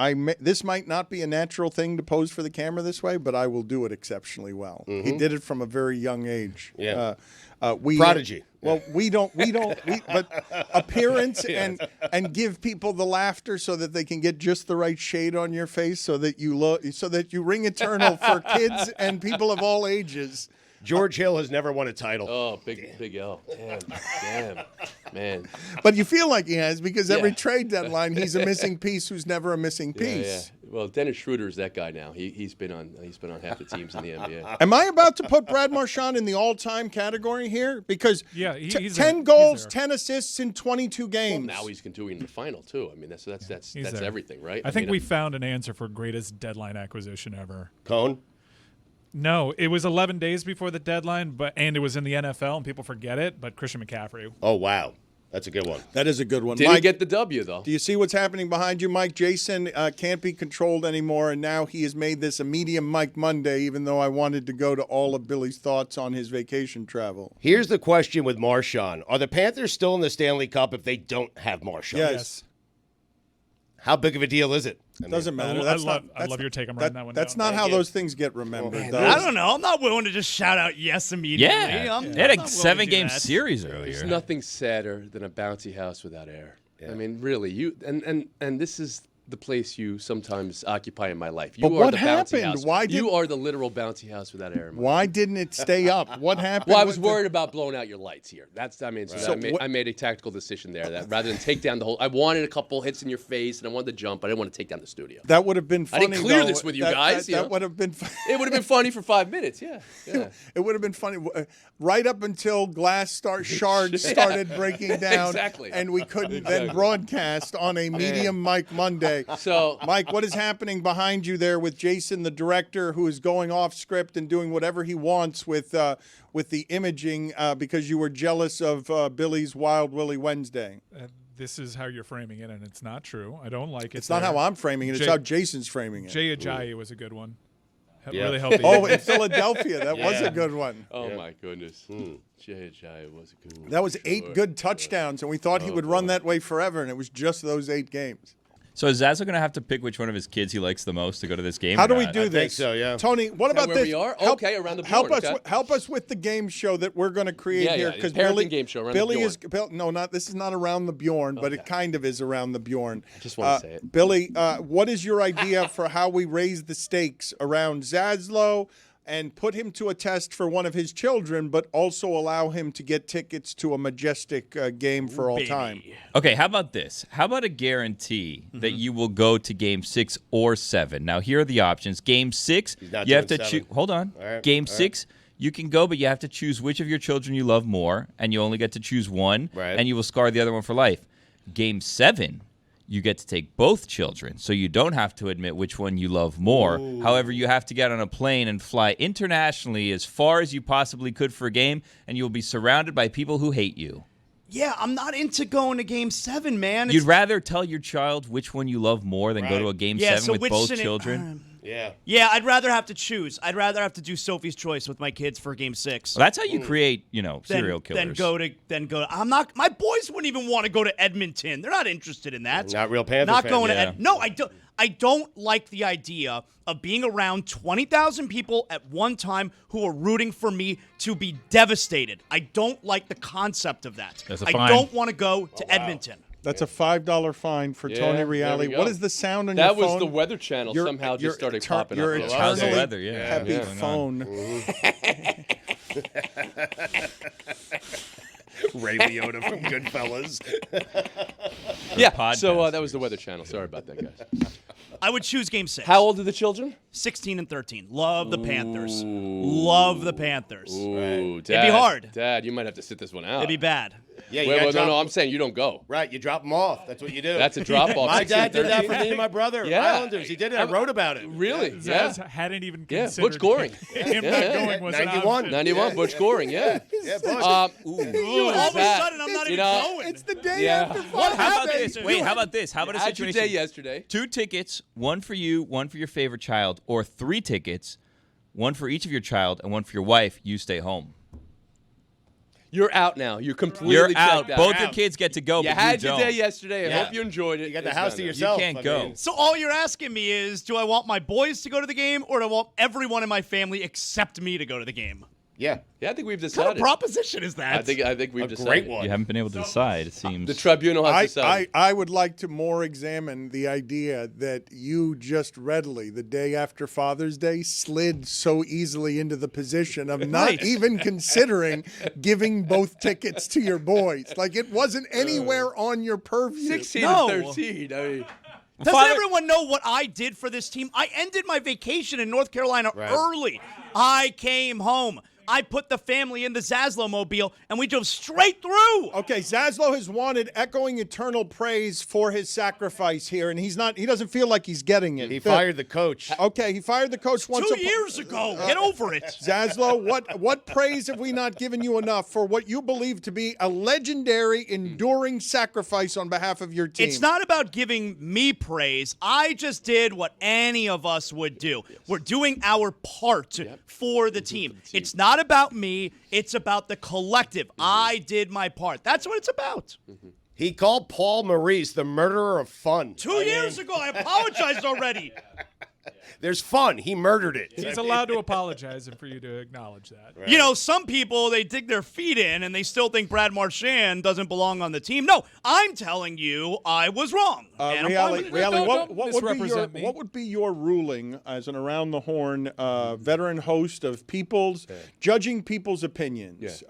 This might not be a natural thing to pose for the camera this way, but I will do it exceptionally well. He did it from a very young age. Yeah. Prodigy. Well, we don't, but appearance and give people the laughter so that they can get just the right shade on your face, so that you ring eternal for kids and people of all ages. George Hill has never won a title. Oh, big L. Damn, man. But you feel like he has, because every trade deadline he's a missing piece who's never a missing piece. Yeah. Well, Dennis Schroeder is that guy now. He's been on half the teams in the NBA. Am I about to put Brad Marchand in the all-time category here? Because he's 10 goals, 10 assists in 22 games. Well, now he's continuing the final too. I mean, that's there. everything, right? I think we found an answer for greatest deadline acquisition ever. Cohn? No, it was 11 days before the deadline, and it was in the NFL, and people forget it, but Christian McCaffrey. Oh, wow. That's a good one. That is a good one. Didn't Mike, get the W, though. do you see what's happening behind you, Mike? Jason can't be controlled anymore, and now he has made this a medium Mike Monday, even though I wanted to go to all of Billy's thoughts on his vacation travel. Here's the question with Marchand. Are the Panthers still in the Stanley Cup if they don't have Marchand? Yes. How big of a deal is it? Doesn't matter. I love your take. I'm writing that one That's down. not how those things get remembered, though. I don't know. I'm not willing to just shout out yes immediately. Yeah. I'm They had not a willing to 7-game do that. series There's earlier. nothing sadder than a bouncy house without air. I mean, really, and this is the place you sometimes occupy in my life. But You are what the bouncy happened? house. You are the literal bouncy house with that air. Why didn't it stay up? What happened? Well, I was worried about blowing out your lights here. I made a tactical decision there that rather than take down the whole, I wanted a couple hits in your face and I wanted to jump, but I didn't want to take down the studio. That would have been funny. I didn't clear though. this with you guys. That would have been. It would have been funny for 5 minutes. Yeah. It would have been funny right up until shards started breaking down. Exactly. And we couldn't then broadcast on a medium mic Monday. So, Mike, what is happening behind you there with Jason, the director, who is going off script and doing whatever he wants with the imaging because you were jealous of Billy's Wild Willy Wednesday? This is how you're framing it, and it's not true. I don't like it. It's not how I'm framing it. It's how Jason's framing it. Jay Ajayi was a good one. Yeah. Really helped. In Philadelphia, that was a good one. Oh my goodness, Jay Ajayi was a good one. That was 8 good touchdowns, and we thought he would run that way forever, and it was just those 8 games. So is Zaslow going to have to pick which one of his kids he likes the most to go to this game? How do we do I this? think so, yeah. Tony, what about where this? we are? Okay, around the help board, us. okay. Help us with the game show that we're going to create here because parenting game show around Billy the Bjorn. is no, not this is not around the Bjorn, but it kind of is around the Bjorn. I just want to say it, Billy. What is your idea for how we raise the stakes around Zaslow? And put him to a test for one of his children, but also allow him to get tickets to a majestic game for all time. Okay, how about this? How about a guarantee that you will go to Game 6 or 7? Now, here are the options. Game 6, you have to choose. Hold on. Right, Game 6, you can go, but you have to choose which of your children you love more, and you only get to choose one, and you will scar the other one for life. Game 7, you get to take both children, so you don't have to admit which one you love more. Ooh. However, you have to get on a plane and fly internationally as far as you possibly could for a game, and you'll be surrounded by people who hate you. Yeah, I'm not into going to Game 7, man. You'd rather tell your child which one you love more than go to a Game 7 with both children? Yeah, I'd rather have to choose. I'd rather have to do Sophie's Choice with my kids for Game 6. Well, that's how you create, serial killers. Then go. I'm not. My boys wouldn't even want to go to Edmonton. They're not interested in that. Not real Panther Not fans, going yeah. to. No, I don't. I don't like the idea of being around 20,000 people at one time who are rooting for me to be devastated. I don't like the concept of that. That's a I fine. don't want to go to Edmonton. That's a $5 fine for Tony Reali. What is the sound on your phone? That was the Weather Channel somehow just started popping your up. How's the eternally weather? heavy phone. Ray Liotta from Goodfellas. So that was the Weather Channel. Sorry about that, guys. I would choose Game 6. How old are the children? 16 and 13. Love the Panthers. Love the Panthers. Ooh, Dad, it'd be hard. Dad, you might have to sit this one out. It'd be bad. Yeah, you no, I'm saying you don't go. Right, you drop them off. That's what you do. That's a drop-off. My dad did that for me and my brother. Yeah. Islanders. He did it. I wrote about it. Really? Zaz hadn't even considered Butch Goring. him not going was 91. 91, Butch Goring, yeah. Yeah, Butch. All of a sudden, I'm not even going. It's the day after Father's How about Day. this? Wait, how about this? How about a Had your situation? day yesterday. 2 tickets, one for you, one for your favorite child, or 3 tickets, one for each of your child and one for your wife. You stay home. You're out now. You're completely You're checked out. out. Both your kids get to go, You but had you your don't. day yesterday. I Yeah. hope you enjoyed it. You got the It's house done to now. yourself. You can't I go. mean, So all you're asking me is, do I want my boys to go to the game, or do I want everyone in my family except me to go to the game? Yeah. Yeah, I think we've What kind decided. of proposition is that? I think we've A decided. great one. You haven't been able to decide, it seems. The tribunal has decided. I would like to more examine the idea that you just readily, the day after Father's Day, slid so easily into the position of not even considering giving both tickets to your boys. Like it wasn't anywhere on your purview. 16 No. and 13. I mean, Doesn't everyone know what I did for this team? I ended my vacation in North Carolina early. I came home. I put the family in the Zaslow mobile, and we drove straight through. Okay, Zaslow has wanted echoing eternal praise for his sacrifice here, and he doesn't feel like he's getting it. He fired the coach. Okay, he fired the coach once. 2 years ago. Get over it. Zaslow, what praise have we not given you enough for what you believe to be a legendary, enduring sacrifice on behalf of your team? It's not about giving me praise. I just did what any of us would do. We're doing our part for the team. It's not about me. It's about the collective. I did my part. That's what it's about. He called Paul Maurice the murderer of fun. 2 years ago, I apologized already. There's fun. He murdered it. He's allowed to apologize and for you to acknowledge that. Right. You know, some people, they dig their feet in and they still think Brad Marchand doesn't belong on the team. No, I'm telling you I was wrong. And I'm fine with it. Reali, what would be your ruling as an around-the-horn veteran host of judging people's opinions?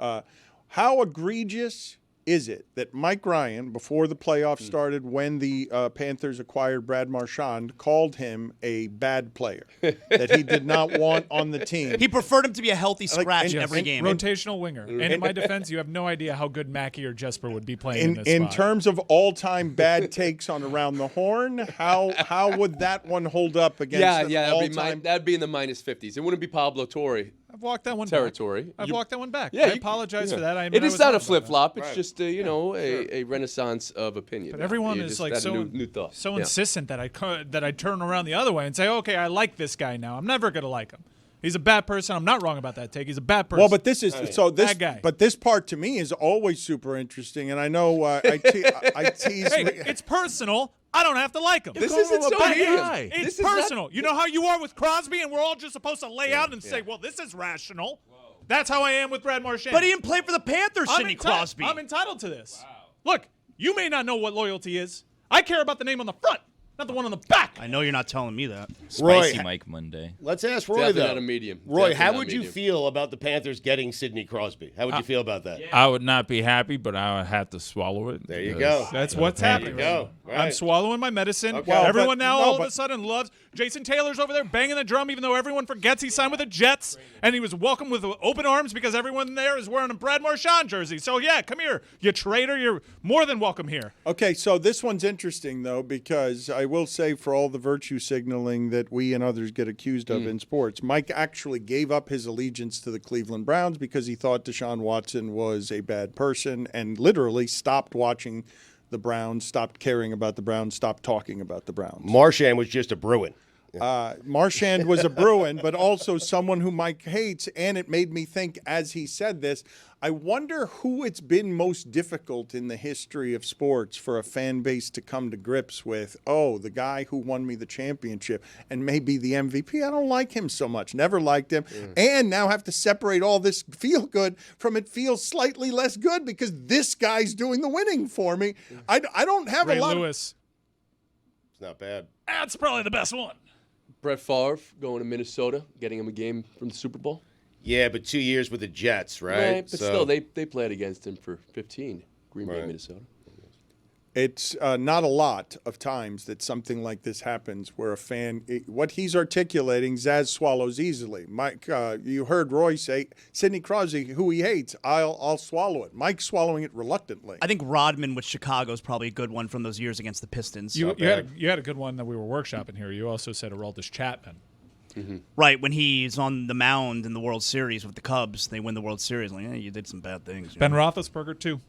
How egregious is it that Mike Ryan, before the playoffs started, when the Panthers acquired Brad Marchand, called him a bad player that he did not want on the team? He preferred him to be a healthy scratch in every game. Rotational winger. And in my defense, you have no idea how good Mackey or Jesper would be playing in this In spot. terms of all-time bad takes on Around the Horn, how would that one hold up against that'd be in the minus 50s. It wouldn't be Pablo Torre. I've walked that one territory. back. I've walked that one back. Yeah, I apologize for that. It is not a flip-flop. It's just a renaissance of opinion. But everyone is like so insistent that I turn around the other way and say, okay, I like this guy now. I'm never going to like him. He's a bad person. I'm not wrong about that take. He's a bad person. Well, but this is bad guy. But this part to me is always super interesting, and I know I tease. Hey, it's personal. I don't have to like him. This isn't so guy. It's personal. You know how you are with Crosby, and we're all just supposed to lay out and say, well, this is rational. That's how I am with Brad Marchand. But he didn't play for the Panthers, Sidney Crosby. I'm entitled to this. Wow. Look, you may not know what loyalty is. I care about the name on the front, not the one on the back. I know you're not telling me that. Spicy Mike Monday. Let's ask Roy, Definitely though. not a medium. Roy, Definitely how not would you medium. feel about the Panthers getting Sidney Crosby? How would you feel about that? I would not be happy, but I would have to swallow it. There you go. That's what's happening. There you go. I'm Right. swallowing my medicine. Okay. Well, Everyone but- now no, all of but- a sudden loves Jason Taylor's over there banging the drum, even though everyone forgets he signed with the Jets, and he was welcomed with open arms because everyone there is wearing a Brad Marchand jersey. So yeah, come here, you traitor. You're more than welcome here. Okay, so this one's interesting, though, because I will say for all the virtue signaling that we and others get accused of in sports, Mike actually gave up his allegiance to the Cleveland Browns because he thought Deshaun Watson was a bad person and literally stopped watching the Browns, stopped caring about the Browns, stopped talking about the Browns. Marchand was just a Bruin. Marchand was a Bruin, but also someone who Mike hates, and it made me think as he said this, I wonder who it's been most difficult in the history of sports for a fan base to come to grips with, oh, the guy who won me the championship and maybe the MVP, I don't like him so much, never liked him, and now have to separate all this feel good from it feels slightly less good because this guy's doing the winning for me. I don't have Ray a lot Lewis. It's not bad. That's probably the best one. Brett Favre going to Minnesota, getting him a game from the Super Bowl. Yeah, but 2 years with the Jets, right? But still, they played against him for 15. Green Bay, Right. Minnesota. It's not a lot of times that something like this happens where a fan, what he's articulating, Zaz swallows easily. Mike, you heard Roy say, Sidney Crosby, who he hates, I'll swallow it. Mike's swallowing it reluctantly. I think Rodman with Chicago is probably a good one from those years against the Pistons. You had a good one that we were workshopping here. You also said Aroldis Chapman. Right, when he's on the mound in the World Series with the Cubs, they win the World Series. Like, you did some bad things. Ben Roethlisberger, too.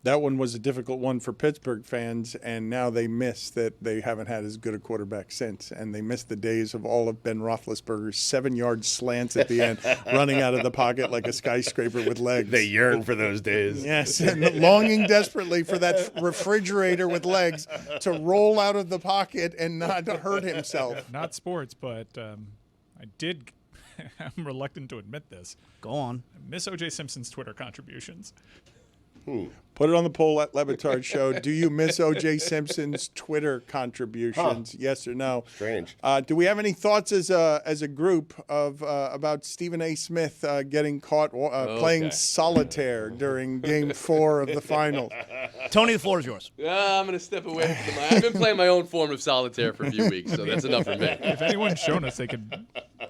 That one was a difficult one for Pittsburgh fans, and now they miss that they haven't had as good a quarterback since, and they miss the days of all of Ben Roethlisberger's 7-yard slants at the end, running out of the pocket like a skyscraper with legs. They yearn for those days. Yes, and longing desperately for that refrigerator with legs to roll out of the pocket and not hurt himself. Not sports, but I did. I'm reluctant to admit this. Go on. I miss O.J. Simpson's Twitter contributions. Put it on the poll at Le Batard Show. Do you miss O.J. Simpson's Twitter contributions? Yes or no? Strange. Do we have any thoughts as a group of about Stephen A. Smith getting caught playing solitaire during Game 4 of the final? Tony, the floor is yours. I'm going to step away from I've been playing my own form of solitaire for a few weeks, so that's enough for me. If anyone's shown us they could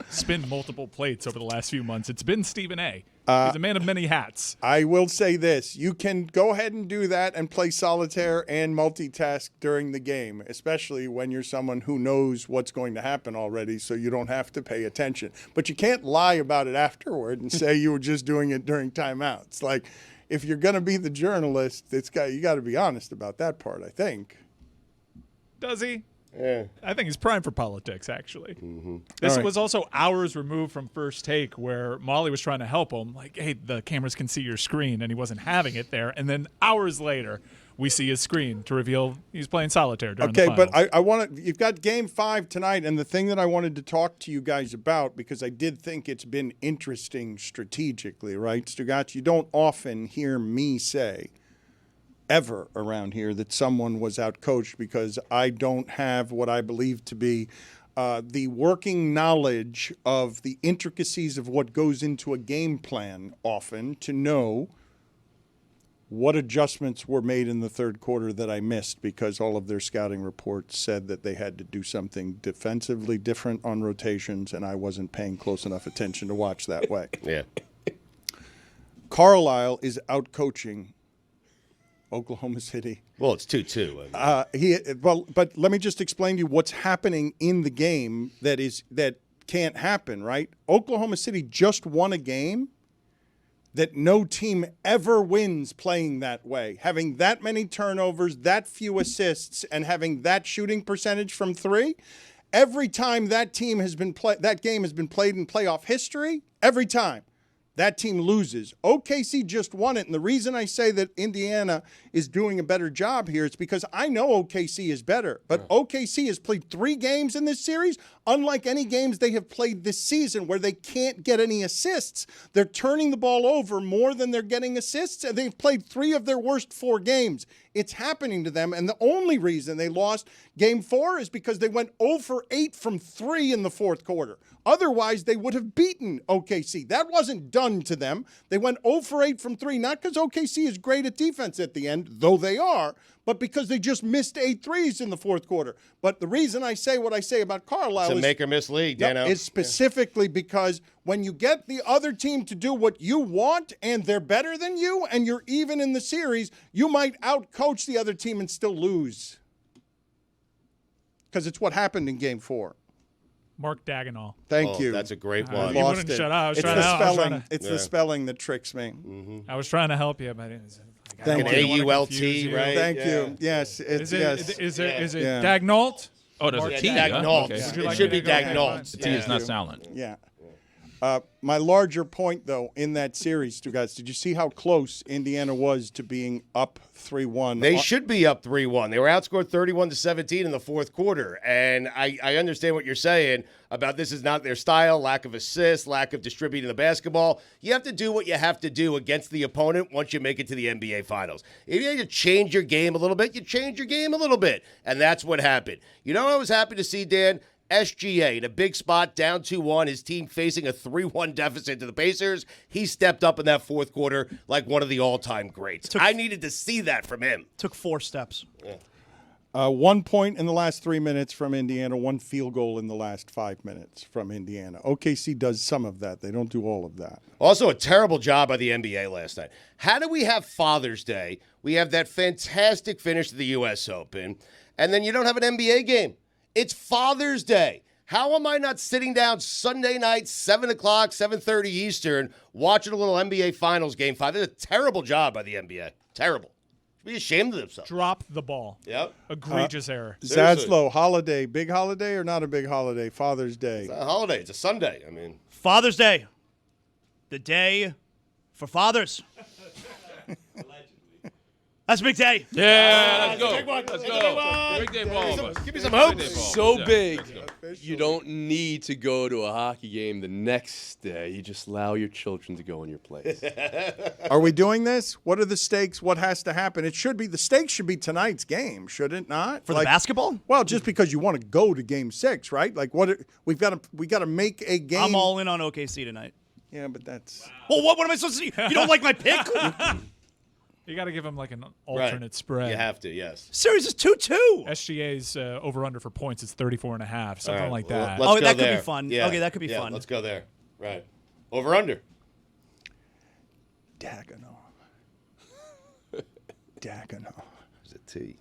spin multiple plates over the last few months, it's been Stephen A. He's a man of many hats. I will say this. You can go ahead and do that and play solitaire and multitask during the game, especially when you're someone who knows what's going to happen already, so you don't have to pay attention. But you can't lie about it afterward and say you were just doing it during timeouts. Like, if you're going to be the journalist, you got to be honest about that part, I think. Does he? I think he's prime for politics, actually. Mm-hmm. This was also hours removed from First Take, where Molly was trying to help him. Like, hey, the cameras can see your screen, and he wasn't having it there. And then hours later, we see his screen to reveal he's playing solitaire during the finals. But I want to. You've got Game 5 tonight, and the thing that I wanted to talk to you guys about, because I did think it's been interesting strategically, right, Stugotz? You don't often hear me say ever around here that someone was outcoached, because I don't have what I believe to be the working knowledge of the intricacies of what goes into a game plan often to know what adjustments were made in the third quarter that I missed, because all of their scouting reports said that they had to do something defensively different on rotations, and I wasn't paying close enough attention to watch that way. Yeah. Carlisle is outcoaching Oklahoma City. Well, it's 2-2. I mean. But let me just explain to you what's happening in the game that can't happen, right? Oklahoma City just won a game that no team ever wins playing that way. Having that many turnovers, that few assists, and having that shooting percentage from three, every time that team has been that game has been played in playoff history, every time that team loses. OKC just won it, and the reason I say that Indiana is doing a better job here is because I know OKC is better, but OKC has played 3 games in this series, unlike any games they have played this season where they can't get any assists. They're turning the ball over more than they're getting assists, and they've played 3 of their worst 4 games. It's happening to them, and the only reason they lost Game 4 is because they went 0 for 8 from 3 in the fourth quarter. Otherwise, they would have beaten OKC. That wasn't done to them. They went 0 for 8 from 3, not because OKC is great at defense at the end, though they are, but because they just missed 8 threes in the fourth quarter. But the reason I say what I say about Carlisle It's a make-or-miss league, Dano. is specifically because when you get the other team to do what you want and they're better than you and you're even in the series, you might outcoach the other team and still lose. Because it's what happened in Game 4. Mark Dagenal. Thank you. That's a great one. You wouldn't shut up. It's the spelling. It's the spelling that tricks me. Mm-hmm. I was trying to help you, but Thank you. you. A-U-L-T, right? Thank you. Yes. Is it Yeah. Dagnault? Oh, there's a T. Dagnault. Okay. It should be Dagnault. The T is not silent. Yeah. My larger point, though, in that series, guys, did you see how close Indiana was to being up 3-1? They should be up 3-1. They were outscored 31-17 in the fourth quarter. And I understand what you're saying about this is not their style, lack of assists, lack of distributing the basketball. You have to do what you have to do against the opponent once you make it to the NBA Finals. If you need to change your game a little bit, you change your game a little bit. And that's what happened. You know what I was happy to see, Dan? SGA in a big spot, down 2-1, his team facing a 3-1 deficit to the Pacers. He stepped up in that fourth quarter like one of the all-time greats. I needed to see that from him. Took 4 steps. Yeah. 1 point in the last 3 minutes from Indiana, 1 field goal in the last 5 minutes from Indiana. OKC does some of that. They don't do all of that. Also, a terrible job by the NBA last night. How do we have Father's Day? We have that fantastic finish to the U.S. Open, and then you don't have an NBA game. It's Father's Day. How am I not sitting down Sunday night, 7 o'clock, 7:30 Eastern, watching a little NBA Finals Game 5? That's a terrible job by the NBA. Terrible. Should be ashamed of themselves. Drop the ball. Yep. Egregious error. Zaslow, holiday. Big holiday or not a big holiday? Father's Day. It's not a holiday. It's a Sunday. I mean, Father's Day. The day for fathers. That's a big day. Yeah, let's go. Big one. Let's go. Big day for all of us. Give me some hope. So big, you don't need to go to a hockey game the next day. You just allow your children to go in your place. Are we doing this? What are the stakes? What has to happen? It should be, the stakes should be tonight's game, should it not? For the basketball? Well, just because you want to go to Game 6, right? Like we got to make a game. I'm all in on OKC tonight. Yeah, but that's. Well, what am I supposed to do? You don't like my pick? You got to give him like an alternate spread. You have to, yes. Series is 2-2. SGA's over-under for points is 34.5, something right, like well, that. let's go that there. could be fun. Yeah. Okay, that could be fun. Let's go there. Right. Over under. Dagenham. There's a T.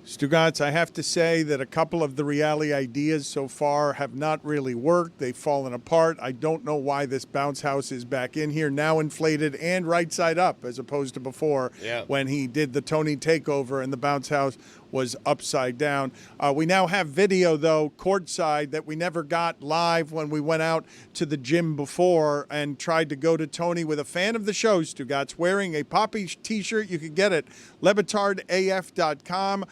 Stugotz, I have to say that a couple of the Reali ideas so far have not really worked. They've fallen apart. I don't know why this bounce house is back in here, now inflated and right side up, as opposed to before when he did the Tony takeover and the bounce house was upside down. We now have video, though, courtside that we never got live when we went out to the gym before and tried to go to Tony with a fan of the show, Stugotz, wearing a Poppy t-shirt. You could get it, LeBatardAF.com.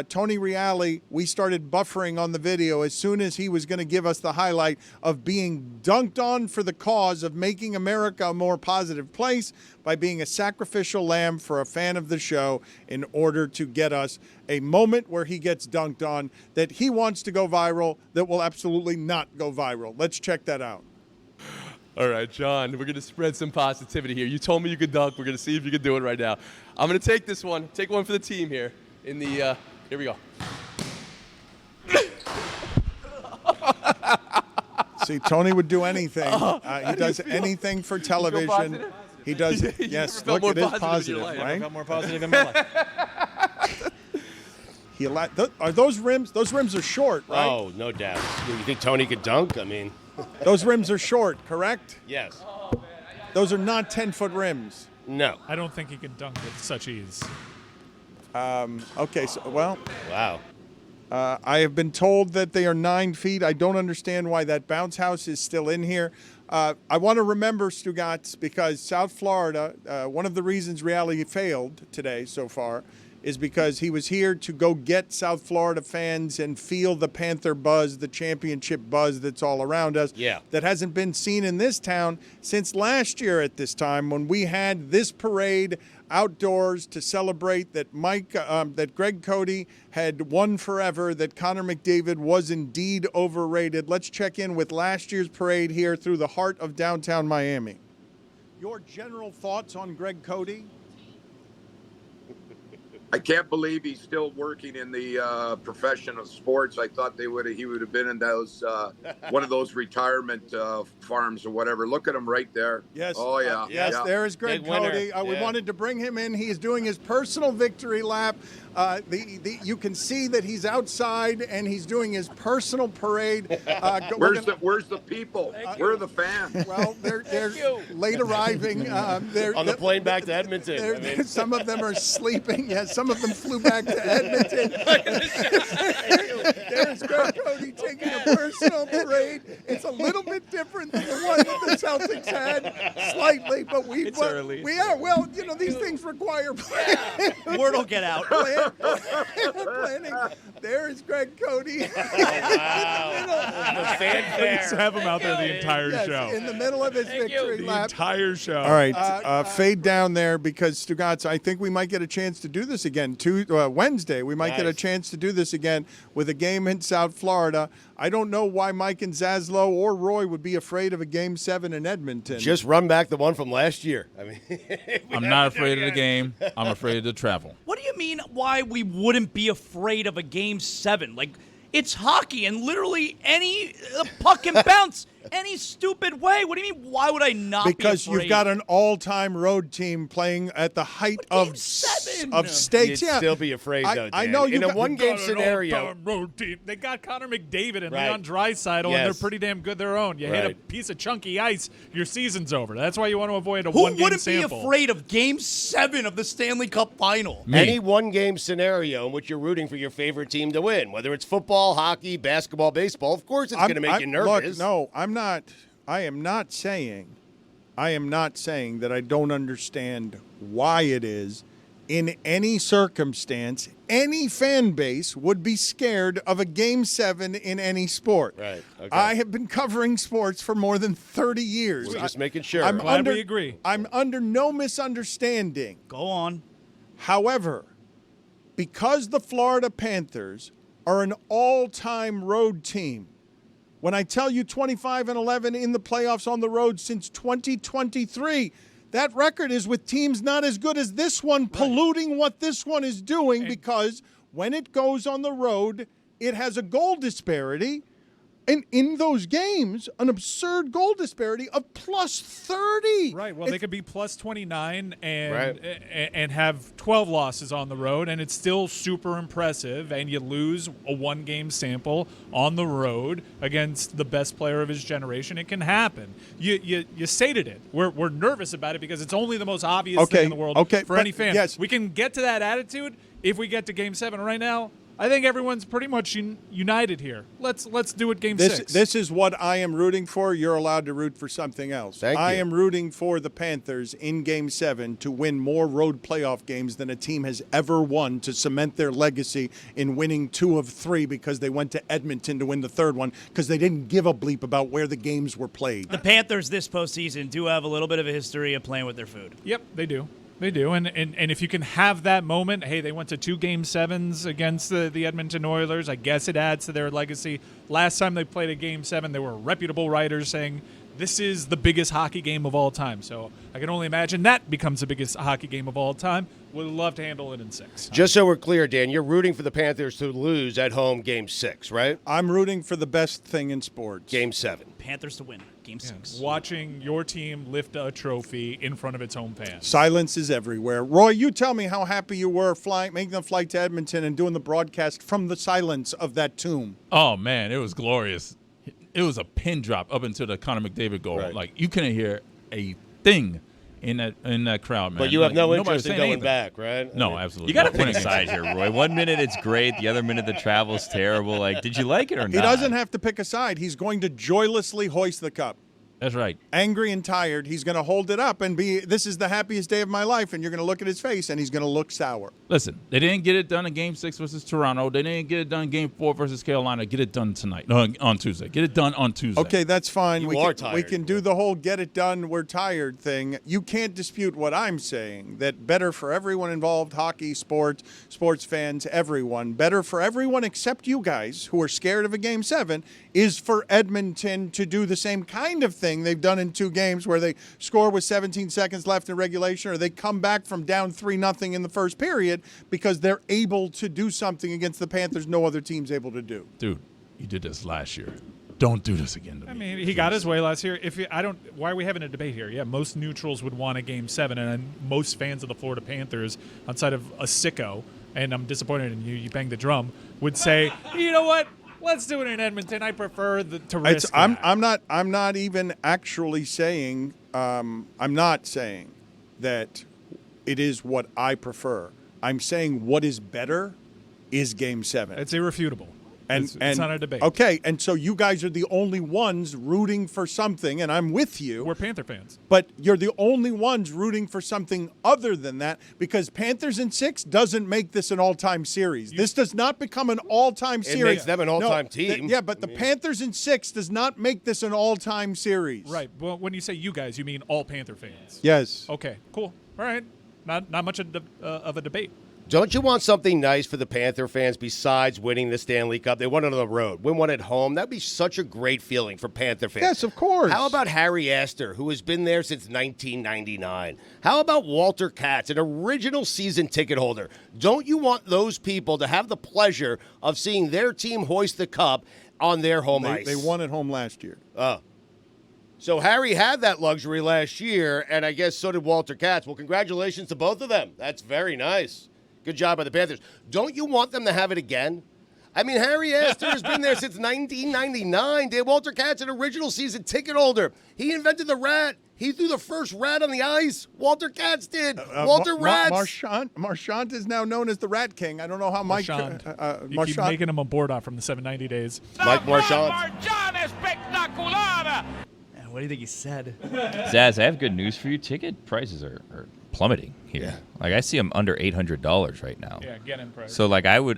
Tony Reali, we started buffering on the video as soon as he was going to give us the highlight of being dunked on for the cause of making America a more positive place by being a sacrificial lamb for a fan of the show in order to get us a moment where he gets dunked on that he wants to go viral that will absolutely not go viral. Let's check that out. All right, John, we're going to spread some positivity here. You told me you could dunk. We're going to see if you can do it right now. I'm going to take this one. Take one for the team here. Here we go. See, Tony would do anything. He does anything for television. He does. Yes, look, it is positive, right? I felt more positive in my life. Are those rims? Those rims are short, right? Oh, no doubt. You think Tony could dunk? I mean, those rims are short, correct? Yes. Those are not 10-foot rims. No. I don't think he can dunk with such ease. Okay, so, well. Wow. I have been told that they are 9 feet. I don't understand why that bounce house is still in here. I want to remember, Stugotz, because South Florida, one of the reasons Reali failed today so far is because he was here to go get South Florida fans and feel the Panther buzz, the championship buzz that's all around us. Yeah. That hasn't been seen in this town since last year at this time when we had this parade outdoors to celebrate that that Greg Gotti had won forever, that Connor McDavid was indeed overrated. Let's check in with last year's parade here through the heart of downtown Miami. Your general thoughts on Greg Gotti? I can't believe he's still working in the profession of sports. I thought he would have been in those one of those retirement farms or whatever. Look at him right there. Yes. Oh yeah. Yes. Yeah. There is Greg Gotti. We wanted to bring him in. He is doing his personal victory lap. You can see that he's outside and he's doing his personal parade. Where's the people? Where are the fans? Well, they're late arriving. They're on the plane back to Edmonton. Some of them are sleeping. Yes, some of them flew back to Edmonton. There's Greg Gotti taking a personal parade. It's a little bit different than the one that the Celtics had, slightly, but it's early. We are. Well, these things require planning. Word will get out. Planning. There is Greg Gotti. The fanfare. Let's have him out there the entire show. In the middle of his victory lap. The entire show. All right, fade down there because, Stugotz, I think we might get a chance to do this again. Wednesday, we might get a chance to do this again with a game in South Florida. I don't know why Mike and Zaslow or Roy would be afraid of a Game 7 in Edmonton. Just run back the one from last year. I mean, I'm not afraid of the game. I'm afraid of the travel. What do you mean why we wouldn't be afraid of a Game 7? Like, it's hockey, and literally any puck can bounce any stupid way. What do you mean, why would I not be afraid? Because you've got an all-time road team playing at the height of stakes. You'd still be afraid, though, Dan. I know in a one-game scenario. Road team. They got Connor McDavid and Leon Draisaitl, and they're pretty damn good their own. You hit a piece of chunky ice, your season's over. That's why you want to avoid a one-game sample. Who wouldn't be afraid of Game 7 of the Stanley Cup Final? Any one-game scenario in which you're rooting for your favorite team to win, whether it's football, hockey, basketball, baseball, of course it's going to make you nervous. Look, no, I am not saying that I don't understand why it is in any circumstance any fan base would be scared of a Game 7 in any sport. Right. Okay. I have been covering sports for more than 30 years. We're just making sure. I'm Glad we agree. I'm under no misunderstanding. Go on. However, because the Florida Panthers are an all-time road team, when I tell you 25-11 in the playoffs on the road since 2023, that record is with teams not as good as this one, polluting what this one is doing because when it goes on the road, it has a goal disparity in those games, an absurd goal disparity of plus 30. Right. Well, they could be plus 29 and have 12 losses on the road, and it's still super impressive. And you lose a one-game sample on the road against the best player of his generation. It can happen. You stated it. We're nervous about it because it's only the most obvious thing in the world for any fan. Yes. We can get to that attitude if we get to Game 7. Right now, I think everyone's pretty much united here. Let's do it Game 6. This is what I am rooting for. You're allowed to root for something else. I am rooting for the Panthers in Game 7 to win more road playoff games than a team has ever won, to cement their legacy in winning 2 of 3 because they went to Edmonton to win the third one because they didn't give a bleep about where the games were played. The Panthers this postseason do have a little bit of a history of playing with their food. Yep, they do. They do, and if you can have that moment, hey, they went to 2 Game 7s against the Edmonton Oilers. I guess it adds to their legacy. Last time they played a Game 7, there were reputable writers saying this is the biggest hockey game of all time. So I can only imagine that becomes the biggest hockey game of all time. Would love to handle it in 6. Just so we're clear, Dan, you're rooting for the Panthers to lose at home Game 6, right? I'm rooting for the best thing in sports. Game 7. Panthers to win Game 6. Watching your team lift a trophy in front of its home fans. Silence is everywhere. Roy, you tell me how happy you were making the flight to Edmonton and doing the broadcast from the silence of that tomb. Oh, man, it was glorious. It was a pin drop up into the Connor McDavid goal. Right. Like, you couldn't hear a thing in that crowd, man. But you have no Nobody interest was in saying going back, right? No, absolutely. You got to pick a side here, Roy. 1 minute it's great, the other minute the travel's terrible. Like, did you like it or not? He doesn't have to pick a side. He's going to joylessly hoist the cup. That's right. Angry and tired, he's going to hold it up and be, this is the happiest day of my life, and you're going to look at his face, and he's going to look sour. Listen, they didn't get it done in Game 6 versus Toronto. They didn't get it done in Game 4 versus Carolina. Get it done tonight. No, on Tuesday. Get it done on Tuesday. Okay, that's fine. You we are can, We tired. can do the whole get it done, we're tired thing. You can't dispute what I'm saying, that better for everyone involved, hockey, sports fans, everyone, better for everyone except you guys who are scared of a Game 7, is for Edmonton to do the same kind of thing they've done in 2 games where they score with 17 seconds left in regulation, or they come back from down 3-0 in the first period because they're able to do something against the Panthers no other team's able to do. Dude, you did this last year. Don't do this again to me. I mean, he got his way last year. Why are we having a debate here? Yeah, most neutrals would want a Game 7, and most fans of the Florida Panthers, outside of a sicko, and I'm disappointed in you, you bang the drum, would say, you know what? Let's do it in Edmonton. I prefer to risk that. I'm not even actually saying I'm not saying that it is what I prefer. I'm saying what is better is Game 7. It's irrefutable. It's not a debate. Okay, and so you guys are the only ones rooting for something, and I'm with you. We're Panther fans. But you're the only ones rooting for something other than that, because Panthers in 6 doesn't make this an all-time series. This does not become an all-time series. It makes them an all-time team. But the Panthers in 6 does not make this an all-time series. Right. Well, when you say you guys, you mean all Panther fans. Yes. Okay, cool. All right. Not much of a debate. Don't you want something nice for the Panther fans besides winning the Stanley Cup? They won it on the road. Win one at home. That'd be such a great feeling for Panther fans. Yes, of course. How about Harry Astor, who has been there since 1999? How about Walter Katz, an original season ticket holder? Don't you want those people to have the pleasure of seeing their team hoist the cup on their home ice? They won at home last year. Oh. So Harry had that luxury last year, and I guess so did Walter Katz. Well, congratulations to both of them. That's very nice. Good job by the Panthers. Don't you want them to have it again? I mean, Harry Astor has been there since 1999. Walter Katz, an original season ticket holder. He invented the rat. He threw the first rat on the ice. Walter Katz did. Walter Rats. Marchand is now known as the Rat King. I don't know how Marchand. Mike... You keep making him a board off from the 790 days. Mike Marchand. What do you think he said? Zaz, I have good news for you. Ticket prices are plummeting here. Yeah. Like, I see them under $800 right now. Yeah, get in price. So, like, I would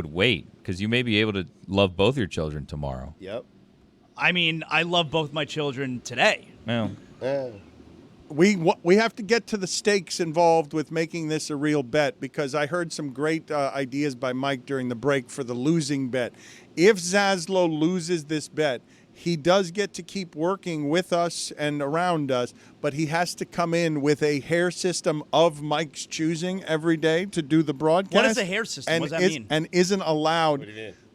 wait, because you may be able to love both your children tomorrow. Yep. I mean, I love both my children today. Well, We have to get to the stakes involved with making this a real bet, because I heard some great ideas by Mike during the break for the losing bet. If Zaslow loses this bet, he does get to keep working with us and around us, but he has to come in with a hair system of Mike's choosing every day to do the broadcast. What is a hair system? What does that mean? And isn't allowed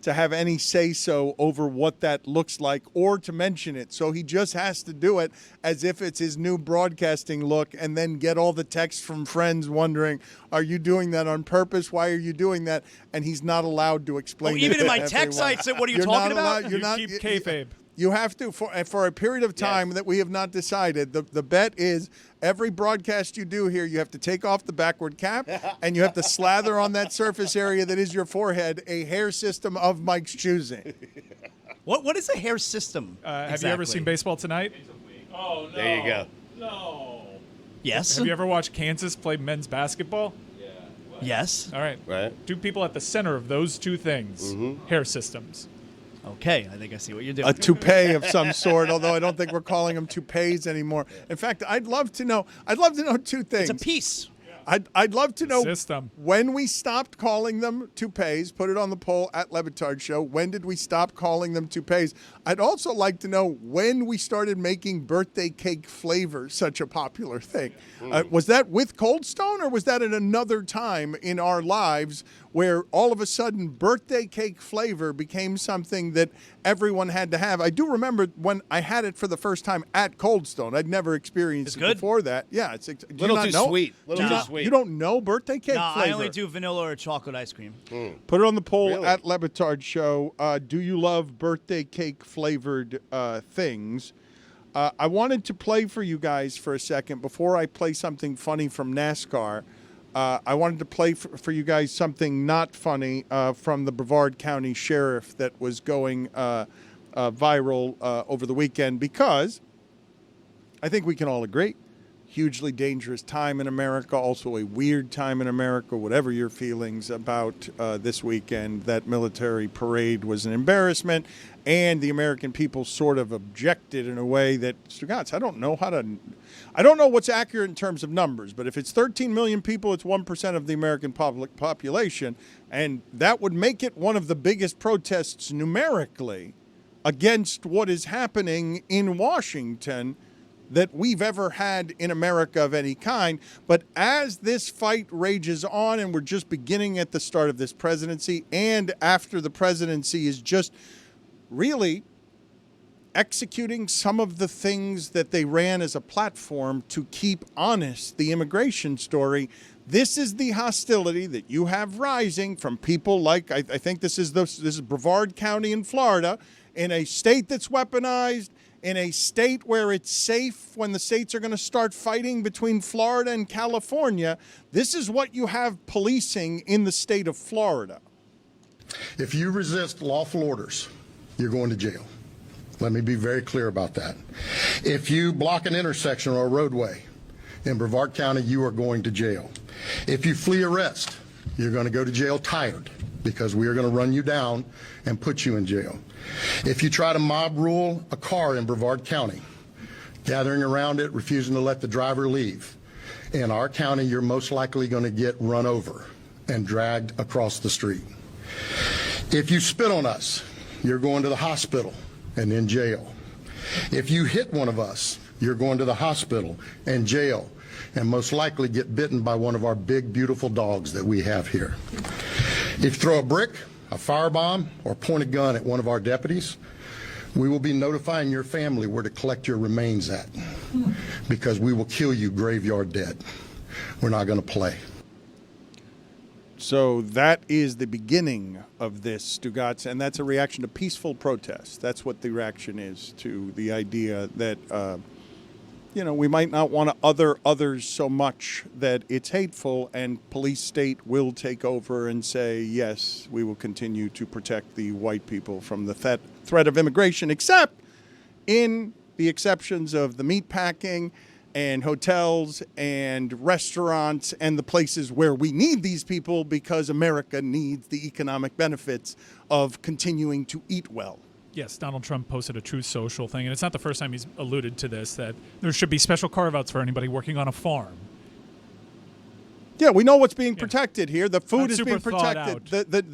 to have any say-so over what that looks like or to mention it. So he just has to do it as if it's his new broadcasting look and then get all the texts from friends wondering, are you doing that on purpose? Why are you doing that? And he's not allowed to explain it. Even in my to text, everyone. I said, what are you You're talking not about? allowed- you're not- keep kayfabe. You have to, for a period of time that we have not decided, the bet is every broadcast you do here, you have to take off the backward cap and you have to slather on that surface area that is your forehead a hair system of Mike's choosing. What is a hair system? Have you ever seen Baseball Tonight? Oh, no. There you go. No. Yes. Have you ever watched Kansas play men's basketball? Yes. All right. Two people at the center of those two things, hair systems. Okay, I think I see what you're doing. A toupee of some sort, although I don't think we're calling them toupees anymore. In fact, I'd love to know two things. It's a piece. I'd love to know System. when we stopped calling them toupees. Put it on the poll at Le Batard Show. When did we stop calling them toupees? I'd also like to know when we started making birthday cake flavor such a popular thing. Was that with Cold Stone, or was that at another time in our lives where all of a sudden birthday cake flavor became something that everyone had to have? I do remember when I had it for the first time at Cold Stone. I'd never experienced it before that. Yeah, it's a Little too sweet. Little too sweet. You don't know birthday cake No, flavor? I only do vanilla or chocolate ice cream. Put it on the poll at Le Batard Show. Do you love birthday cake flavored things? I wanted to play for you guys for a second before I play something funny from NASCAR. I wanted to play for you guys something not funny from the Brevard County Sheriff that was going viral over the weekend, because I think we can all agree, hugely dangerous time in America, also a weird time in America, whatever your feelings about this weekend. That military parade was an embarrassment, and the American people sort of objected in a way that, Stugotz, I don't know what's accurate in terms of numbers, but if it's 13 million people, it's 1% of the American public population, and that would make it one of the biggest protests numerically against what is happening in Washington that we've ever had in America of any kind. But as this fight rages on, and we're just beginning at the start of this presidency, and after the presidency is just really executing some of the things that they ran as a platform to keep honest the immigration story, this is the hostility that you have rising from people like, I think this is Brevard County in Florida, in a state that's weaponized, in a state where it's safe when the states are going to start fighting between Florida and California. This is what you have policing in the state of Florida. If you resist lawful orders, you're going to jail. Let me be very clear about that. If you block an intersection or a roadway in Brevard County, you are going to jail. If you flee arrest, you're going to go to jail tired, because we are going to run you down and put you in jail. If you try to mob rule a car in Brevard County, gathering around it, refusing to let the driver leave, in our county, you're most likely going to get run over and dragged across the street. If you spit on us, you're going to the hospital and in jail. If you hit one of us, you're going to the hospital and jail, and most likely get bitten by one of our big, beautiful dogs that we have here. If you throw a brick, a firebomb, or point a gun at one of our deputies, we will be notifying your family where to collect your remains at, because we will kill you graveyard dead. We're not going to play. So that is the beginning of this, Stugotz, and that's a reaction to peaceful protests. That's what the reaction is to the idea that, we might not want to other others so much that it's hateful, and police state will take over and say, yes, we will continue to protect the white people from the threat of immigration, except in the exceptions of the meatpacking and hotels and restaurants and the places where we need these people because America needs the economic benefits of continuing to eat well. Yes, Donald Trump posted a Truth Social thing, and it's not the first time he's alluded to this, that there should be special carve-outs for anybody working on a farm. Yeah, we know what's being protected here. The food Not is super being thought protected.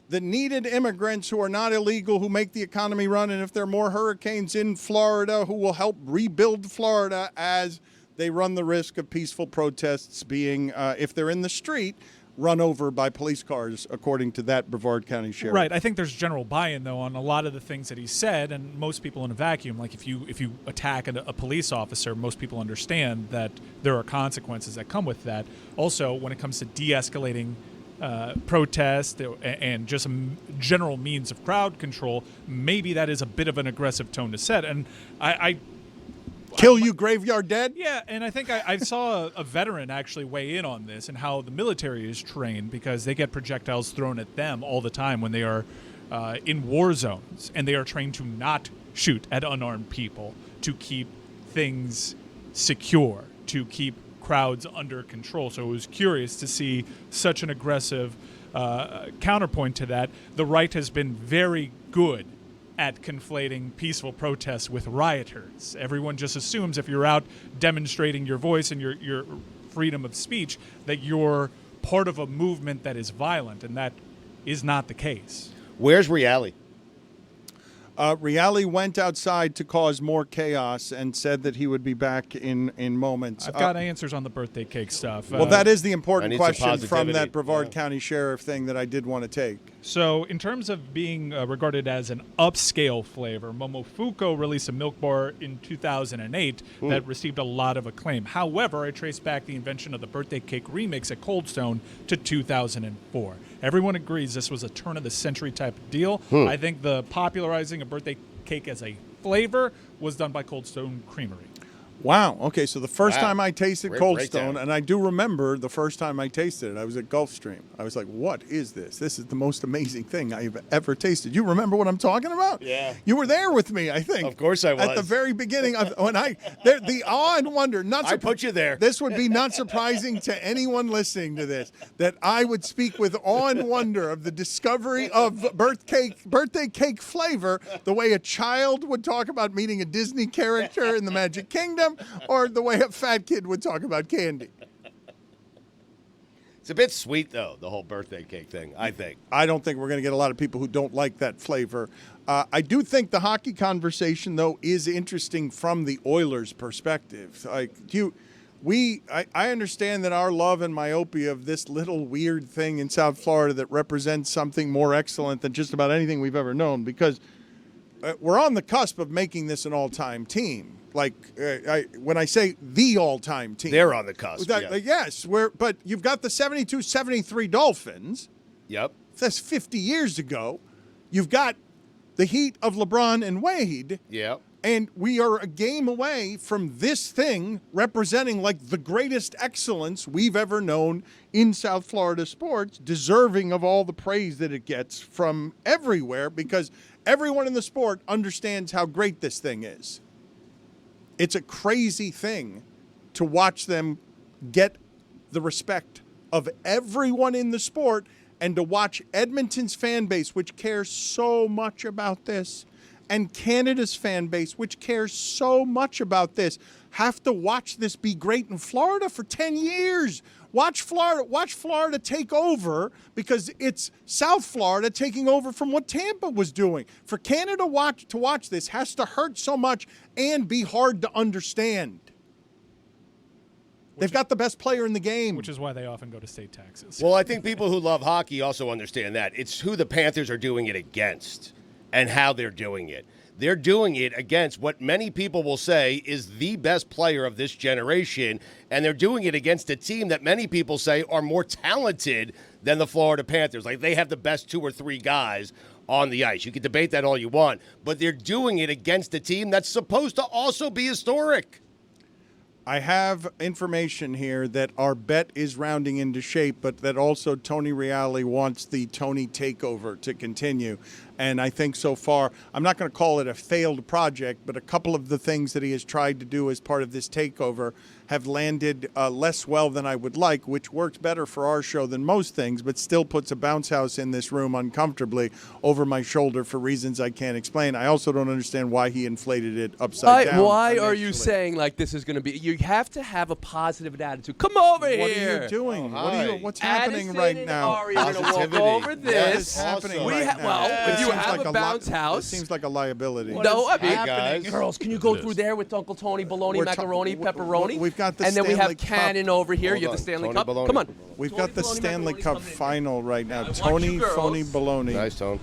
The needed immigrants who are not illegal, who make the economy run, and if there are more hurricanes in Florida, who will help rebuild Florida as they run the risk of peaceful protests being, if they're in the street, run over by police cars, according to that Brevard County sheriff. Right. I think there's general buy-in, though, on a lot of the things that he said, and most people in a vacuum, like if you attack a police officer, most people understand that there are consequences that come with that. Also, when it comes to de-escalating protest and just general means of crowd control, maybe that is a bit of an aggressive tone to set. And I kill you, graveyard dead? Yeah, and I think I saw a veteran actually weigh in on this and how the military is trained, because they get projectiles thrown at them all the time when they are in war zones, and they are trained to not shoot at unarmed people, to keep things secure, to keep crowds under control. So it was curious to see such an aggressive counterpoint to that. The right has been very good at conflating peaceful protests with rioters. Everyone just assumes if you're out demonstrating your voice and your freedom of speech that you're part of a movement that is violent, and that is not the case. Where's Reali? Reali went outside to cause more chaos and said that he would be back in moments. I've got answers on the birthday cake stuff. Well, that is the important question from that Brevard County sheriff thing that I did want to take. So in terms of being regarded as an upscale flavor, Momofuku released a milk bar in 2008 that received a lot of acclaim. However, I traced back the invention of the birthday cake remix at Cold Stone to 2004. Everyone agrees this was a turn-of-the-century type of deal. I think the popularizing of birthday cake as a flavor was done by Cold Stone Creamery. Wow. Okay, so the first time I tasted Great Cold breakdown. Stone, and I do remember the first time I tasted it, I was at Gulfstream. I was like, what is this? This is the most amazing thing I've ever tasted. You remember what I'm talking about? Yeah. You were there with me, I think. Of course I was. At the very beginning, when the awe and wonder. I put you there. This would be not surprising to anyone listening to this, that I would speak with awe and wonder of the discovery of birthday cake flavor, the way a child would talk about meeting a Disney character in the Magic Kingdom, or the way a fat kid would talk about candy. It's a bit sweet, though, the whole birthday cake thing, I think. I don't think we're going to get a lot of people who don't like that flavor. I do think the hockey conversation, though, is interesting from the Oilers' perspective. Like, I understand that our love and myopia of this little weird thing in South Florida that represents something more excellent than just about anything we've ever known, because we're on the cusp of making this an all-time team. Like, when I say the all-time team. They're on the cusp, Yes, but you've got the 72-73 Dolphins. Yep. That's 50 years ago. You've got the Heat of LeBron and Wade. Yep. And we are a game away from this thing representing like the greatest excellence we've ever known in South Florida sports, deserving of all the praise that it gets from everywhere, because everyone in the sport understands how great this thing is. It's a crazy thing to watch them get the respect of everyone in the sport, and to watch Edmonton's fan base, which cares so much about this, and Canada's fan base, which cares so much about this, have to watch this be great in Florida for 10 years. Watch Florida take over, because it's South Florida taking over from what Tampa was doing. For Canada to watch this has to hurt so much and be hard to understand. They've got the best player in the game. Which is why they often go to state taxes. Well, I think people who love hockey also understand that. It's who the Panthers are doing it against and how they're doing it. They're doing it against what many people will say is the best player of this generation, and they're doing it against a team that many people say are more talented than the Florida Panthers. Like, they have the best 2 or 3 guys on the ice. You can debate that all you want, but they're doing it against a team that's supposed to also be historic. I have information here that our bet is rounding into shape, but that also Tony Reali wants the Tony takeover to continue. And I think so far, I'm not going to call it a failed project, but a couple of the things that he has tried to do as part of this takeover have landed less well than I would like, which works better for our show than most things, but still puts a bounce house in this room uncomfortably over my shoulder for reasons I can't explain. I also don't understand why he inflated it upside down. Why are you saying like this is going to be? you have to have a positive attitude. Come over here. What are you doing? What's happening Addison right and now? Ari are gonna walk over this. What is happening right now? Well, if you have a bounce It house. seems like a liability. No, I mean, guys. girls, can you go through there with Uncle Tony, bologna, macaroni, pepperoni? We've got the and then we Stanley have Cannon over here. Hold You have on, the Stanley Tony Cup. Baloney. Come on. We've got the Tony Stanley Baloney's Cup coming in. final right now. want Tony you girls. Phony Baloney. Nice, Tone.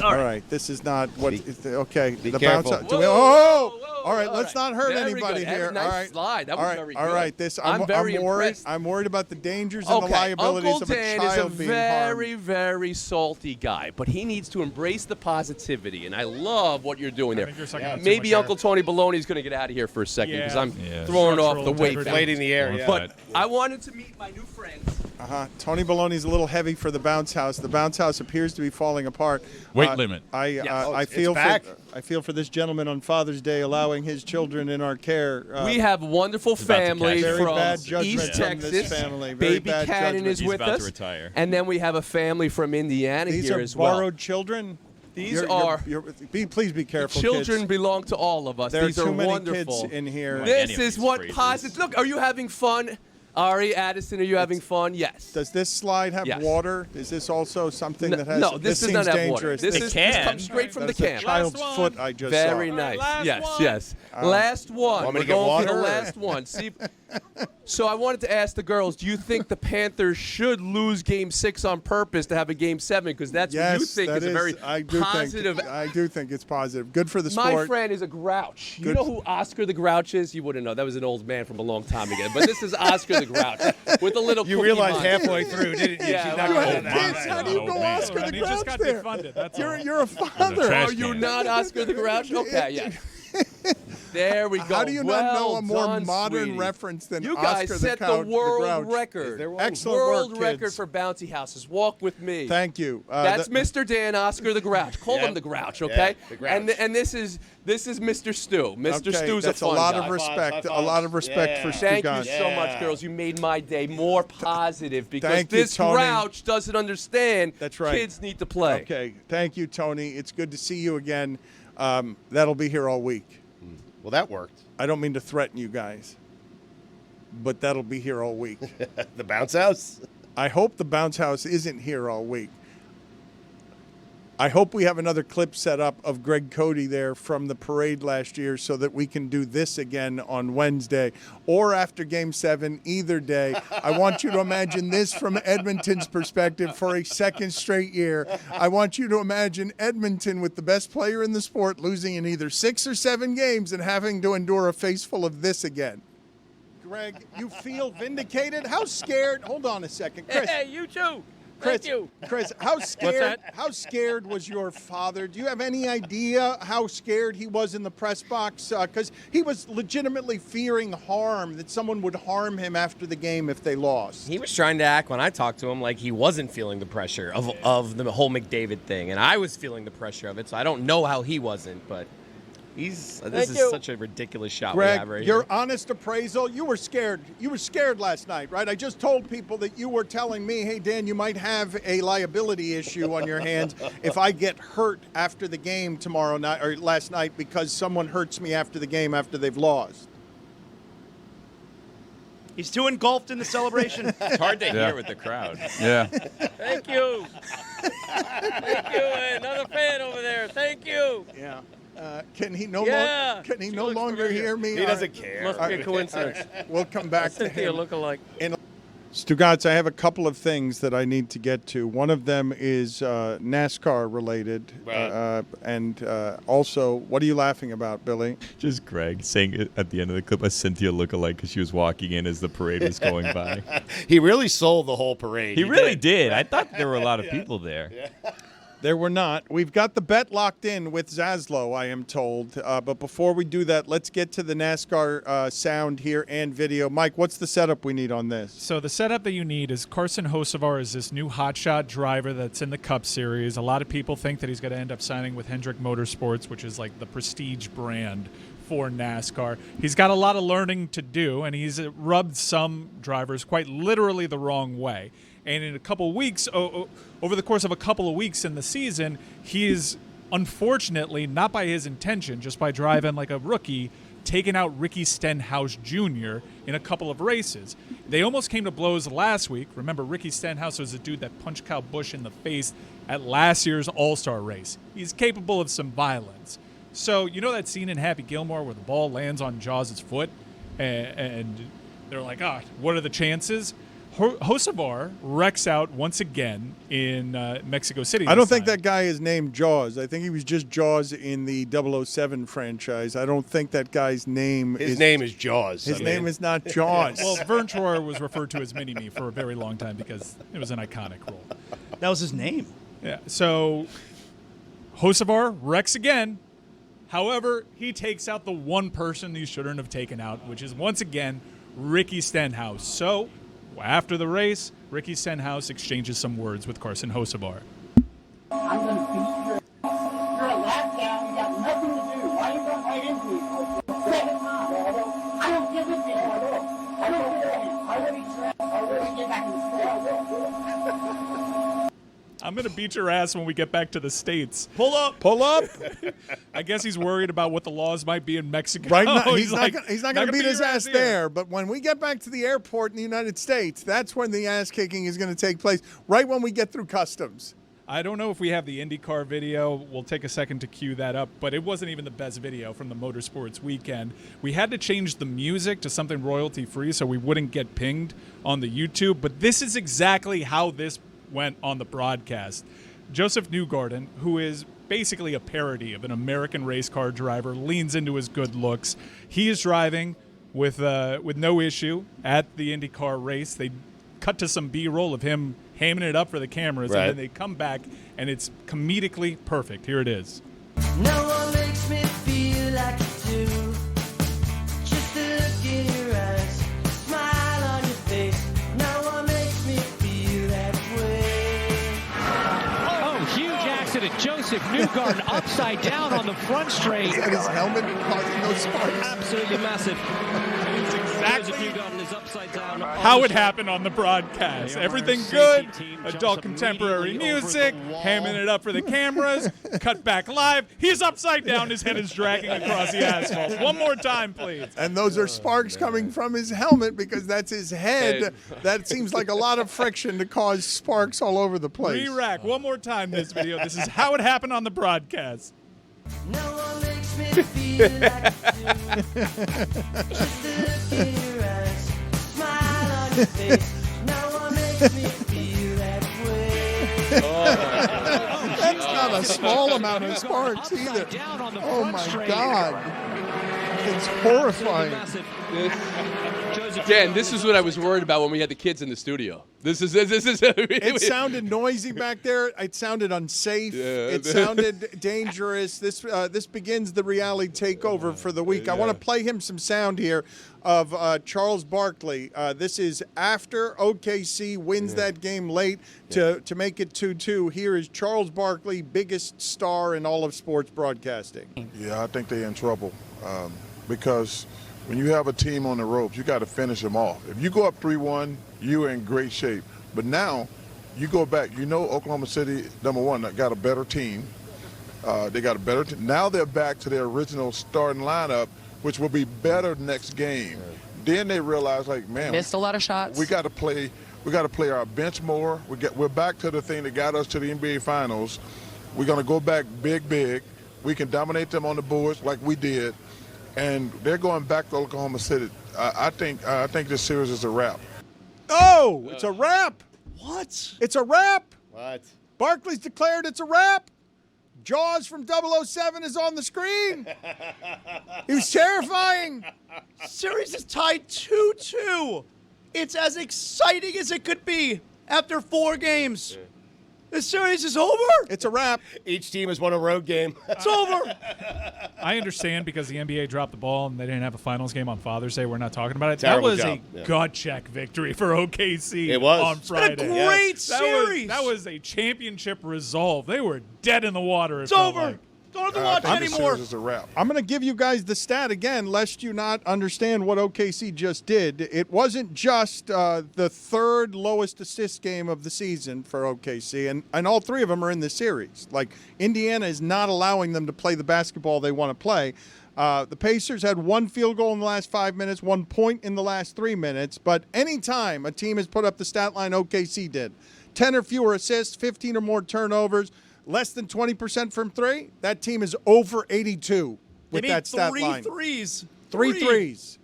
All right, this is not what. Okay, be the careful. bounce. Whoa, All right, let's not hurt Very anybody good. here. Nice all right, slide. That was all right, very all good. right. This I'm very worried. impressed. I'm worried about the dangers and the Okay, liabilities Uncle of a Dan child is a being very, harmed. very salty guy, but he needs to embrace the positivity, and I love what you're doing there. think you're sucking up too Maybe much Uncle Tony Baloney's going to get out of here for a second because Yeah. I'm Yeah. throwing off Structural the weight. integrity. Blade in the air, yeah. But I wanted to meet my new friends. Tony Baloney's a little heavy for the bounce house. The bounce house appears to be falling apart. Weight limit. I feel for this gentleman on Father's Day allowing his children in our care. We have a wonderful about to family catch Very from bad judgment East from this Texas. family. Very Baby bad Cannon judgment. is He's with about us. to retire. And then we have a family from Indiana These here are as well. borrowed children. These are Please be careful. children kids. belong to all of us. There These are are too many wonderful. kids in here. Like This any of is these what phrases. positive. Look, are you having fun? Ari, Addison, are you having fun? Yes. Does this slide have Yes. water? Is this also something that has? No, this does seems not have water. dangerous. This can. comes straight from the That's a can. child's Last foot. one. I just Very saw. nice. Last Yes, one. yes. Last one. Want me We're to get going for the water? last one. See. So I wanted to ask the girls: do you think the Panthers should lose Game 6 on purpose to have a Game 7? Because that's Yes, what you think that is a very I do positive. Think, I do think it's positive. Good for the My sport. friend is a grouch. You Good. know who Oscar the Grouch is? You wouldn't know. That was an old man from a long time ago. But this is Oscar the Grouch with a little. You cookie realized monster. halfway through, didn't you? Yeah, She's well, not You gonna had do that. kids. How do you Oh, go man. Oscar the And he just Grouch got there? defunded. That's all. You're a father. trash Are you can. not Oscar the Grouch? Okay, yeah. There we go. How do you not know Well a more done, modern sweetie. reference than You guys Oscar set the Couch, the world Grouch? record. Excellent world work, record kids. for bouncy houses. Walk with me. Thank you. That's Mr. Dan Oscar the Grouch. Call Yeah. him the Grouch, okay? Yeah, the Grouch. And this is Mr. Stu. Mr. Okay, Stu's that's a fun lot guy. of respect. High A lot of fives. respect for Yeah. Thank you Stugotz. so much, girls. You made my day more positive because Thank you, this Tony. Grouch doesn't understand. That's right. Kids need to play. Okay. Thank you, Tony. It's good to see you again. That'll be here all week. Well, that worked. I don't mean to threaten you guys, but that'll be here all week. The bounce house? I hope the bounce house isn't here all week. I hope we have another clip set up of Greg Cody there from the parade last year so that we can do this again on Wednesday or after Game 7, either day. I want you to imagine this from Edmonton's perspective for a second straight year. I want you to imagine Edmonton with the best player in the sport losing in either 6 or 7 games and having to endure a face full of this again. Greg, you feel vindicated? How scared? Hold on a second. Chris, Hey, you too. Chris, Thank you. Chris, how scared? that? How scared was your father? Do you have any idea how scared he was in the press box? Because he was legitimately fearing harm, that someone would harm him after the game if they lost. He was trying to act when I talked to him like he wasn't feeling the pressure of the whole McDavid thing, and I was feeling the pressure of it. So I don't know how he wasn't, but this is such a ridiculous shot we have Greg, right your here. honest appraisal, you were scared. You were scared last night, right? I just told people that you were telling me, hey, Dan, you might have a liability issue on your hands if I get hurt after the game tomorrow night or last night because someone hurts me after the game after they've lost. He's too engulfed in the celebration. It's hard to hear with the crowd. Yeah. Thank you. Thank you. Another fan over there. Thank you. Yeah. Can he no Yeah. Can he She no looks longer familiar. hear me? He All doesn't right. care. Must be a coincidence. We'll come back to Cynthia him. look-alike. Stugotz, I have a couple of things that I need to get to. One of them is NASCAR related. Right. And also, what are you laughing about, Billy? Just Greg saying it at the end of the clip, a Cynthia lookalike because she was walking in as the parade was going by. He really sold the whole parade. He really did. I thought there were a lot of people there. There were not. We've got the bet locked in with Zaslow, I am told. But before we do that, let's get to the NASCAR sound here and video. Mike, what's the setup we need on this? So the setup that you need is Carson Hocevar is this new hotshot driver that's in the Cup Series. A lot of people think that he's going to end up signing with Hendrick Motorsports, which is like the prestige brand for NASCAR. He's got a lot of learning to do, and he's rubbed some drivers quite literally the wrong way. And in a couple of weeks, over the course of a couple of weeks in the season, he is unfortunately, not by his intention, just by driving like a rookie, taken out Ricky Stenhouse Jr. in a couple of races. They almost came to blows last week. Remember, Ricky Stenhouse was a dude that punched Kyle Busch in the face at last year's All-Star race. He's capable of some violence. So, you know that scene in Happy Gilmore where the ball lands on Jaws' foot and they're like, what are the chances? Hocevar wrecks out once again in Mexico City. I don't think that guy is named Jaws. I think he was just Jaws in the 007 franchise. I don't think that guy's name His name is Jaws. His name is not Jaws. Well, Vern Troyer was referred to as Mini-Me for a very long time because it was an iconic role. That was his name. Yeah. So Hocevar wrecks again. However, he takes out the one person he shouldn't have taken out, which is once again Ricky Stenhouse. So after the race, Ricky Stenhouse exchanges some words with Carson Hocevar. I'm going to beat you. You're a lap down. You got nothing to do. Why are you going right into me? Second time. I don't give a damn. I don't give a damn. I already dressed. I already get back in the I'm going to beat your ass when we get back to the States. Pull up. Pull up. I guess he's worried about what the laws might be in Mexico. Right now, he's like, not going to beat his ass there. But when we get back to the airport in the United States, that's when the ass kicking is going to take place, right when we get through customs. I don't know if we have the IndyCar video. We'll take a second to cue that up, but it wasn't even the best video from the Motorsports weekend. We had to change the music to something royalty-free so we wouldn't get pinged on the YouTube, but this is exactly how this went on the broadcast. Joseph Newgarden, who is basically a parody of an American race car driver, leans into his good looks. He is driving with no issue at the IndyCar race. They cut to some B-roll of him hamming it up for the cameras, right. And then they come back, and it's comedically perfect. Here it is. No one makes me feel like you do. Just the look in your eyes, smile on your face. No one makes me feel that way. Oh, huge accident. Joseph Newgarden upside down on the front straight. And his helmet causing those sparks. Absolutely massive. Exactly how it happened on the broadcast. Everything good, adult contemporary music, hamming it up for the cameras, cut back live. He's upside down, his head is dragging across the asphalt. One more time, please. And those are sparks coming from his helmet because that's his head. That seems like a lot of friction to cause sparks all over the place. Re-rack, one more time this video. This is how it happened on the broadcast. No one makes me feel like you do. Just the look in your eyes, smile on your face. No one makes me feel that way. That's not a small amount of sparks either. Oh my God. It's horrifying. Dan, this is what I was worried about when we had the kids in the studio. It sounded noisy back there. It sounded unsafe. Yeah. It sounded dangerous. This begins the Reali takeover for the week. I want to play him some sound here of Charles Barkley. This is after OKC wins that game late to make it 2-2. Here is Charles Barkley, biggest star in all of sports broadcasting. Yeah, I think they're in trouble because when you have a team on the ropes, you got to finish them off. If you go up 3-1, you're in great shape. But now you go back. You know Oklahoma City, number one, got a better team. They got a better team. Now they're back to their original starting lineup, which will be better next game. Then they realize, like, man, missed a lot of shots. We got to play. We got to play our bench more. We're back to the thing that got us to the NBA Finals. We're gonna go back big. We can dominate them on the boards like we did, and they're going back to Oklahoma City. I think this series is a wrap. Oh, it's a wrap. What? It's a wrap. What? Barkley's declared it's a wrap. Jaws from 007 is on the screen. He was terrifying. Series is tied 2-2. It's as exciting as it could be after 4 games. The series is over. It's a wrap. Each team has won a road game. It's over. I understand because the NBA dropped the ball and they didn't have a finals game on Father's Day. We're not talking about it. Terrible that was job. a gut check victory for OKC It was. on Friday. It's a great series. That was a championship resolve. They were dead in the water. It's over. Don't have to watch I think the anymore. series is a wrap. I'm going to give you guys the stat again, lest you not understand what OKC just did. It wasn't just the third lowest assist game of the season for OKC, and all three of them are in the series. Like, Indiana is not allowing them to play the basketball they want to play. The Pacers had 1 field goal in the last 5 minutes, 1 point in the last 3 minutes, but anytime a team has put up the stat line OKC did, 10 or fewer assists, 15 or more turnovers, less than 20% from three, that team is over 82 with that stat line. Three threes.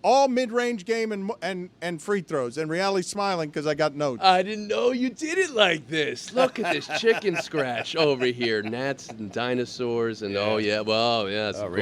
All mid-range game and free throws. And Reali's smiling because I got notes. I didn't know you did it like this. Look at this chicken scratch over here. Gnats and dinosaurs and yes. Read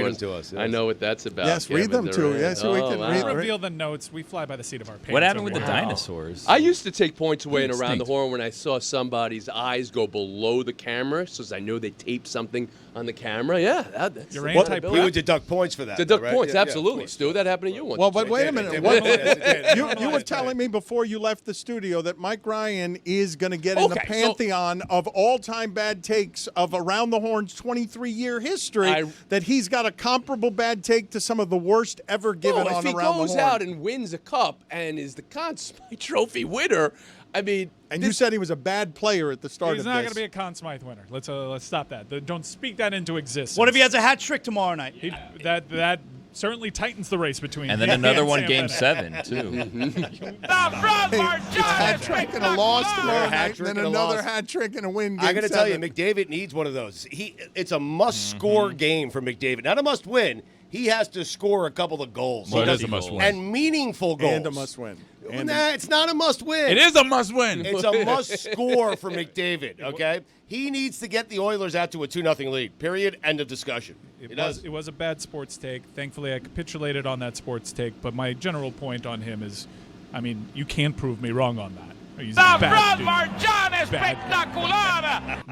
them to us. Yes. I know what that's about. Yes, read them too. Yes, we can read. Reveal the notes. We fly by the seat of our pants. What happened with the here. dinosaurs? I used to take points away and around the Extinct. horn when I saw somebody's eyes go below the camera, so I know they taped something on the camera. Yeah, that's You're what anti-play. We would deduct points for that. deduct right? points, Yeah, absolutely. of Stu, that happened to you once. Well, but wait a minute. did. You were telling me before you left the studio that Mike Ryan is going to get in the pantheon of all-time bad takes of Around the Horn's 23-year history, that he's got a comparable bad take to some of the worst ever given on Around the Horn. If he goes out and wins a cup and is the Conn Smythe Trophy winner, I mean... And you said he was a bad player at the start He's of not this. going to be a Conn Smythe winner. Let's stop that. Don't speak that into existence. What if he has a hat trick tomorrow night? That certainly tightens the race between. And then he another and one, Sam Game Bennett. 7, too. Hat trick and a loss tomorrow night, trick and then and a another loss. hat trick and a win. I got to tell you, seven. McDavid needs one of those. It's a must-score game for McDavid. Not a must-win. He has to score a couple of goals. Well, it is a must-win. And meaningful goals. And a must-win. It's not a must-win. It is a must-win. It's a must-score for McDavid, okay? He needs to get the Oilers out to a 2-0 lead, period, end of discussion. It was a bad sports take. Thankfully, I capitulated on that sports take, but my general point on him is, I mean, you can't prove me wrong on that. He's a bad dude. Bad.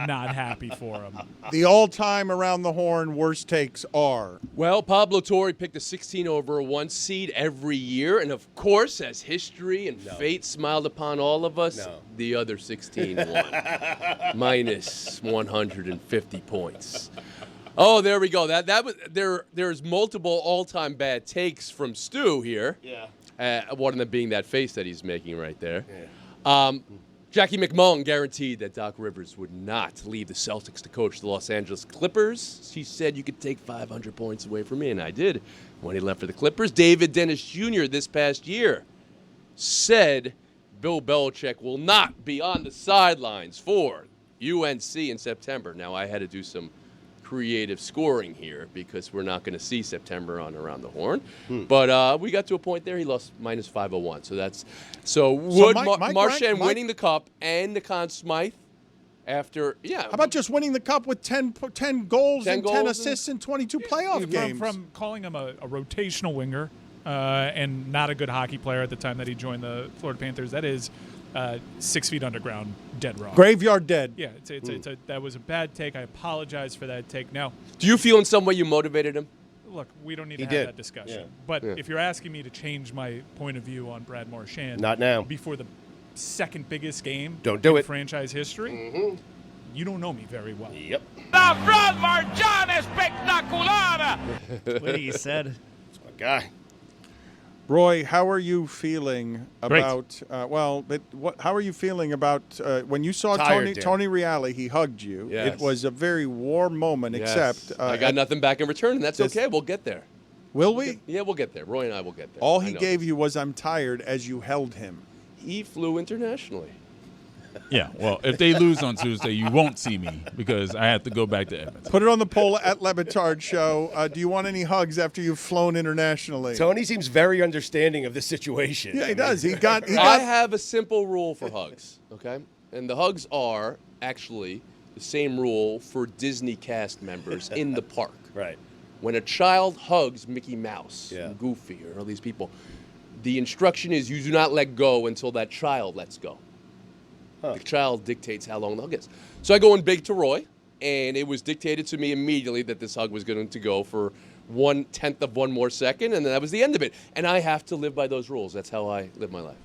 Not happy for him. The all-time Around the Horn worst takes are. Well, Pablo Torre picked a 16 over a 1 seed every year, and of course, as history and fate smiled upon all of us, the other 16 won. Minus 150 points. Oh, there we go. That was there's multiple all-time bad takes from Stu here. Yeah. One of them being that face that he's making right there. Yeah. Jackie McMullen guaranteed that Doc Rivers would not leave the Celtics to coach the Los Angeles Clippers. She said, you could take 500 points away from me, and I did when he left for the Clippers. David Dennis Jr. this past year said Bill Belichick will not be on the sidelines for UNC in September. Now, I had to do some creative scoring here because we're not going to see September on Around the Horn. But we got to a point there. He lost minus 501. So would Marchand winning the cup and the Conn Smythe after, How about just winning the cup with 10 goals and 10 assists in 22 playoff games? From calling him a rotational winger and not a good hockey player at the time that he joined the Florida Panthers, that is 6 feet underground, dead wrong. Graveyard dead. Yeah, that was a bad take. I apologize for that take. Now, do you feel in some way you motivated him? Look, we don't need to have that discussion. Yeah. But if you're asking me to change my point of view on Brad Marchand, not now. Before the second biggest game in franchise history, you don't know me very well. Yep. Brad Marchand espectacular. What he said. That's my guy. Roy, how are you feeling about? How are you feeling about when you saw Tony Reali? He hugged you. Yes. It was a very warm moment. Yes. Except I got nothing back in return, and that's okay. We'll get there. Will we? Yeah, we'll get there. Roy and I will get there. All he gave you was "I'm tired" as you held him. He flew internationally. Yeah, well, if they lose on Tuesday, you won't see me because I have to go back to Edmonton. Put it on the poll at Le Batard Show. Do you want any hugs after you've flown internationally? Tony seems very understanding of this situation. Yeah, he does. I have a simple rule for hugs, okay? And the hugs are actually the same rule for Disney cast members in the park. Right. When a child hugs Mickey Mouse, and Goofy, or all these people, the instruction is you do not let go until that child lets go. The child dictates how long the hug is. So I go in big to Roy, and it was dictated to me immediately that this hug was going to go for 1/10 of one more second, and that was the end of it. And I have to live by those rules. That's how I live my life.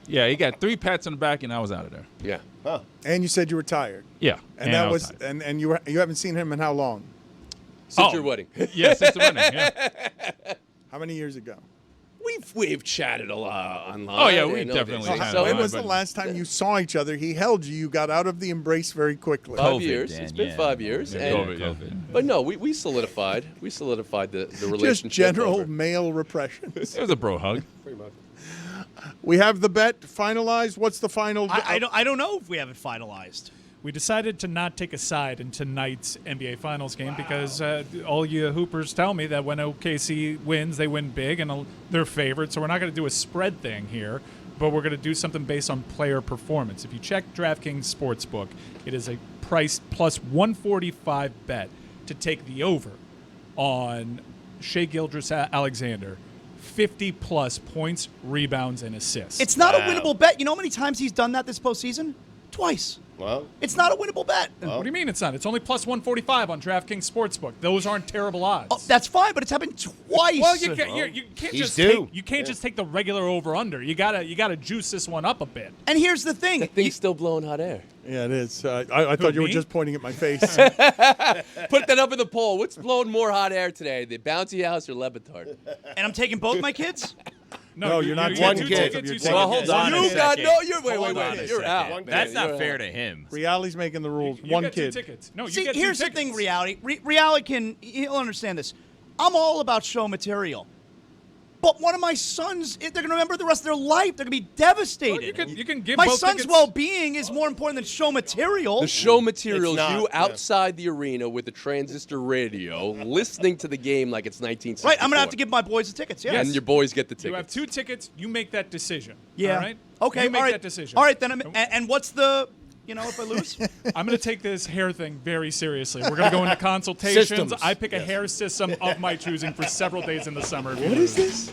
Yeah, he got 3 pats on the back, and I was out of there. Yeah. Huh. And you said you were tired. Yeah. And that was and you haven't seen him in how long? Since your wedding. Yeah, since the wedding, yeah. How many years ago? We've chatted a lot online. Oh, yeah, we definitely chatted. So when was the last time you saw each other? He held you. You got out of the embrace very quickly. 5 years. It's been 5 years. Yeah, and, COVID. But no, we solidified. We solidified the relationship. Just general over. male repressions. It was a bro hug. Pretty much. We have the bet finalized. What's the final? I don't know if we have it finalized. We decided to not take a side in tonight's NBA Finals game because all you Hoopers tell me that when OKC wins, they win big and they're favorites. So we're not going to do a spread thing here, but we're going to do something based on player performance. If you check DraftKings Sportsbook, it is a price plus 145 bet to take the over on Shai Gilgeous-Alexander. 50-plus points, rebounds, and assists. It's not a winnable bet. You know how many times he's done that this postseason? Twice. Well, it's not a winnable bet. What do you mean it's not? It's only plus 145 on DraftKings Sportsbook. Those aren't terrible odds. Oh, that's fine, but it's happened twice. Well, you can't just take the regular over/under. You gotta juice this one up a bit. And here's the thing: that thing's still blowing hot air. Yeah, it is. I thought you were just pointing at my face. Put that up in the poll. What's blowing more hot air today, the bouncy house or Le Batard? And I'm taking both my kids. No, you're not one taking kid. both of your Well, hold on. You a got second. no. You're wait. Hold on a You're second. out. That's not You're fair out. to him. Reality's making the rules. You One get kid. 2 tickets. No, you See, get 2 here's the tickets. thing, Reality. Reality he'll understand this. I'm all about show material. But one of my sons, they're going to remember the rest of their life. They're going to be devastated. Well, you can give my both son's tickets. well-being is more important than show material. The show material is It's not, you outside the arena with a transistor radio, listening to the game like it's 1964. Right, I'm going to have to give my boys the tickets, yes. And your boys get the tickets. You have 2 tickets. You make that decision. Yeah. All right? Okay, You make all right. that decision. All right, then. And what's the, if I lose? I'm going to take this hair thing very seriously. We're going to go into consultations. Systems. I pick a hair system of my choosing for several days in the summer. What is this?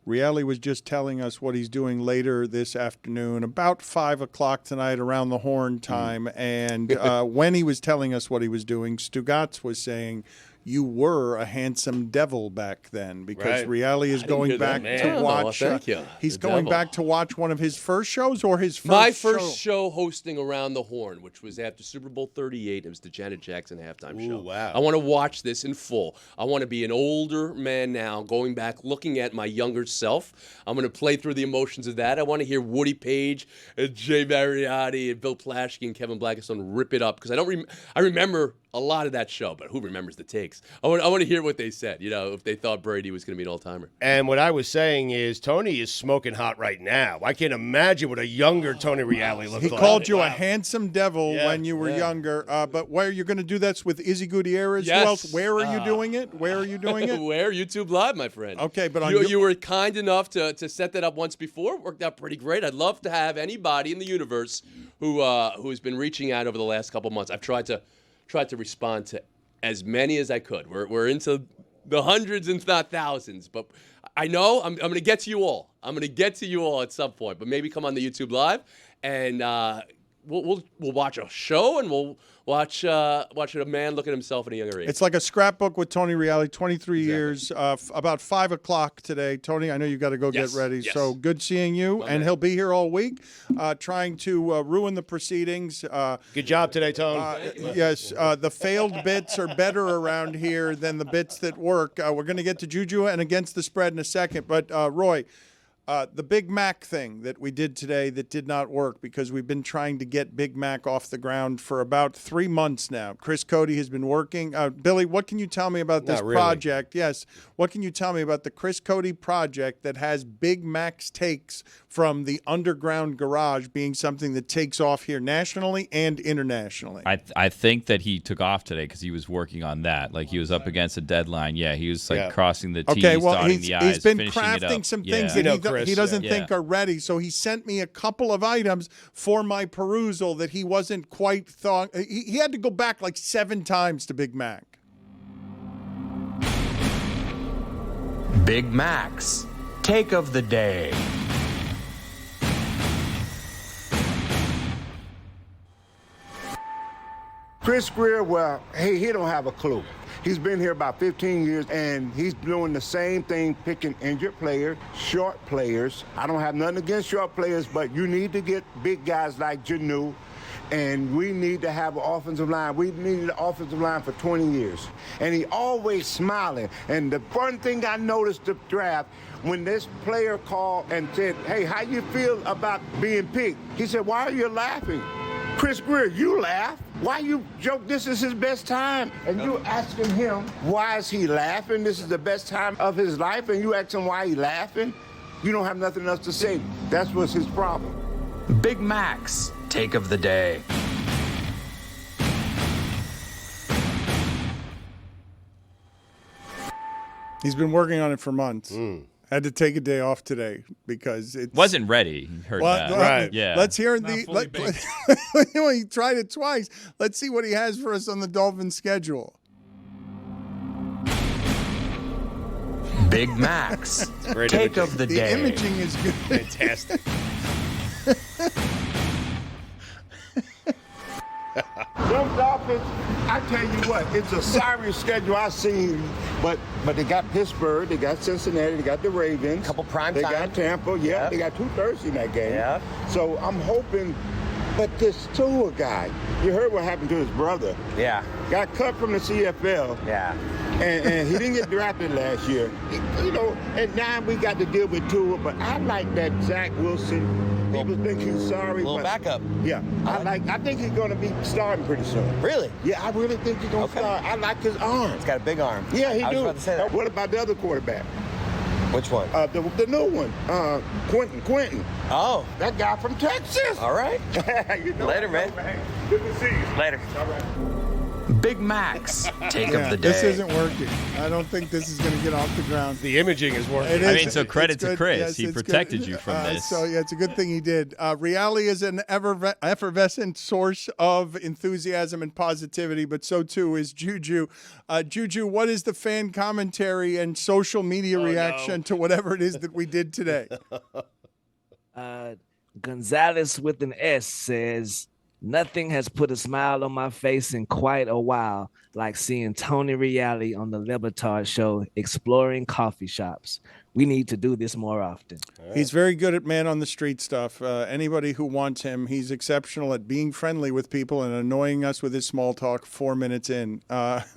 Reali was just telling us what he's doing later this afternoon, about 5 o'clock tonight, around the horn time. And when he was telling us what he was doing, Stugotz was saying, you were a handsome devil back then, because Right. Reali is going back to watch. Thank you. He's The going devil. back to watch one of his first shows or his first My first show hosting Around the Horn, which was after Super Bowl 38. It was the Janet Jackson halftime show. Wow. I want to watch this in full. I want to be an older man now, going back, looking at my younger self. I'm going to play through the emotions of that. I want to hear Woody Page, and Jay Mariotti, and Bill Plaschke, and Kevin Blackstone rip it up, because I remember a lot of that show, but who remembers the takes? I want to hear what they said, if they thought Brady was going to be an all-timer. And what I was saying is Tony is smoking hot right now. I can't imagine what a younger Tony Reali looks He like. called you a handsome devil Yeah, when you were yeah. younger. But where you're going to do this with Izzy Gutierrez? Yes. Who else? Where are you doing it? Where are you doing it? Where? YouTube Live, my friend. Okay, but on you were kind enough to set that up once before. It worked out pretty great. I'd love to have anybody in the universe who's been reaching out over the last couple months. I've tried to respond to as many as I could. We're into the hundreds and not thousands, but I know I'm going to get to you all. I'm going to get to you all at some point, but maybe come on the YouTube Live and we'll watch a show and we'll watch a man look at himself in a younger age. It's like a scrapbook with Tony Reali, 23 years, about 5 o'clock today. Tony, I know you got to go get ready, so good seeing you. And he'll be here all week trying to ruin the proceedings. Good job today, Tony. Yes, the failed bits are better around here than the bits that work. We're going to get to Juju and against the spread in a second, but Roy, the Big Mac thing that we did today that did not work, because we've been trying to get Big Mac off the ground for about 3 months now. Chris Cody has been working. Billy, what can you tell me about this project? Yes. What can you tell me about the Chris Cody project that has Big Mac's takes from the underground garage being something that takes off here nationally and internationally? I think that he took off today because he was working on that. Like, he was up against a deadline. Yeah, he was crossing the T's, dotting the I's, he's been finishing it up. crafting some things that he doesn't think are ready. So he sent me a couple of items for my perusal that he wasn't quite thought. He had to go back like 7 times to Big Mac. Big Mac's take of the day. Chris Greer, well, he don't have a clue. He's been here about 15 years, and he's doing the same thing, picking injured players, short players. I don't have nothing against short players, but you need to get big guys like Juju, and we need to have an offensive line. We've needed an offensive line for 20 years. And he always smiling. And the fun thing I noticed the draft, when this player called and said, hey, how you feel about being picked? He said, why are you laughing? Chris Greer, you laugh. Why you joke this is his best time? And you asking him, why is he laughing? This is the best time of his life, and you ask him why he laughing? You don't have nothing else to say. That's what's his problem. Big Mac's take of the day. He's been working on it for months. Had to take a day off today because it wasn't ready. Heard that. Right. Yeah. Let's hear he tried it twice. Let's see what he has for us on the Dolphins schedule. Big Mac's take of the day. The imaging is good. Fantastic. Them Dolphins, I tell you what, it's a sorry schedule I've seen, but they got Pittsburgh, they got Cincinnati, they got the Ravens. Couple prime They time. got Tampa, yeah, they got 2 Thursday night games. Yeah. So I'm hoping, but this Tua guy, you heard what happened to his brother. Yeah. Got cut from the CFL. Yeah. And he didn't get drafted last year. And now we got to deal with Tua, but I like that Zach Wilson. People think he's sorry. Little but backup. Yeah. I think he's going to be starting pretty soon. Really? Yeah, I really think he's going to start. I like his arm. He's got a big arm. Yeah, he I was do. about to say that. What about the other quarterback? Which one? The new one, Quentin. Oh. That guy from Texas. All right. Later, man. Good to see you. Later. All right. Big Mac's take of the day. This isn't working. I don't think this is going to get off the ground. The imaging is working. I mean, so credit to Chris. Yes, he it's protected good. you from this. So, yeah, it's a good thing he did. Reali is an effervescent source of enthusiasm and positivity, but so too is Juju. Juju, what is the fan commentary and social media reaction to whatever it is that we did today? Gonzalez with an S says, nothing has put a smile on my face in quite a while, like seeing Tony Reali on the Le Batard Show exploring coffee shops. We need to do this more often. He's very good at man on the street stuff. Anybody who wants him, he's exceptional at being friendly with people and annoying us with his small talk 4 minutes in. But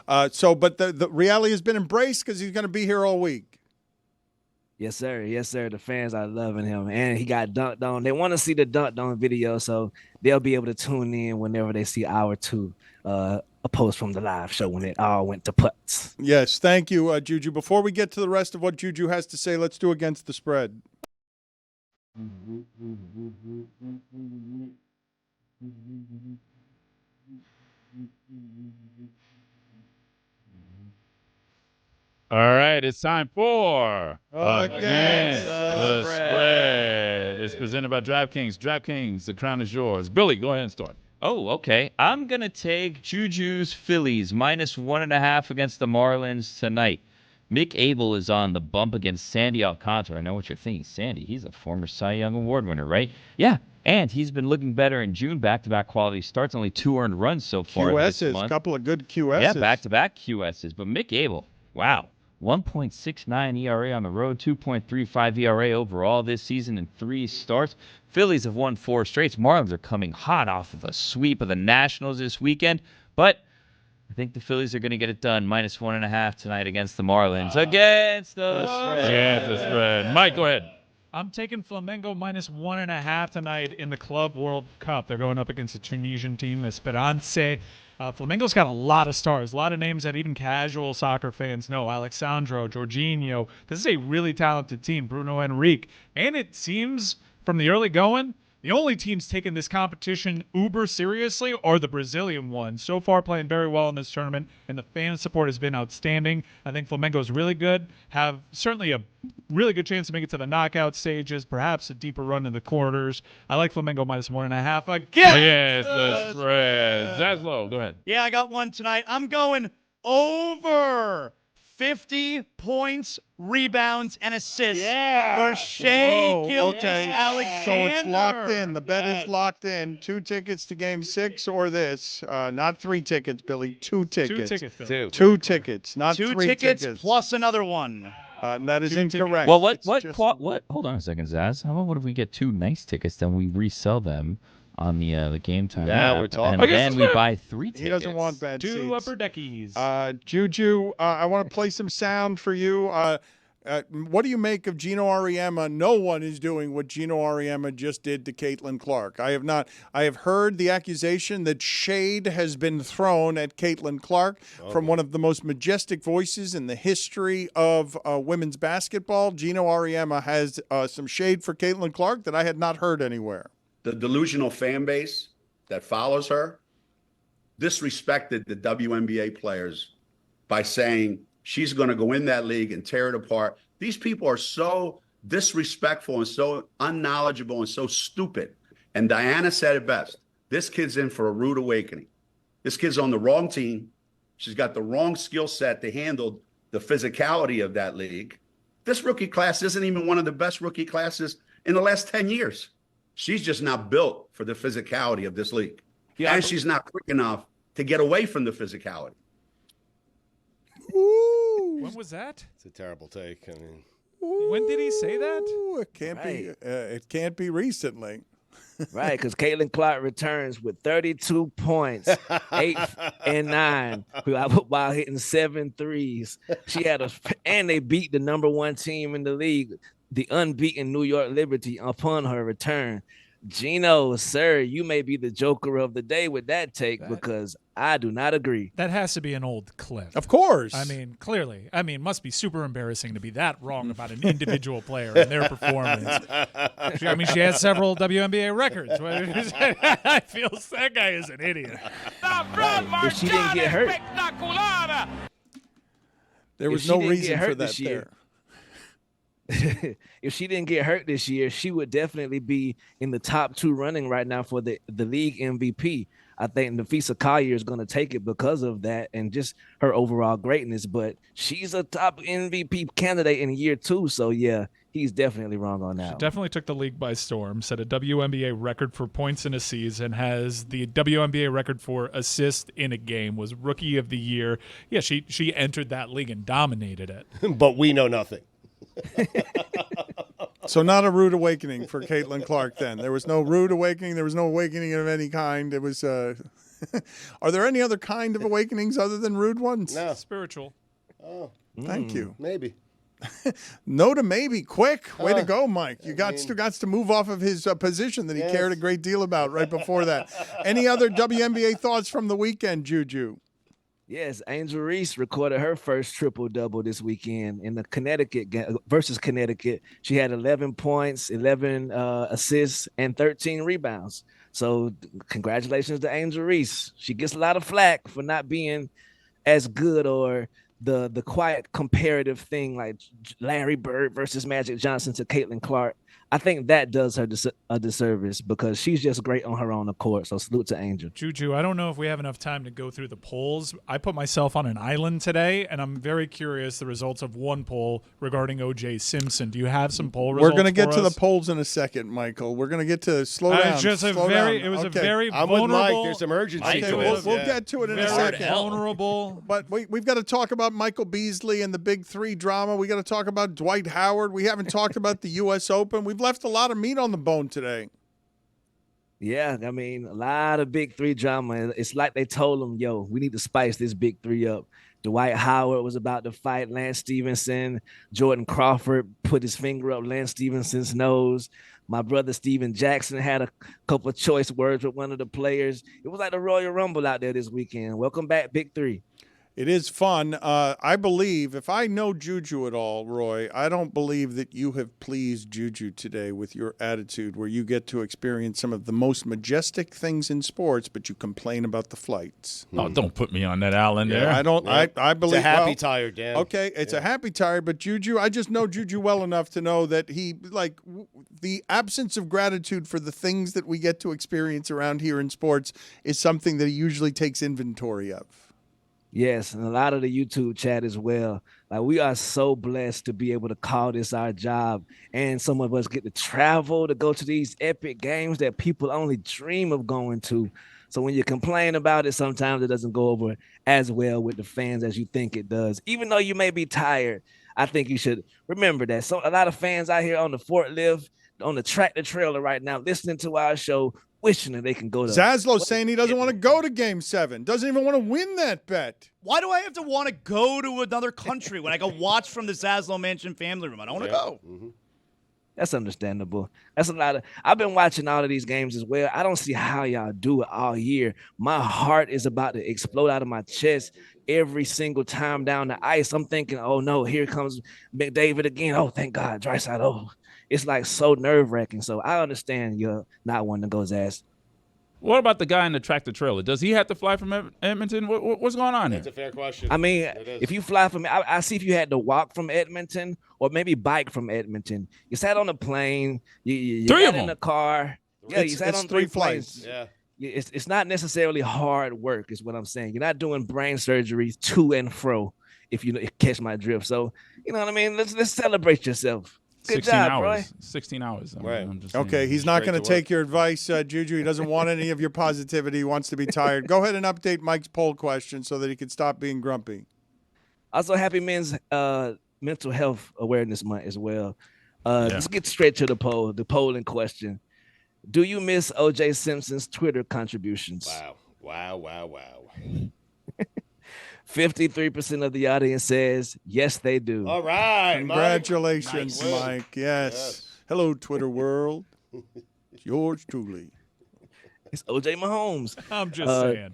the Reali has been embraced because he's going to be here all week. Yes, sir. Yes, sir. The fans are loving him. And he got dunked on. They want to see the dunked on video, so they'll be able to tune in whenever they see hour 2, a post from the live show when it all went to putts. Yes, thank you, Juju. Before we get to the rest of what Juju has to say, let's do Against the Spread. All right, it's time for Against the Spread. It's presented by DraftKings. DraftKings, the crown is yours. Billy, go ahead and start. Oh, okay. I'm going to take Juju's Phillies -1.5 against the Marlins tonight. Mick Abel is on the bump against Sandy Alcantara. I know what you're thinking. Sandy, he's a former Cy Young Award winner, right? Yeah, and he's been looking better in June. Back-to-back quality starts, only 2 earned runs so far this month. A couple of good QSs. Yeah, back-to-back QSs. But Mick Abel, wow. 1.69 ERA on the road, 2.35 ERA overall this season in 3 starts. Phillies have won 4 straight. Marlins are coming hot off of a sweep of the Nationals this weekend. But I think the Phillies are going to get it done. -1.5 tonight against the Marlins. Against the spread. Against the spread. Mike, go ahead. I'm taking Flamengo -1.5 tonight in the Club World Cup. They're going up against a Tunisian team, Esperance. Flamengo's got a lot of stars, a lot of names that even casual soccer fans know. Alexandro, Jorginho. This is a really talented team. Bruno Henrique. And it seems from the early going, the only teams taking this competition uber seriously are the Brazilian ones. So far playing very well in this tournament, and the fan support has been outstanding. I think Flamengo's really good, have certainly a really good chance to make it to the knockout stages, perhaps a deeper run in the quarters. I like Flamengo -1.5 again. Against the spread. Zaslow, go ahead. Yeah, I got one tonight. I'm going over 50 points, rebounds, and assists for Oh, Shea okay. So it's locked Alexander. in. The bet is locked in. 2 tickets to Game 6 or this. Not 3 tickets, Billy. 2 tickets. 2 tickets, Billy. 2 tickets, not 2 3 tickets plus another one. That is incorrect. Well, It's just- what? Hold on a second, Zaz. How about what if we get 2 nice tickets, then we resell them on the game time Now app, we're talking. and then we buy 3 tickets. He doesn't want bad 2 seats. upper deckies. Juju, I want to play some sound for you. What do you make of Gino Auriemma? No one is doing what Gino Auriemma just did to Caitlin Clark. I have not. I have heard the accusation that shade has been thrown at Caitlin Clark from one of the most majestic voices in the history of women's basketball. Gino Auriemma has some shade for Caitlin Clark that I had not heard anywhere. The delusional fan base that follows her disrespected the WNBA players by saying she's going to go in that league and tear it apart. These people are so disrespectful and so unknowledgeable and so stupid. And Diana said it best. This kid's in for a rude awakening. This kid's on the wrong team. She's got the wrong skill set to handle the physicality of that league. This rookie class isn't even one of the best rookie classes in the last 10 years. She's just not built for the physicality of this league. And she's not quick enough to get away from the physicality. Ooh. When was that? It's a terrible take. I mean, when did he say that? Ooh, it can't be. It can't be recently. Right, because Caitlin Clark returns with 32 points, 8 and 9, while hitting 7 threes. She had and they beat the number 1 team in the league, the unbeaten New York Liberty, upon her return. Gino, sir, you may be the joker of the day with that take because I do not agree. That has to be an old clip. Of course. I mean, clearly. I mean, it must be super embarrassing to be that wrong about an individual player and their performance. I mean, she has several WNBA records. I feel that guy is an idiot. If she didn't get hurt, There was no reason for that there. If she didn't get hurt this year, she would definitely be in the top 2 running right now for the league MVP. I think Nafisa Collier is going to take it because of that and just her overall greatness. But she's a top MVP candidate in year 2. So, yeah, he's definitely wrong on that. She definitely took the league by storm, set a WNBA record for points in a season, has the WNBA record for assists in a game, was Rookie of the Year. Yeah, she entered that league and dominated it. But we know nothing. So not a rude awakening for Caitlin Clark then. There was no rude awakening. There was no awakening of any kind. It was are there any other kind of awakenings other than rude ones? No. Spiritual. Oh. Thank you. Maybe. No to maybe. Quick. Way to go, Mike. You got to move off of his position that he cared a great deal about right before that. Any other WNBA thoughts from the weekend, Juju? Yes, Angel Reese recorded her first triple-double this weekend in the Connecticut game versus Connecticut. She had 11 points, 11 assists, and 13 rebounds. So congratulations to Angel Reese. She gets a lot of flack for not being as good or the quiet comparative thing like Larry Bird versus Magic Johnson to Caitlin Clark. I think that does her a disservice because she's just great on her own accord. So salute to Angel. Juju, I don't know if we have enough time to go through the polls. I put myself on an island today, and I'm very curious the results of one poll regarding O.J. Simpson. Do you have some poll results? We're going to get to us? the polls in a second, Michael. We're going to get to slow down. It was a very I'm vulnerable. with Mike. There's some urgency to it. We'll get to it in a second. Vulnerable. But we've got to talk about Michael Beasley and the Big 3 drama. We got to talk about Dwight Howard. We haven't talked about the U.S. Open. We've left a lot of meat on the bone today. Yeah, I mean, a lot of Big 3 drama. It's like they told him, yo, we need to spice this Big 3 up. Dwight Howard was about to fight Lance Stevenson. Jordan Crawford put his finger up Lance Stevenson's nose. My brother Steven Jackson had a couple of choice words with one of the players. It was like the Royal Rumble out there this weekend. Welcome back, Big 3. It is fun. I believe, if I know Juju at all, Roy, I don't believe that you have pleased Juju today with your attitude where you get to experience some of the most majestic things in sports, but you complain about the flights. Oh, don't put me on that island there. I don't. Yeah. I believe. It's a happy tire, Dan. Okay, it's a happy tire, but Juju, I just know Juju well enough to know that the absence of gratitude for the things that we get to experience around here in sports is something that he usually takes inventory of. Yes, and a lot of the YouTube chat as well. Like, we are so blessed to be able to call this our job, and some of us get to travel to go to these epic games that people only dream of going to. So when you complain about it, sometimes it doesn't go over as well with the fans as you think it does. Even though you may be tired, I think you should remember that. So a lot of fans out here on the forklift, on the tractor trailer right now, listening to our show, wishing that they can go to Zaslow saying he doesn't want to go to Game 7. Doesn't even want to win that bet. Why do I have to want to go to another country when I can watch from the Zaslow Mansion family room? I don't want to go. Mm-hmm. That's understandable. That's a lot of. I've been watching all of these games as well. I don't see how y'all do it all year. My heart is about to explode out of my chest every single time down the ice. I'm thinking, oh no, here comes McDavid again. Oh, thank God, Draisaitl. Oh, it's like so nerve-wracking. So I understand you're not wanting to go, Zaz. What about the guy in the tractor trailer? Does he have to fly from Edmonton? What's going on here? That's a fair question. I mean, if you fly from, I see if you had to walk from Edmonton or maybe bike from Edmonton. You sat on a plane, you got in a car. Yeah, you sat on three flights. Yeah. It's not necessarily hard work, is what I'm saying. You're not doing brain surgery to and fro, if you catch my drift. So, you know what I mean? Let's celebrate yourself. Good 16 job, hours. Roy. 16 hours. Right. I'm just Okay, saying. he's not going to to take your advice, Juju. He doesn't want any of your positivity. He wants to be tired. Go ahead and update Mike's poll question so that he can stop being grumpy. Also, happy Men's Mental Health Awareness Month as well. Let's get straight to the poll. The poll in question. Do you miss O.J. Simpson's Twitter contributions? Wow. 53% of the audience says yes, they do. All right, Congratulations, Mike. Mike. Yes. Hello, Twitter world. It's yours truly. It's O.J. Mahomes. I'm just saying.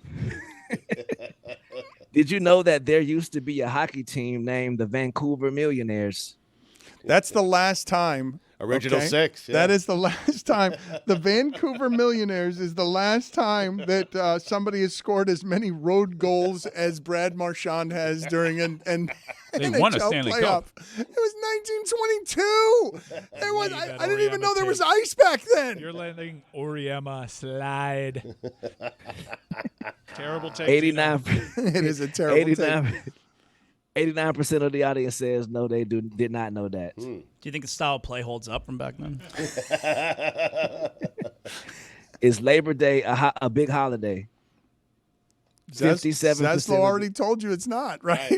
Did you know that there used to be a hockey team named the Vancouver Millionaires? That's the last time. Original six. Yeah. That is the last time. The Vancouver Millionaires is the last time that somebody has scored as many road goals as Brad Marchand has during an They NHL won a Stanley playoff. Cup. It was 1922. I didn't even know there was ice back then. You're letting Oriema slide. Terrible take. 89. It is a terrible take. 89% of the audience says no, they did not know that. Do you think the style of play holds up from back then? Is Labor Day a big holiday? 57%. Zaslow already told you it's not, right?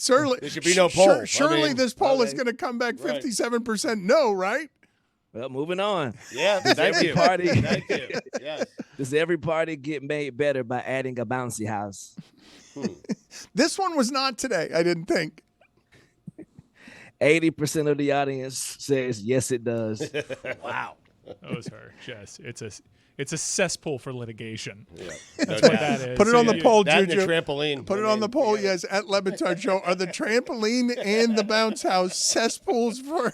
Surely, there should be no poll. Surely this poll is going to come back 57% no, right? Well, moving on. Yeah, thank you. Thank you. Yes. Does every party get made better by adding a bouncy house? This one was not today, I didn't think. 80% of the audience says yes, it does. Wow. Those are just it's a cesspool for litigation. Yeah. That's what that is. Put it on the poll, That Juju. and the trampoline. Put it on the poll, yes, at Le Batard Show. Are the trampoline and the bounce house cesspools for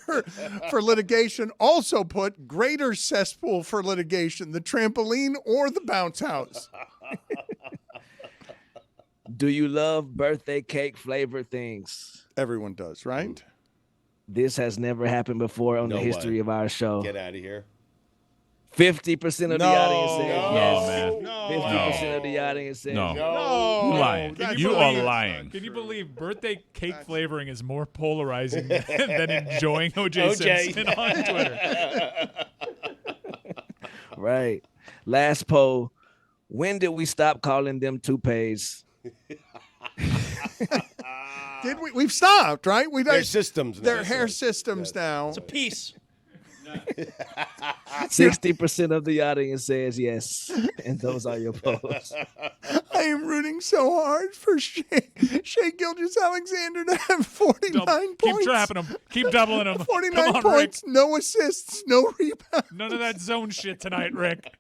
litigation? Also put greater cesspool for litigation, the trampoline or the bounce house. Do you love birthday cake flavored things? Everyone does, right? This has never happened before on the history of our show. Get out of here. 50% of the audience says yes. man. 50% of the audience says No. no. You lying. You are lying. Can you believe birthday cake flavoring is more polarizing than enjoying O.J. Simpson on Twitter? Right. Last poll. When did we stop calling them toupees? Did we? We've stopped, right? They're systems now. They're hair systems now. It's a piece. 60% of the audience says yes. And those are your polls. I am rooting so hard for Shea Gilgeous-Alexander to have 49 points. Keep trapping them. Keep doubling them. 49 Come on, points, Rick. no assists, no rebounds. None of that zone shit tonight, Rick.